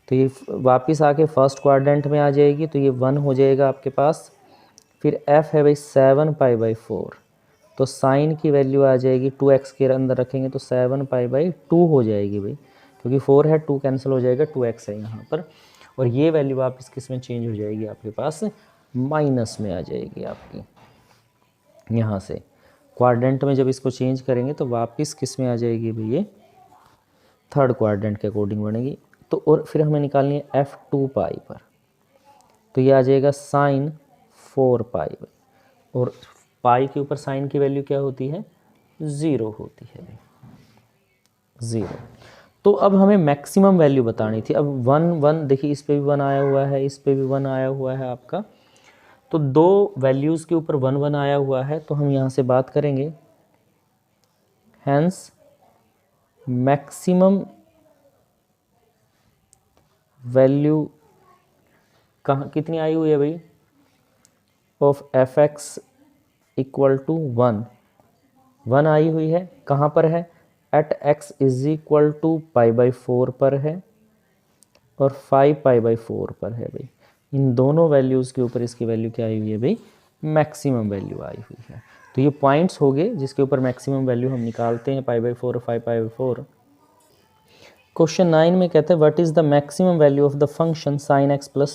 तो ये वापस आके फर्स्ट क्वाड्रेंट में आ जाएगी तो ये 1 हो जाएगा आपके पास। फिर f है भाई 7π/4, तो साइन की वैल्यू आ जाएगी 2x के अंदर रखेंगे तो 7π/2 हो जाएगी भाई, क्योंकि 4 है 2 कैंसिल हो जाएगा, 2x है यहाँ पर। और ये वैल्यू वापस किस में चेंज हो जाएगी आपके पास, माइनस में आ जाएगी आपकी। यहाँ से क्वाड्रेंट में जब इसको चेंज करेंगे तो वापस किस में आ जाएगी भाई, ये थर्ड क्वाड्रेंट के अकॉर्डिंग बनेगी। तो और फिर हमें निकालनी है f2π पर, तो ये आ जाएगा साइन 4π, और पाई के ऊपर साइन की वैल्यू क्या होती है, 0 होती है, 0। तो अब हमें मैक्सिमम वैल्यू बतानी थी। अब 1 देखिए इस पे भी 1 आया हुआ है, इस पे भी 1 आया हुआ है आपका, तो दो वैल्यूज़ के ऊपर 1 आया हुआ है, तो हम यहाँ से बात करेंगे हैंस मैक्सिमम वैल्यू कहाँ कितनी आई हुई है भाई, ऑफ fx इक्वल टू 1 आई हुई है। कहाँ पर है, at x is equal to π/4 पर है और 5π/4 पर है भाई। इन दोनों वैल्यूज़ के ऊपर इसकी वैल्यू क्या आई हुई है भाई, मैक्सिमम वैल्यू आई हुई है। तो ये पॉइंट्स हो गए जिसके ऊपर मैक्सिमम वैल्यू हम निकालते हैं, π/4 और 5π/4। क्वेश्चन 9 में कहते हैं what is the maximum value of the function sine x plus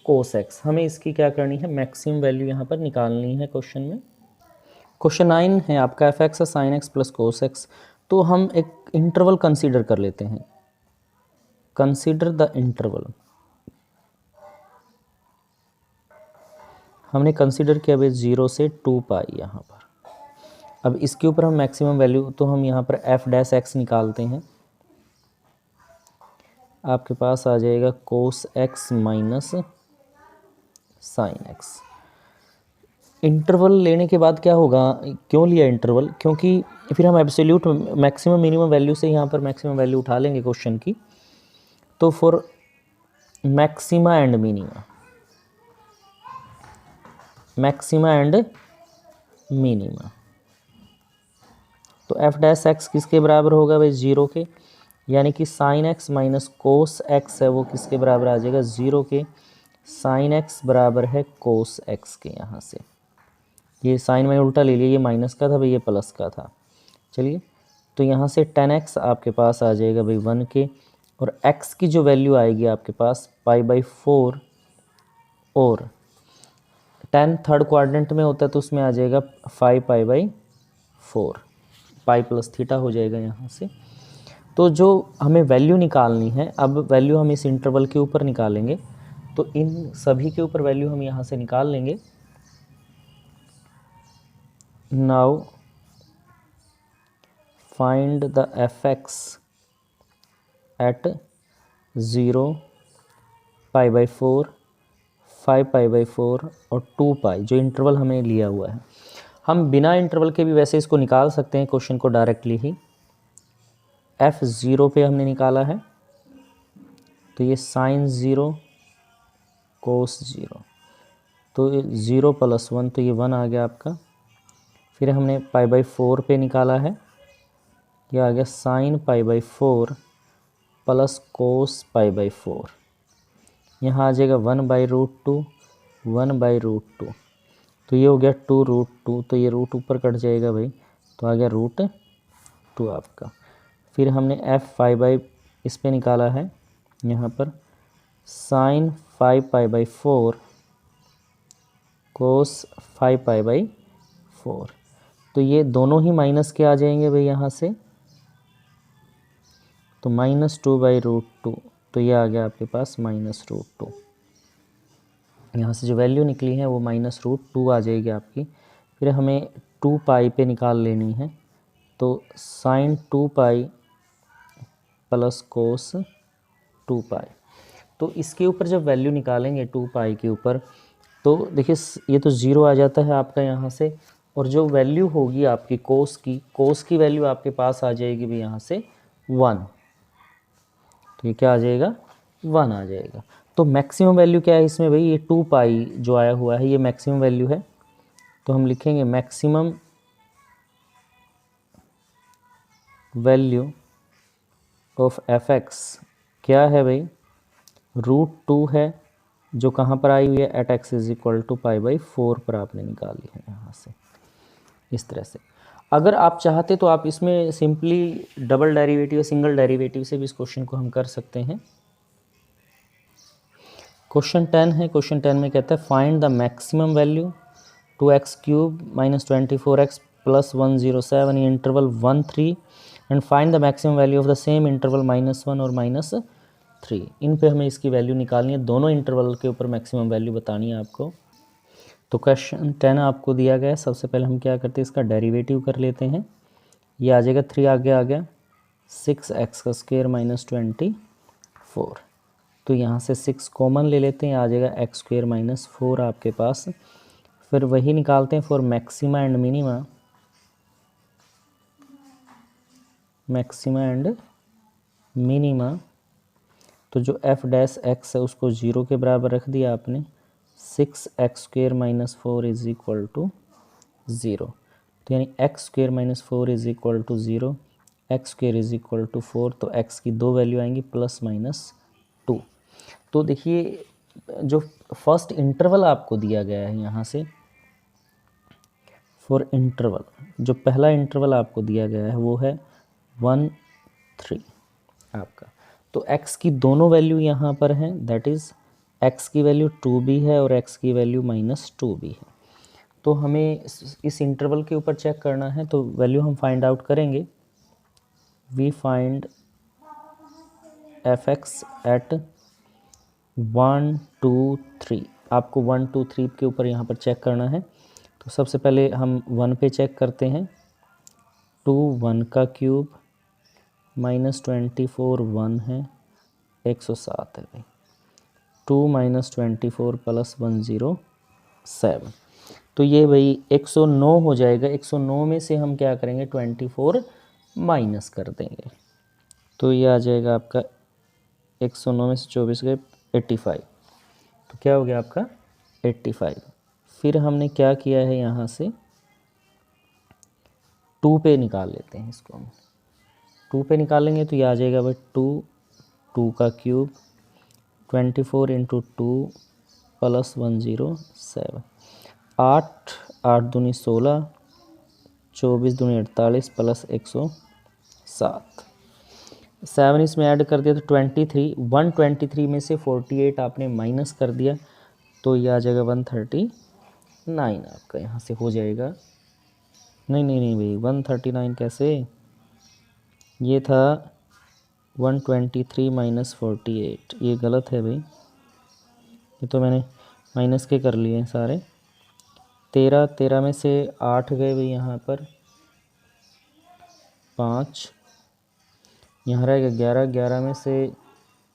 cos x. हमें इसकी क्या करनी है, मैक्सिमम वैल्यू यहाँ पर निकालनी है क्वेश्चन में। क्वेश्चन 9 है आपका f(x) sine x plus cos x. तो हम एक इंटरवल कंसीडर कर लेते हैं, कंसीडर द इंटरवल। हमने कंसीडर किया भाई 0 से 2π यहाँ पर। अब इसके ऊपर हम मैक्सिमम वैल्यू, तो हम यहाँ पर f(x) निकालते हैं, आपके पास आ जाएगा cos x minus sine x. Interval लेने के बाद क्या होगा, क्यों लिया इंटरवल, क्योंकि फिर हम एब्सोल्यूट मैक्सिमम मिनिमम वैल्यू से यहाँ पर मैक्सिमम वैल्यू उठा लेंगे क्वेश्चन की। तो for maxima and minima, maxima and minima, तो f(x) किसके बराबर होगा भाई, 0 के, यानी कि sign x minus cos x है वो किसके बराबर आ जाएगा, 0 के। साइन एक्स बराबर है कोस एक्स के यहाँ से, ये साइन मैंने उल्टा ले लिया, ये माइनस का था भाई, ये प्लस का था। चलिए, तो यहाँ से 10x आपके पास आ जाएगा भाई 1 के, और x की जो वैल्यू आएगी आपके पास π/4, और 10 थर्ड क्वाड्रेंट में होता है तो उसमें आ जाएगा 5π/4, पाई प्लस थीटा हो जाएगा यहाँ से। तो जो हमें वैल्यू निकालनी है, अब वैल्यू हम इस इंटरवल के ऊपर निकालेंगे, तो इन सभी के ऊपर वैल्यू हम यहाँ से निकाल लेंगे। Now find the fx at 0, π/4, 5π/4 और 2π, जो इंटरवल हमें लिया हुआ है। हम बिना इंटरवल के भी वैसे इसको निकाल सकते हैं क्वेश्चन को डायरेक्टली ही। f0 पे हमने निकाला है, तो ये sin 0 cos 0, तो 0 + 1, तो ये 1 आ गया आपका। फिर हमने π/4 पे निकाला है, ये आ गया sin π/4 प्लस cos π/4। यहाँ आ जाएगा 1/√2, 1/√2, तो ये हो गया 2√2, तो ये रूट ऊपर कट जाएगा भाई, तो आ गया √2 आपका। फिर हमने f5 इस पे निकाला है, यहाँ पर sin 5π/4 cos 5π/4, तो ये दोनों ही माइनस के आ जाएंगे भाई यहाँ से, तो -2/√2, तो ये आ गया आपके पास -√2। यहाँ से जो वैल्यू निकली है वो -√2 आ जाएगी आपकी। फिर हमें 2π पे निकाल लेनी है, तो sin 2π प्लस cos 2π, तो इसके ऊपर जब वैल्यू निकालेंगे 2π के ऊपर, तो देखिए ये तो 0 आ जाता है आपका यहाँ से, और जो वैल्यू होगी आपकी कोस की वैल्यू आपके पास आ जाएगी भी यहाँ से 1, तो ये क्या आ जाएगा, 1 आ जाएगा। तो मैक्सिमम वैल्यू क्या है इसमें भाई, ये 2π जो आया हुआ है ये मैक्सिमम वैल्यू है, तो हम लिखेंगे मैक्सिमम वैल्यू ऑफ fx क्या है भाई, √2 है, जो कहाँ पर आई हुई है, एट x = π/4 पर आपने निकाली है यहाँ से, इस तरह से। अगर आप चाहते तो आप इसमें simply double derivative, single derivative से भी इस क्वेश्चन को हम कर सकते हैं। क्वेश्चन 10 है, क्वेश्चन 10 में कहता है find the maximum value 2x³ - 24x + 107 in interval 1, 3 and find the maximum value of the same interval -1 और -3। इन पे हमें इसकी वैल्यू निकालनी है, दोनों इंटरवल के ऊपर मैक्सिमम वैल्यू बतानी है आपको। तो क्वेश्चन 10 आपको दिया गया है, सबसे पहले हम क्या करते हैं, इसका डेरिवेटिव कर लेते हैं। ये आ जाएगा 3 आगे आ गया 6x² - 24, तो यहाँ से 6 कॉमन ले लेते हैं, आ जाएगा x² - 4 आपके पास। फिर वही निकालते हैं for maxima and minima, maxima and minima, तो जो f' है उसको 0 के बराबर रख दिया आपने, 6x² - 4 = 0, तो यानी x² - 4 = 0, x² = 4, तो x की दो वैल्यू आएंगी +-2। तो देखिए जो फर्स्ट इंटरवल आपको दिया गया है यहाँ से, फॉर इंटरवल जो पहला इंटरवल आपको दिया गया है वो है 1, 3 आपका, तो x की दोनों वैल्यू यहाँ पर हैं, दैट इज़ x की वैल्यू 2 भी है और x की वैल्यू -2 भी है। तो हमें इस इंटरवल के ऊपर चेक करना है, तो वैल्यू हम फाइंड आउट करेंगे। वी फाइंड fx एट 1, 2, 3, आपको 1, 2, 3 के ऊपर यहाँ पर चेक करना है। तो सबसे पहले हम 1 पे चेक करते हैं, 2 1 का क्यूब -24 1 है, 107 है भाई, 2 -24 + 107, तो ये भाई 109 हो जाएगा। 109 में से हम क्या करेंगे, 24 माइनस कर देंगे, तो ये आ जाएगा आपका 109 में से 24 गए 85, तो क्या हो गया आपका 85। फिर हमने क्या किया है, यहाँ से 2 पे निकाल लेते हैं इसको, हम 2 पे निकालेंगे तो ये आ जाएगा भाई 2, 2 का क्यूब 24 × 2 + 107, 8 8 दूनी 16, 24 दूनी 48 प्लस 107। 7 इसमें ऐड कर दिया तो 23। 123 में से 48 आपने माइनस कर दिया तो ये आ जाएगा 139 आपका यहाँ से हो जाएगा। नहीं नहीं नहीं भाई 139 कैसे, ये था 123 माइनस 48, ये गलत है भाई, ये तो मैंने माइनस के कर लिए हैं सारे। 13 में से 8 गए भाई यहाँ पर, 5 यहाँ रहेगा 11 में से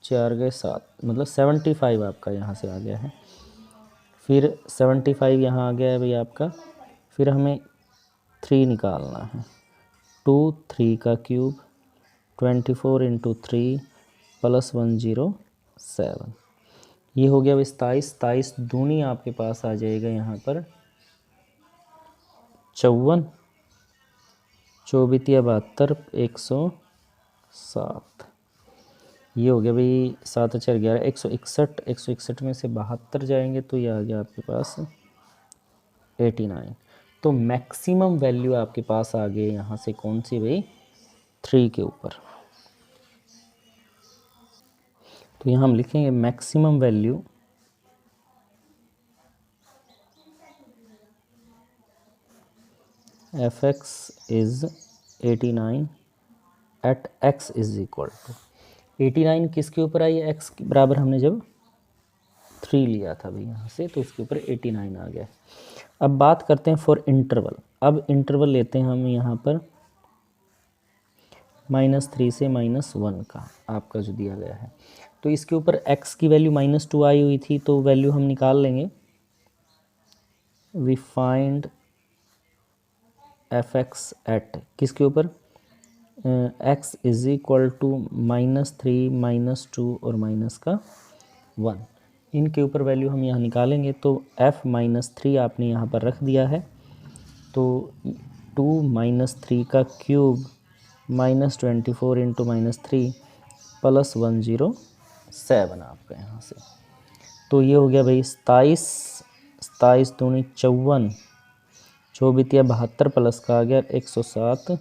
4 गए 7, मतलब 75 आपका यहाँ से आ गया है। फिर 75 यहाँ आ गया है भाई आपका। फिर हमें 3 निकालना है, 2 3 का क्यूब 24 इंटू 3 प्लस 107, ये हो गया भाई 27। 27 दूनी आपके पास आ जाएगा यहाँ पर 54, 24 72 107, ये हो गया भाई 7 4 11 161। 161 में से 72 जाएंगे तो ये आ गया आपके पास 89। तो मैक्सिमम वैल्यू आपके पास आ गई यहाँ से कौन सी भाई, 3 के ऊपर। तो यहाँ हम लिखेंगे maximum value f(x) is 89 at x is equal to 89 किसके ऊपर आई, x के बराबर हमने जब 3 लिया था भाई यहाँ से, तो उसके ऊपर 89 आ गया। अब बात करते हैं फॉर इंटरवल। अब इंटरवल लेते हैं हम यहाँ पर -3 से -1 का आपका जो दिया गया है। तो इसके ऊपर x की वैल्यू -2 आई हुई थी, तो वैल्यू हम निकाल लेंगे। वी फाइंड f(x) एट किसके ऊपर, x इज़ इक्वल टू -3 -2 और माइनस का 1, इनके ऊपर वैल्यू हम यहाँ निकालेंगे। तो f -3 आपने यहाँ पर रख दिया है, तो 2 3 का क्यूब -24 इंटू -3 प्लस 107 आपका यहाँ से। तो ये हो गया भाई 27, 27 दूनी 54, 24 72 प्लस का आ गया 107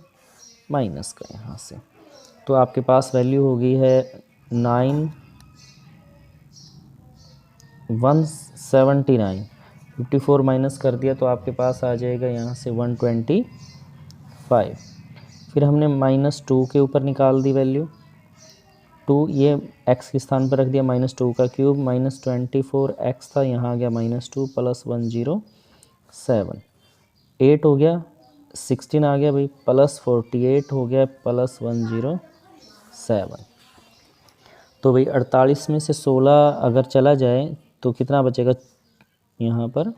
माइनस का यहाँ से। तो आपके पास वैल्यू हो गई है 9179। 54 माइनस कर दिया तो आपके पास आ जाएगा यहाँ से 125। फिर हमने -2 के ऊपर निकाल दी वैल्यू, 2 ये x के स्थान पर रख दिया, -2 का क्यूब -24 x था, यहाँ आ गया -2 प्लस 107, 8 हो गया, 16 आ गया भाई, प्लस 48 हो गया, प्लस 107। तो भाई 48 में से 16 अगर चला जाए तो कितना बचेगा यहाँ पर,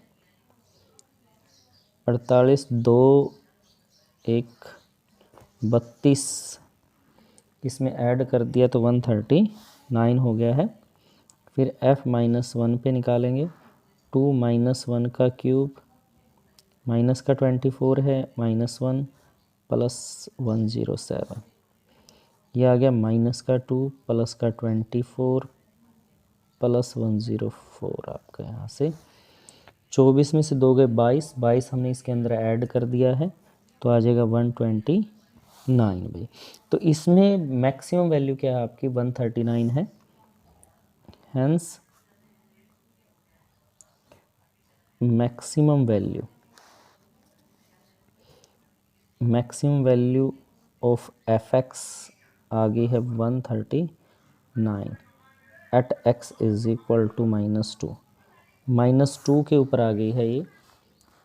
48 2 1 32, इसमें ऐड कर दिया तो 139 हो गया है। फिर f-1 पे निकालेंगे, 2 -1 का क्यूब माइनस का 24 है, -1 प्लस 107, ये आ गया माइनस का 2 प्लस का 24 प्लस 104 आपका यहाँ से। 24 में से 2 गए 22, 22 हमने इसके अंदर ऐड कर दिया है तो आ जाएगा 129 भाई। तो इसमें मैक्सिमम वैल्यू क्या है आपकी, 139 है। Hence maximum value of f(x) आ गई है 139 at x is equal to -2। -2 के ऊपर आ गई है ये,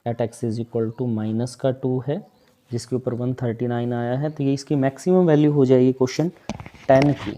at x is equal to -2 है, जिसके ऊपर 139 आया है। तो ये इसकी मैक्सिमम वैल्यू हो जाएगी क्वेश्चन 10 की।